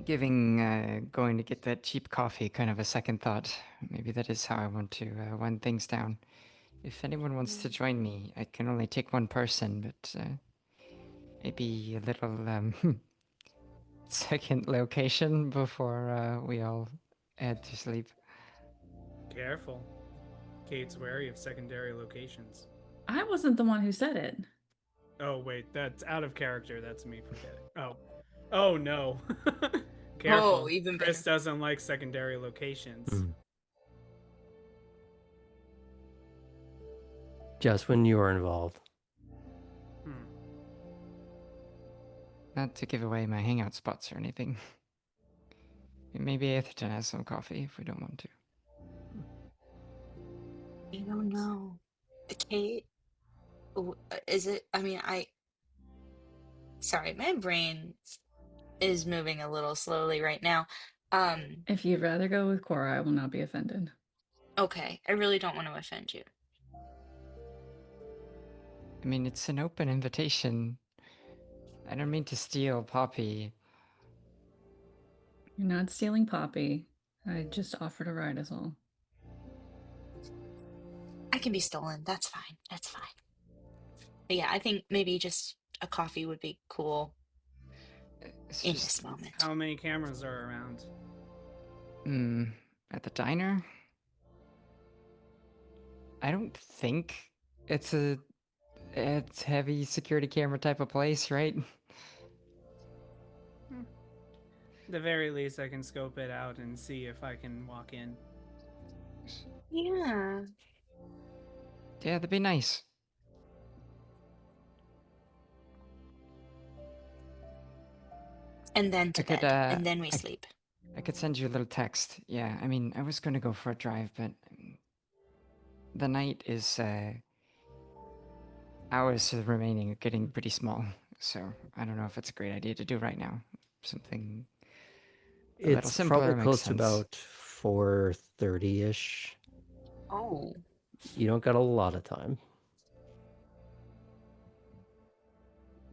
going to get that cheap coffee kind of a second thought. Maybe that is how I want to wind things down. If anyone wants to join me, I can only take one person, but maybe a little second location before we all head to sleep. Careful. Kate's wary of secondary locations. I wasn't the one who said it. Oh, wait, that's out of character. That's me forgetting. Oh. Oh, no. Careful. Oh, even Chris better. doesn't like secondary locations. Just when you are involved. Not to give away my hangout spots or anything. Maybe Atherton has some coffee if we don't want to. I don't know. Kate, is it? I mean, sorry, my brain is moving a little slowly right now. If you'd rather go with Cora, I will not be offended. Okay, I really don't want to offend you. I mean, it's an open invitation. I don't mean to steal Poppy. You're not stealing Poppy. I just offered a ride is all. I can be stolen. That's fine. That's fine. But yeah, I think maybe just a coffee would be cool It's in just, this moment. How many cameras are around? at the diner? I don't think it's it's heavy security camera type of place, right? At the very least, I can scope it out and see if I can walk in. Yeah. Yeah, that'd be nice. And then to I could, bed. And then we sleep. I could send you a little text. Yeah, I mean, I was gonna go for a drive, but the night is hours remaining are getting pretty small, so I don't know if it's a great idea to do right now. Something a little It's simpler probably makes close to sense. about 4:30-ish. Oh. You don't got a lot of time.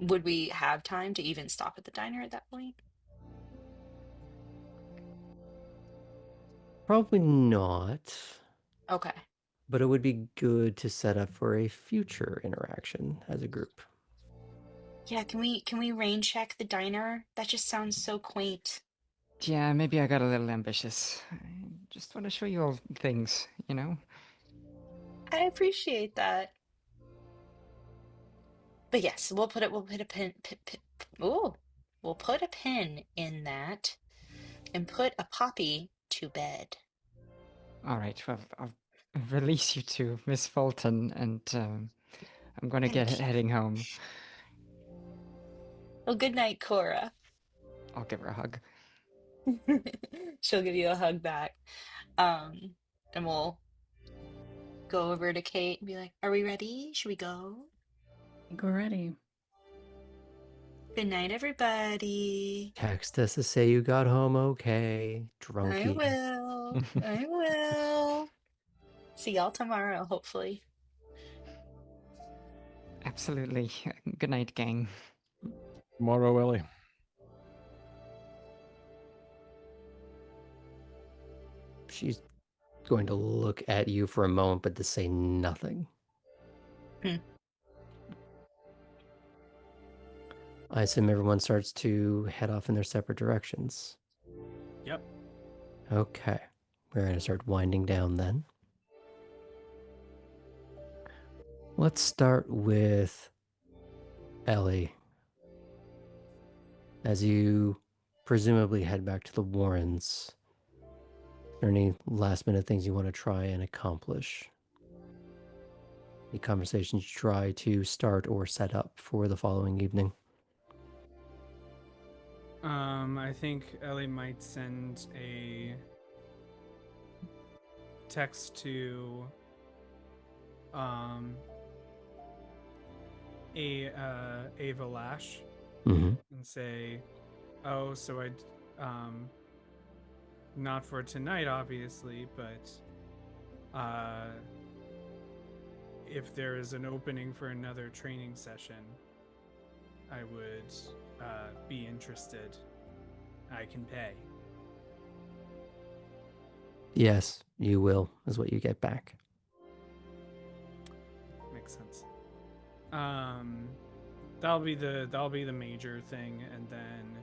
Would we have time to even stop at the diner at that point? Probably not. Okay. But it would be good to set up for a future interaction as a group. Yeah, can we rain check the diner? That just sounds so quaint. Yeah, maybe I got a little ambitious. I just want to show you all things, you know? I appreciate that. But yes, we'll put a we'll put a pin in that and put a Poppy to bed. All right, well, I'll release you to Miss Fulton, and I'm gonna get Thank you. heading home. Well, good night, Cora. I'll give her a hug. She'll give you a hug back. And we'll go over to Kate and be like, "Are we ready? Should we go?" Go ready. Good night, everybody. Text us to say you got home okay, I drunkie. will. I will. See y'all tomorrow, hopefully. Absolutely. Good night, gang. Tomorrow, Ellie. She's going to look at you for a moment, but to say nothing. I assume everyone starts to head off in their separate directions. Yep. Okay. We're going to start winding down then. Let's start with Ellie. As you presumably head back to the Warrens. Are there any last-minute things you want to try and accomplish? Any conversations you try to start or set up for the following evening? I think Ellie might send a text to Ava Lash Mm-hmm. and say, "Oh, so not for tonight, obviously, but if there is an opening for another training session, I would be interested. I can pay." Yes, you will, is what you get back. Makes sense. That'll be the major thing, and then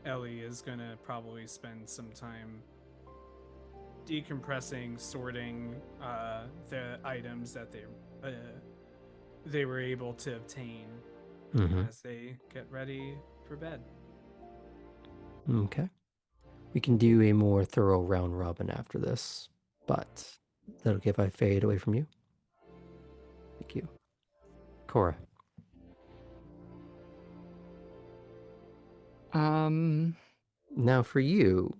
Ellie is gonna probably spend some time decompressing, sorting the items that they were able to obtain Mm-hmm. as they get ready for bed. Okay. We can do a more thorough round robin after this, but is that okay if I fade away from you? Thank you. Cora. Now for you,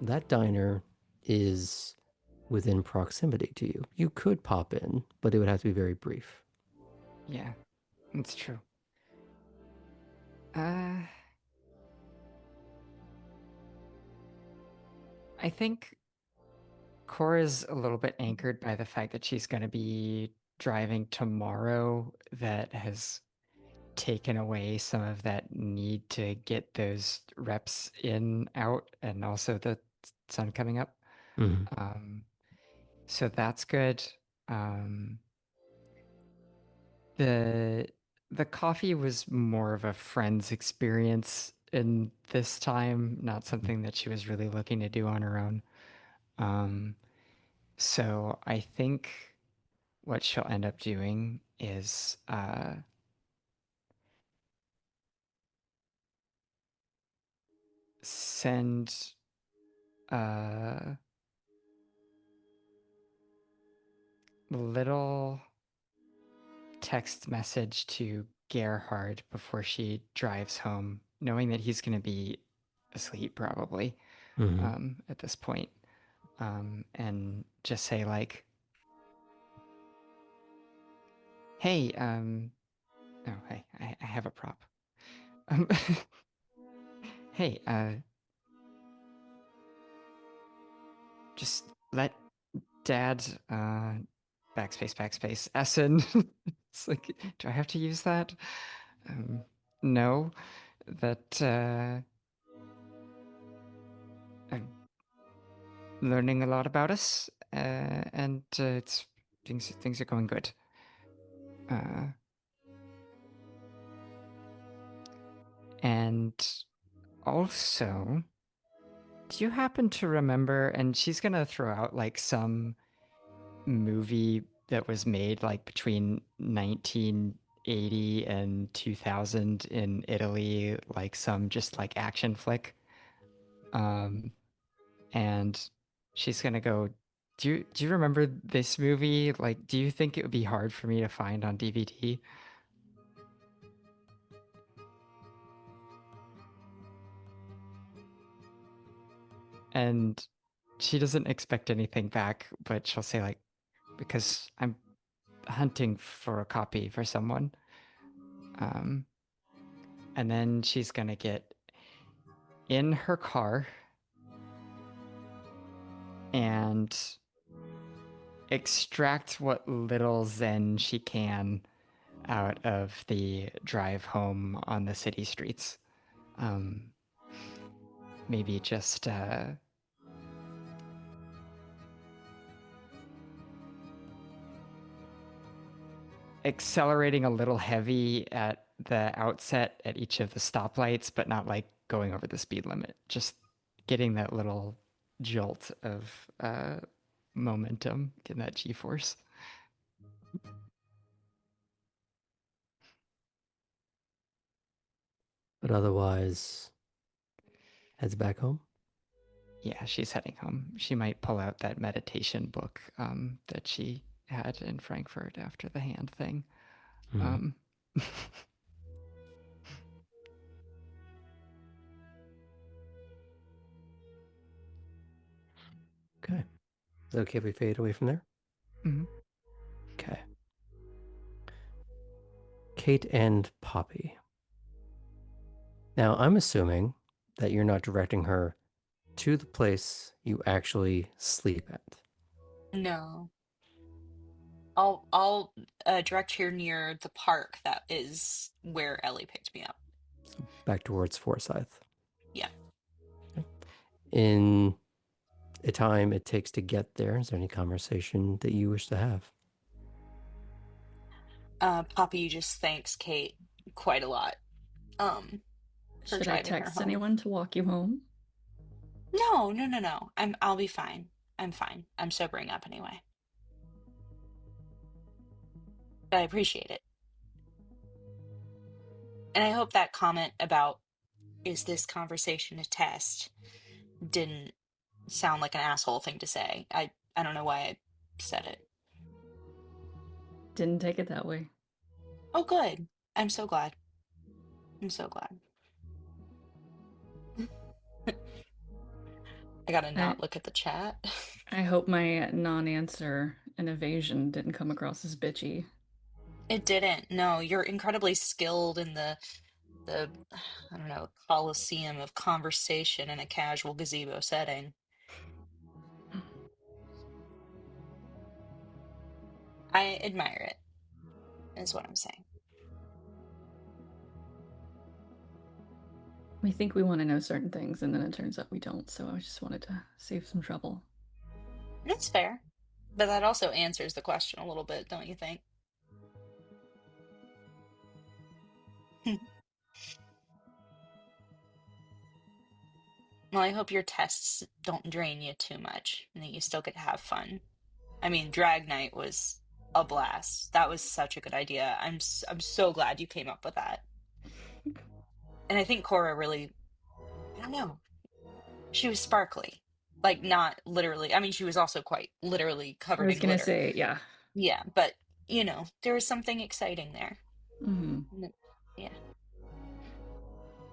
that diner is within proximity to you. You could pop in, but it would have to be very brief. Yeah, it's true. I think Cora's a little bit anchored by the fact that she's going to be driving tomorrow. That has taken away some of that need to get those reps in, out, and also the sun coming up. Mm-hmm. So that's good. The coffee was more of a friend's experience in this time, not something that she was really looking to do on her own. So I think what she'll end up doing is send a little text message to Gerhard before she drives home, knowing that he's going to be asleep probably Mm-hmm. at this point. And just say like, "Hey, oh, hey, I have a prop. Um, hey, just let Dad, backspace, Essen." It's like, do I have to use that? No, that I'm learning a lot about us, and it's things are going good. And also, do you happen to remember? And she's gonna throw out like some movie that was made like between 1980 and 2000 in Italy, like some just like action flick. And she's gonna go, do you remember this movie? Like, do you think it would be hard for me to find on DVD? And she doesn't expect anything back, but she'll say like, because I'm hunting for a copy for someone. And then she's gonna get in her car and extract what little zen she can out of the drive home on the city streets. Maybe just accelerating a little heavy at the outset at each of the stoplights, but not like going over the speed limit. Just getting that little jolt of momentum, getting that G-force. But otherwise, heads back home. Yeah, she's heading home. She might pull out that meditation book that she had in Frankfurt after the hand thing. Mhm. Okay. Is it okay if we fade away from there? Mhm. Okay. Kate and Poppy. Now, I'm assuming that you're not directing her to the place you actually sleep at. No. I'll direct here near the park that is where Ellie picked me up. So back towards Forsyth. Yeah. In a time it takes to get there, is there any conversation that you wish to have? Poppy just thanks Kate quite a lot. For Should I driving her text home. anyone to walk you home? No. I'll be fine. I'm fine. I'm sobering up anyway. But I appreciate it. And I hope that comment about is this conversation a test didn't sound like an asshole thing to say. I don't know why I said it. Didn't take it that way. Oh, good. I'm so glad. I'm so glad. I gotta not look at the chat. I hope my non-answer and evasion didn't come across as bitchy. It didn't. No, you're incredibly skilled in the I don't know, coliseum of conversation in a casual gazebo setting. I admire it, is what I'm saying. We think we want to know certain things, and then it turns out we don't, so I just wanted to save some trouble. That's fair. But that also answers the question a little bit, don't you think? Well, I hope your tests don't drain you too much and that you still get to have fun. I mean, Drag Night was a blast. That was such a good idea. I'm so glad you came up with that. And I think Cora really, I don't know, she was sparkly. Like, not literally. I mean, she was also quite literally I covered was in gonna glitter. say, yeah. Yeah, but, there was something exciting there. Mm-hmm. Yeah.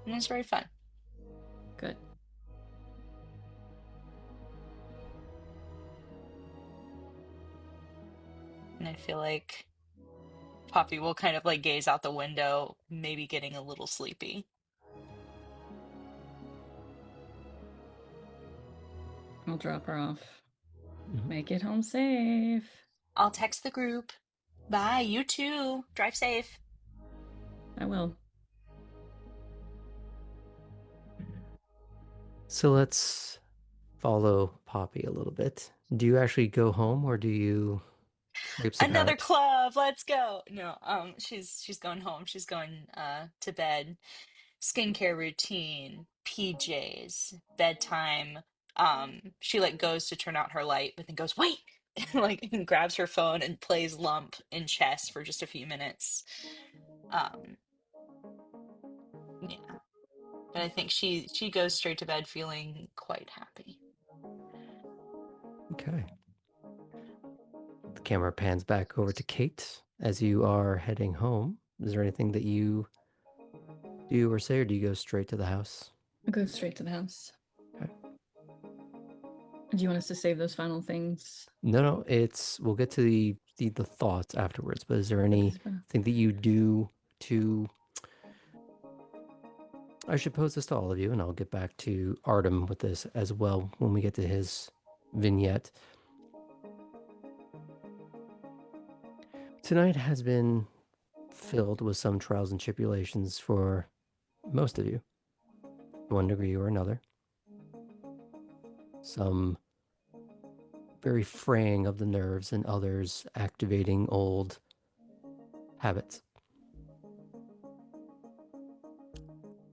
And it was very fun. Good. And I feel like Poppy will kind of like gaze out the window, maybe getting a little sleepy. I'll drop her off. Mhm. Make it home safe. I'll text the group. Bye, you too. Drive safe. I will. So let's follow Poppy a little bit. Do you actually go home or do you traipse Another about? club, let's go. No, she's going home. She's going to bed. Skincare routine, PJs, bedtime. She like goes to turn out her light, but then goes, wait, like and grabs her phone and plays lump in chess for just a few minutes. Um, yeah. But I think she goes straight to bed feeling quite happy. Okay. The camera pans back over to Kate as you are heading home. Is there anything that you do or say, or do you go straight to the house? I'll go straight to the house. Okay. Do you want us to save those final things? No, we'll get to the thoughts afterwards, but is there But this is anything that you do to I should pose this to all of you, and I'll get back to Artem with this as well when we get to his vignette. Tonight has been filled with some trials and tribulations for most of you, to one degree or another. Some very fraying of the nerves, and others activating old habits.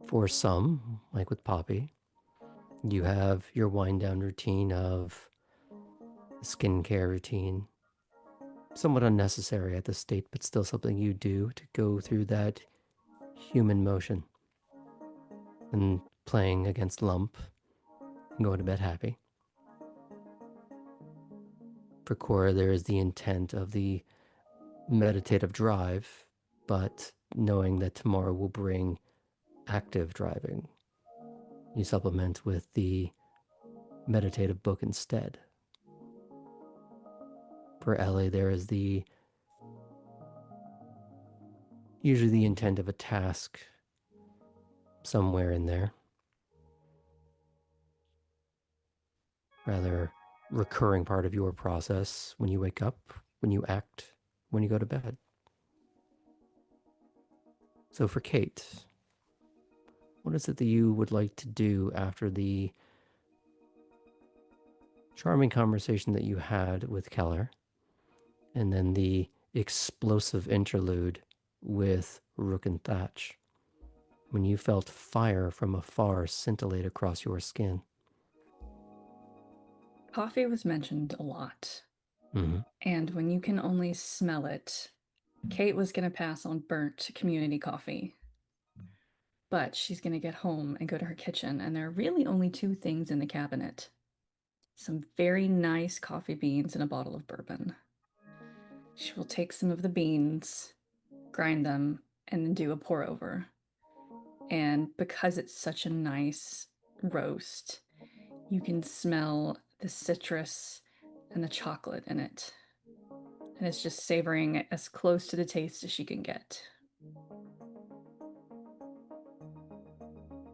For some, like with Poppy, you have your wind down routine of skincare routine, somewhat unnecessary at this state, but still something you do to go through that human motion. and playing against Lump and going to bed happy. For Cora, there is the intent of the meditative drive, but knowing that tomorrow will bring active driving, you supplement with the meditative book instead. For Ellie, there is usually the intent of a task somewhere in there. Rather recurring part of your process when you wake up, when you act, when you go to bed. So for Kate, what is it that you would like to do after the charming conversation that you had with Keller, and then the explosive interlude with Rook and Thatch, when you felt fire from afar scintillate across your skin? Coffee was mentioned a lot. Mm-hmm. And when you can only smell it, Kate was going to pass on burnt community coffee. But she's going to get home and go to her kitchen, and there are really only two things in the cabinet: some very nice coffee beans and a bottle of bourbon. She will take some of the beans, grind them, and then do a pour over. And because it's such a nice roast, you can smell the citrus and the chocolate in it. And it's just savoring as close to the taste as she can get.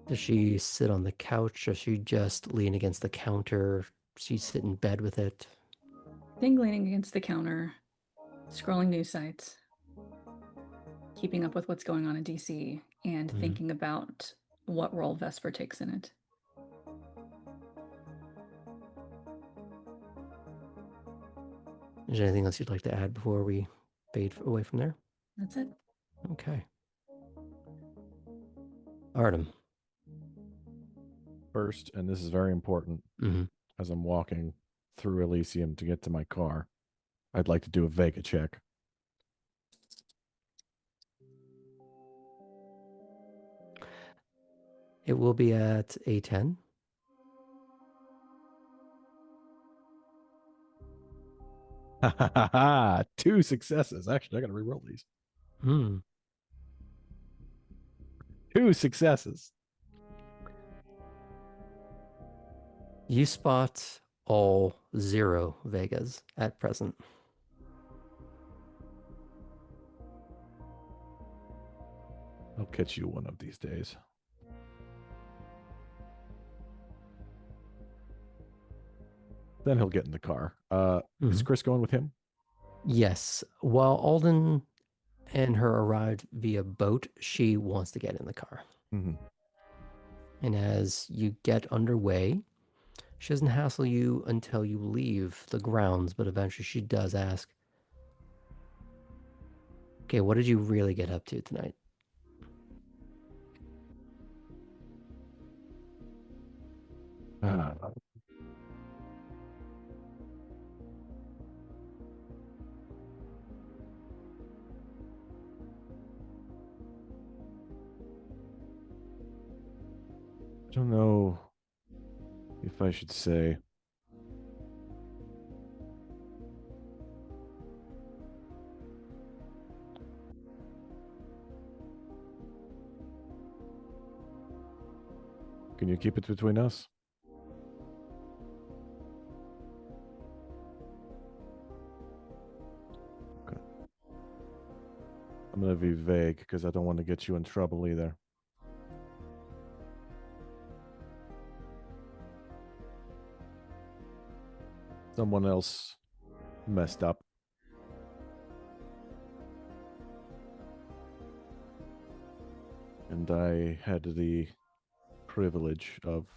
Does she sit on the couch? Does she just lean against the counter? Does she sit in bed with it? I think leaning against the counter, scrolling news sites, keeping up with what's going on in DC, and thinking about what role Vesper takes in it. Is there anything else you'd like to add before we fade away from there? That's it. Okay. Artem. First, and this is very important, Mm-hmm. as I'm walking through Elysium to get to my car, I'd like to do a Vega check. It will be at a 10. Ha ha ha ha! 2 successes. Actually, I gotta re-roll these. Hmm. 2 successes. You spot all 0 Vegas at present. I'll catch you one of these days. Then he'll get in the car. Is Chris going with him? Yes. While Alden and her arrived via boat, she wants to get in the car. Mm-hmm. And as you get underway, she doesn't hassle you until you leave the grounds, but eventually she does ask, okay, what did you really get up to tonight? I don't know if I should say. Can you keep it between us? Okay. I'm going to be vague because I don't want to get you in trouble either. Someone else messed up. And I had the privilege of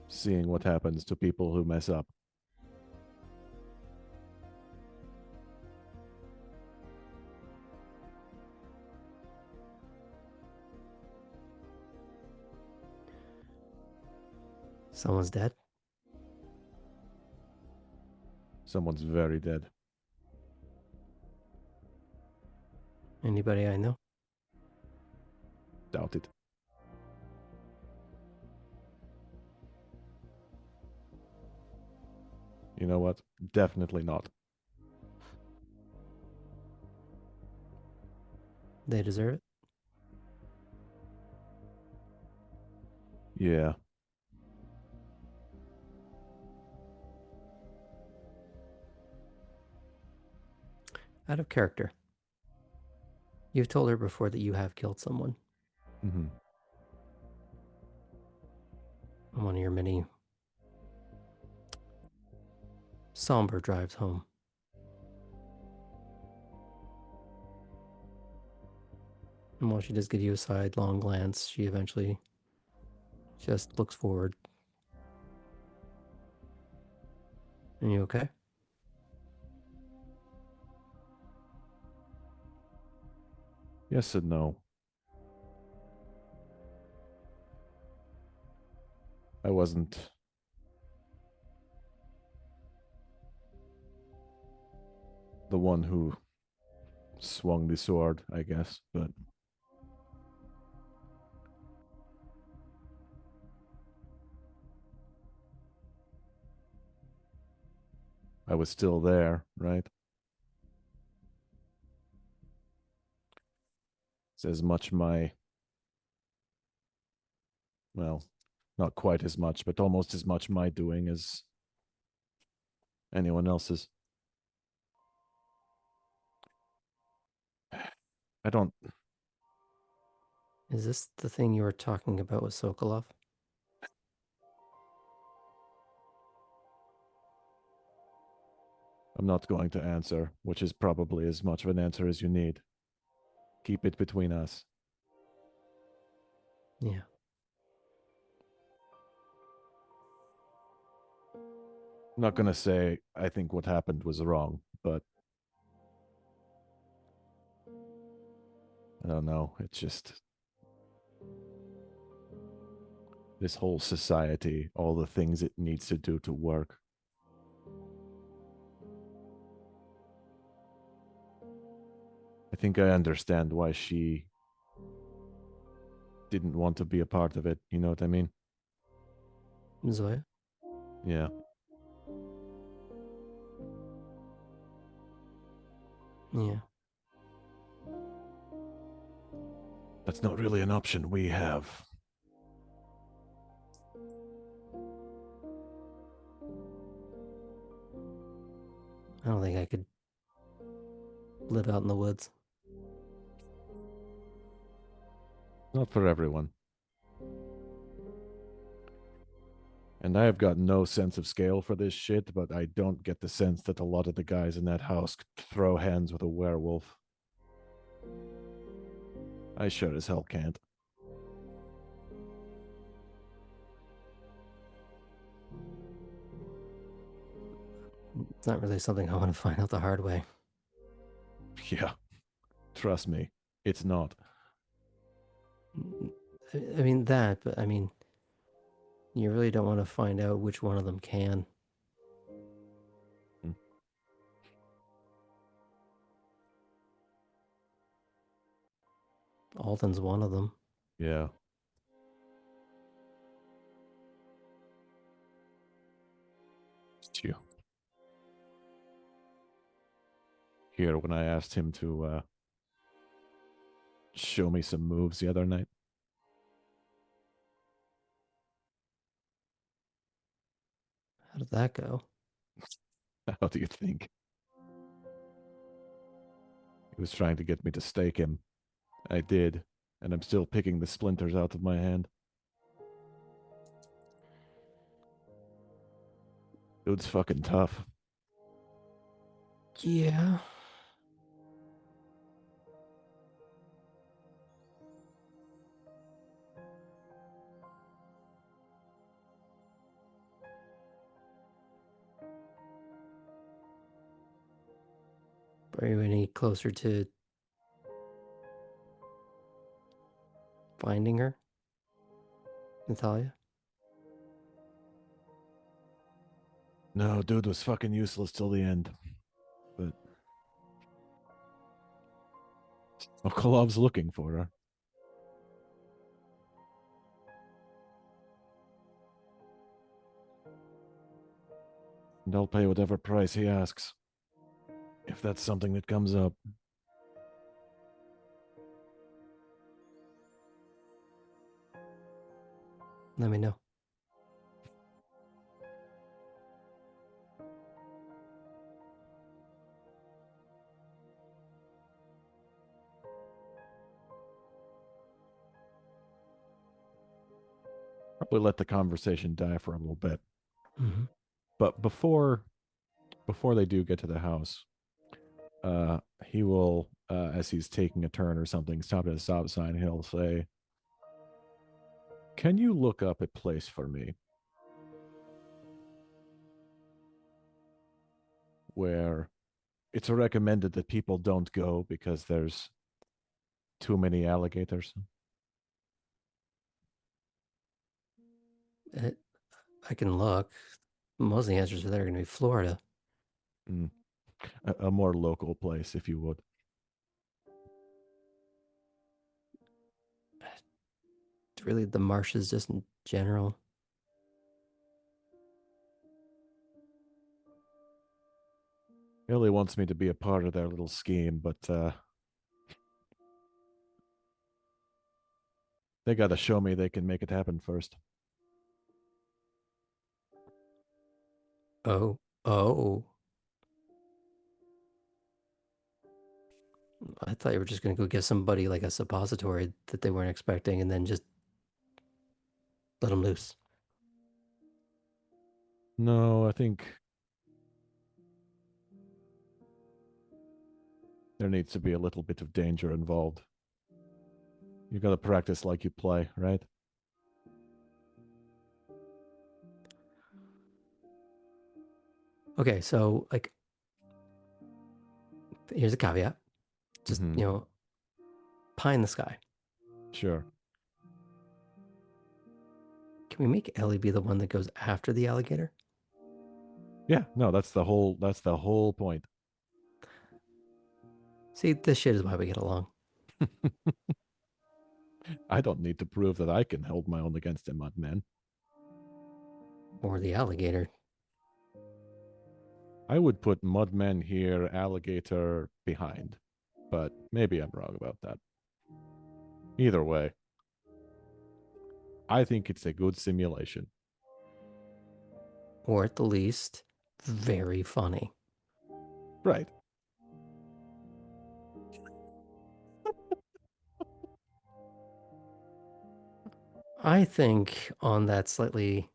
seeing what happens to people who mess up. Someone's dead? Someone's very dead. Anybody I know? Doubt it. You know what? Definitely not. They deserve it. Yeah. Out of character. You've told her before that you have killed someone Mm-hmm. on one of your many somber drives home. And while she does give you a sidelong glance, she eventually just looks forward. Are you okay? Yes and no. I wasn't the one who swung the sword, I guess, but I was still there, right? It's as much my, well, not quite as much, but almost as much my doing as anyone else's. I don't. Is this the thing you were talking about with Sokolov? I'm not going to answer, which is probably as much of an answer as you need. Keep it between us. Yeah. I'm not going to say I think what happened was wrong, but I don't know. It's just this whole society, all the things it needs to do to work. I think I understand why she didn't want to be a part of it. You know what I mean? Zoya? Yeah. Yeah. That's not really an option we have. I don't think I could live out in the woods. Not for everyone. And I have got no sense of scale for this shit, but I don't get the sense that a lot of the guys in that house could throw hands with a werewolf. I sure as hell can't. It's not really something I want to find out the hard way. Yeah, trust me, it's not. I mean that, but I mean, you really don't want to find out which one of them can. Hmm. Alden's one of them. Yeah. Did you hear when I asked him to show me some moves the other night? How did that go? How do you think? He was trying to get me to stake him. I did, and I'm still picking the splinters out of my hand. Dude's fucking tough. Yeah. Are you any closer to finding her, Natalia? No, dude was fucking useless till the end. But Okolov's looking for her. And I'll pay whatever price he asks. If that's something that comes up. Let me know. Probably let the conversation die for a little bit. Mm-hmm. But before they do get to the house, he will, as he's taking a turn or something, stop at a stop sign. He'll say, "Can you look up a place for me where it's recommended that people don't go because there's too many alligators?" I can look. Most of the answers are there going to be Florida. A more local place, if you would. Really, the marshes just in general. Ellie wants me to be a part of their little scheme, but they got to show me they can make it happen first. Oh. I thought you were just going to go give somebody like a suppository that they weren't expecting and then just let them loose. No, I think there needs to be a little bit of danger involved. You got to practice like you play, right? Okay, so like, here's a caveat. Just, Mhm. pie in the sky. Sure. Can we make Ellie be the one that goes after the alligator? Yeah, no, that's the whole point. See, this shit is why we get along. I don't need to prove that I can hold my own against a mudman. Or the alligator. I would put mudman here, alligator behind, but maybe I'm wrong about that. Either way, I think it's a good simulation. Or at the least, very funny. Right. I think on that slightly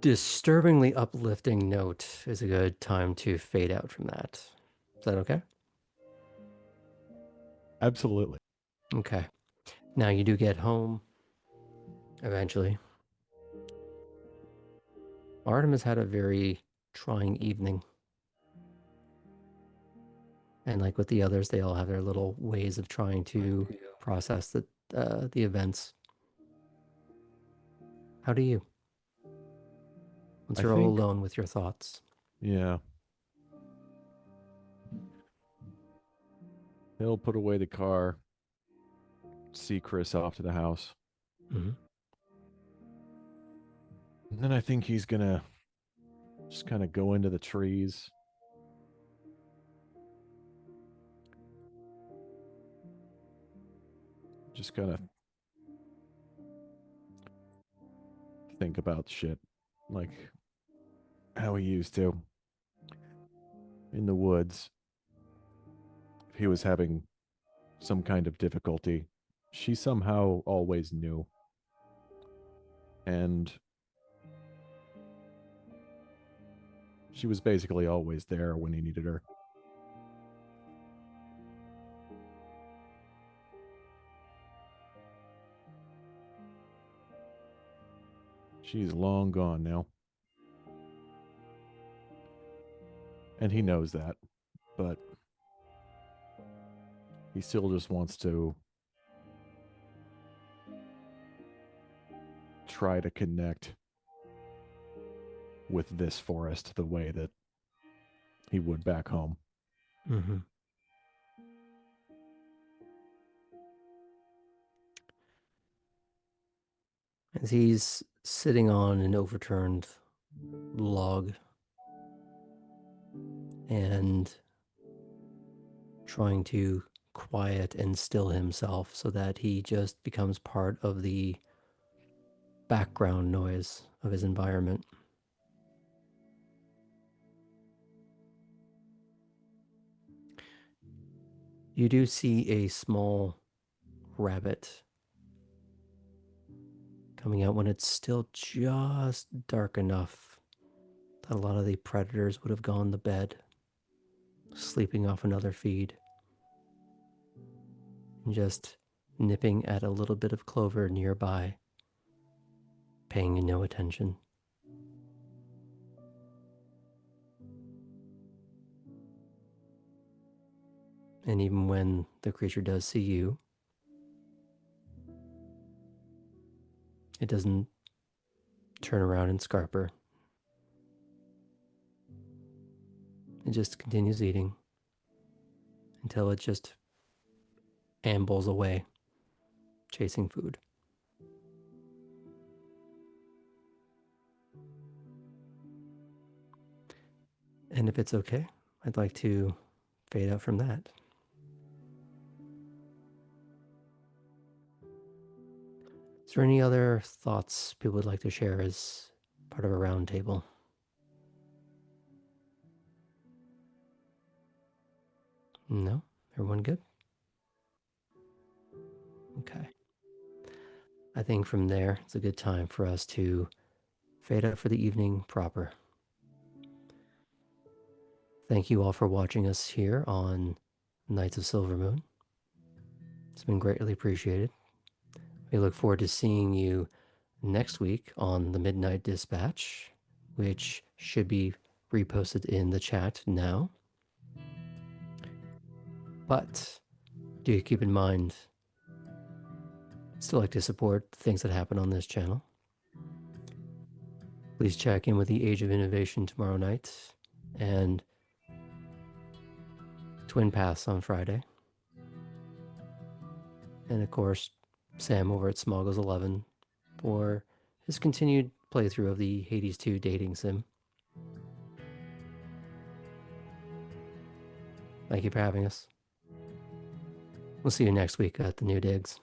disturbingly uplifting note is a good time to fade out from that. Is that okay? Absolutely. Okay. Now you do get home eventually. Artem has had a very trying evening. And like with the others, they all have their little ways of trying to process the events. How do you? Once I you're all think, alone with your thoughts. yeah. He'll put away the car, see Chris off to the house. Mm-hmm. And then I think he's going to just kind of go into the trees. Just kind of think about shit like how he used to in the woods. If he was having some kind of difficulty, she somehow always knew. And she was basically always there when he needed her. She's long gone now. And he knows that, but he still just wants to try to connect with this forest the way that he would back home. Mm-hmm. As he's sitting on an overturned log and trying to quiet and still himself so that he just becomes part of the background noise of his environment. You do see a small rabbit coming out when it's still just dark enough that a lot of the predators would have gone to bed, sleeping off another feed, and just nipping at a little bit of clover nearby, paying no attention. And even when the creature does see you, it doesn't turn around and scarper. It just continues eating until it just ambles away, chasing food. And if it's okay, I'd like to fade out from that. Is there any other thoughts people would like to share as part of a round table? No? Everyone good? Okay. I think from there, it's a good time for us to fade out for the evening proper. Thank you all for watching us here on Knights of Silvermoon. It's been greatly appreciated. We look forward to seeing you next week on the Midnight Dispatch, which should be reposted in the chat now. But do keep in mind, still like to support the things that happen on this channel. Please check in with the Age of Innovation tomorrow night and Twin Paths on Friday. And of course, Sam over at Smoggles 11 for his continued playthrough of the Hades 2 dating sim. Thank you for having us. We'll see you next week at the New Digs.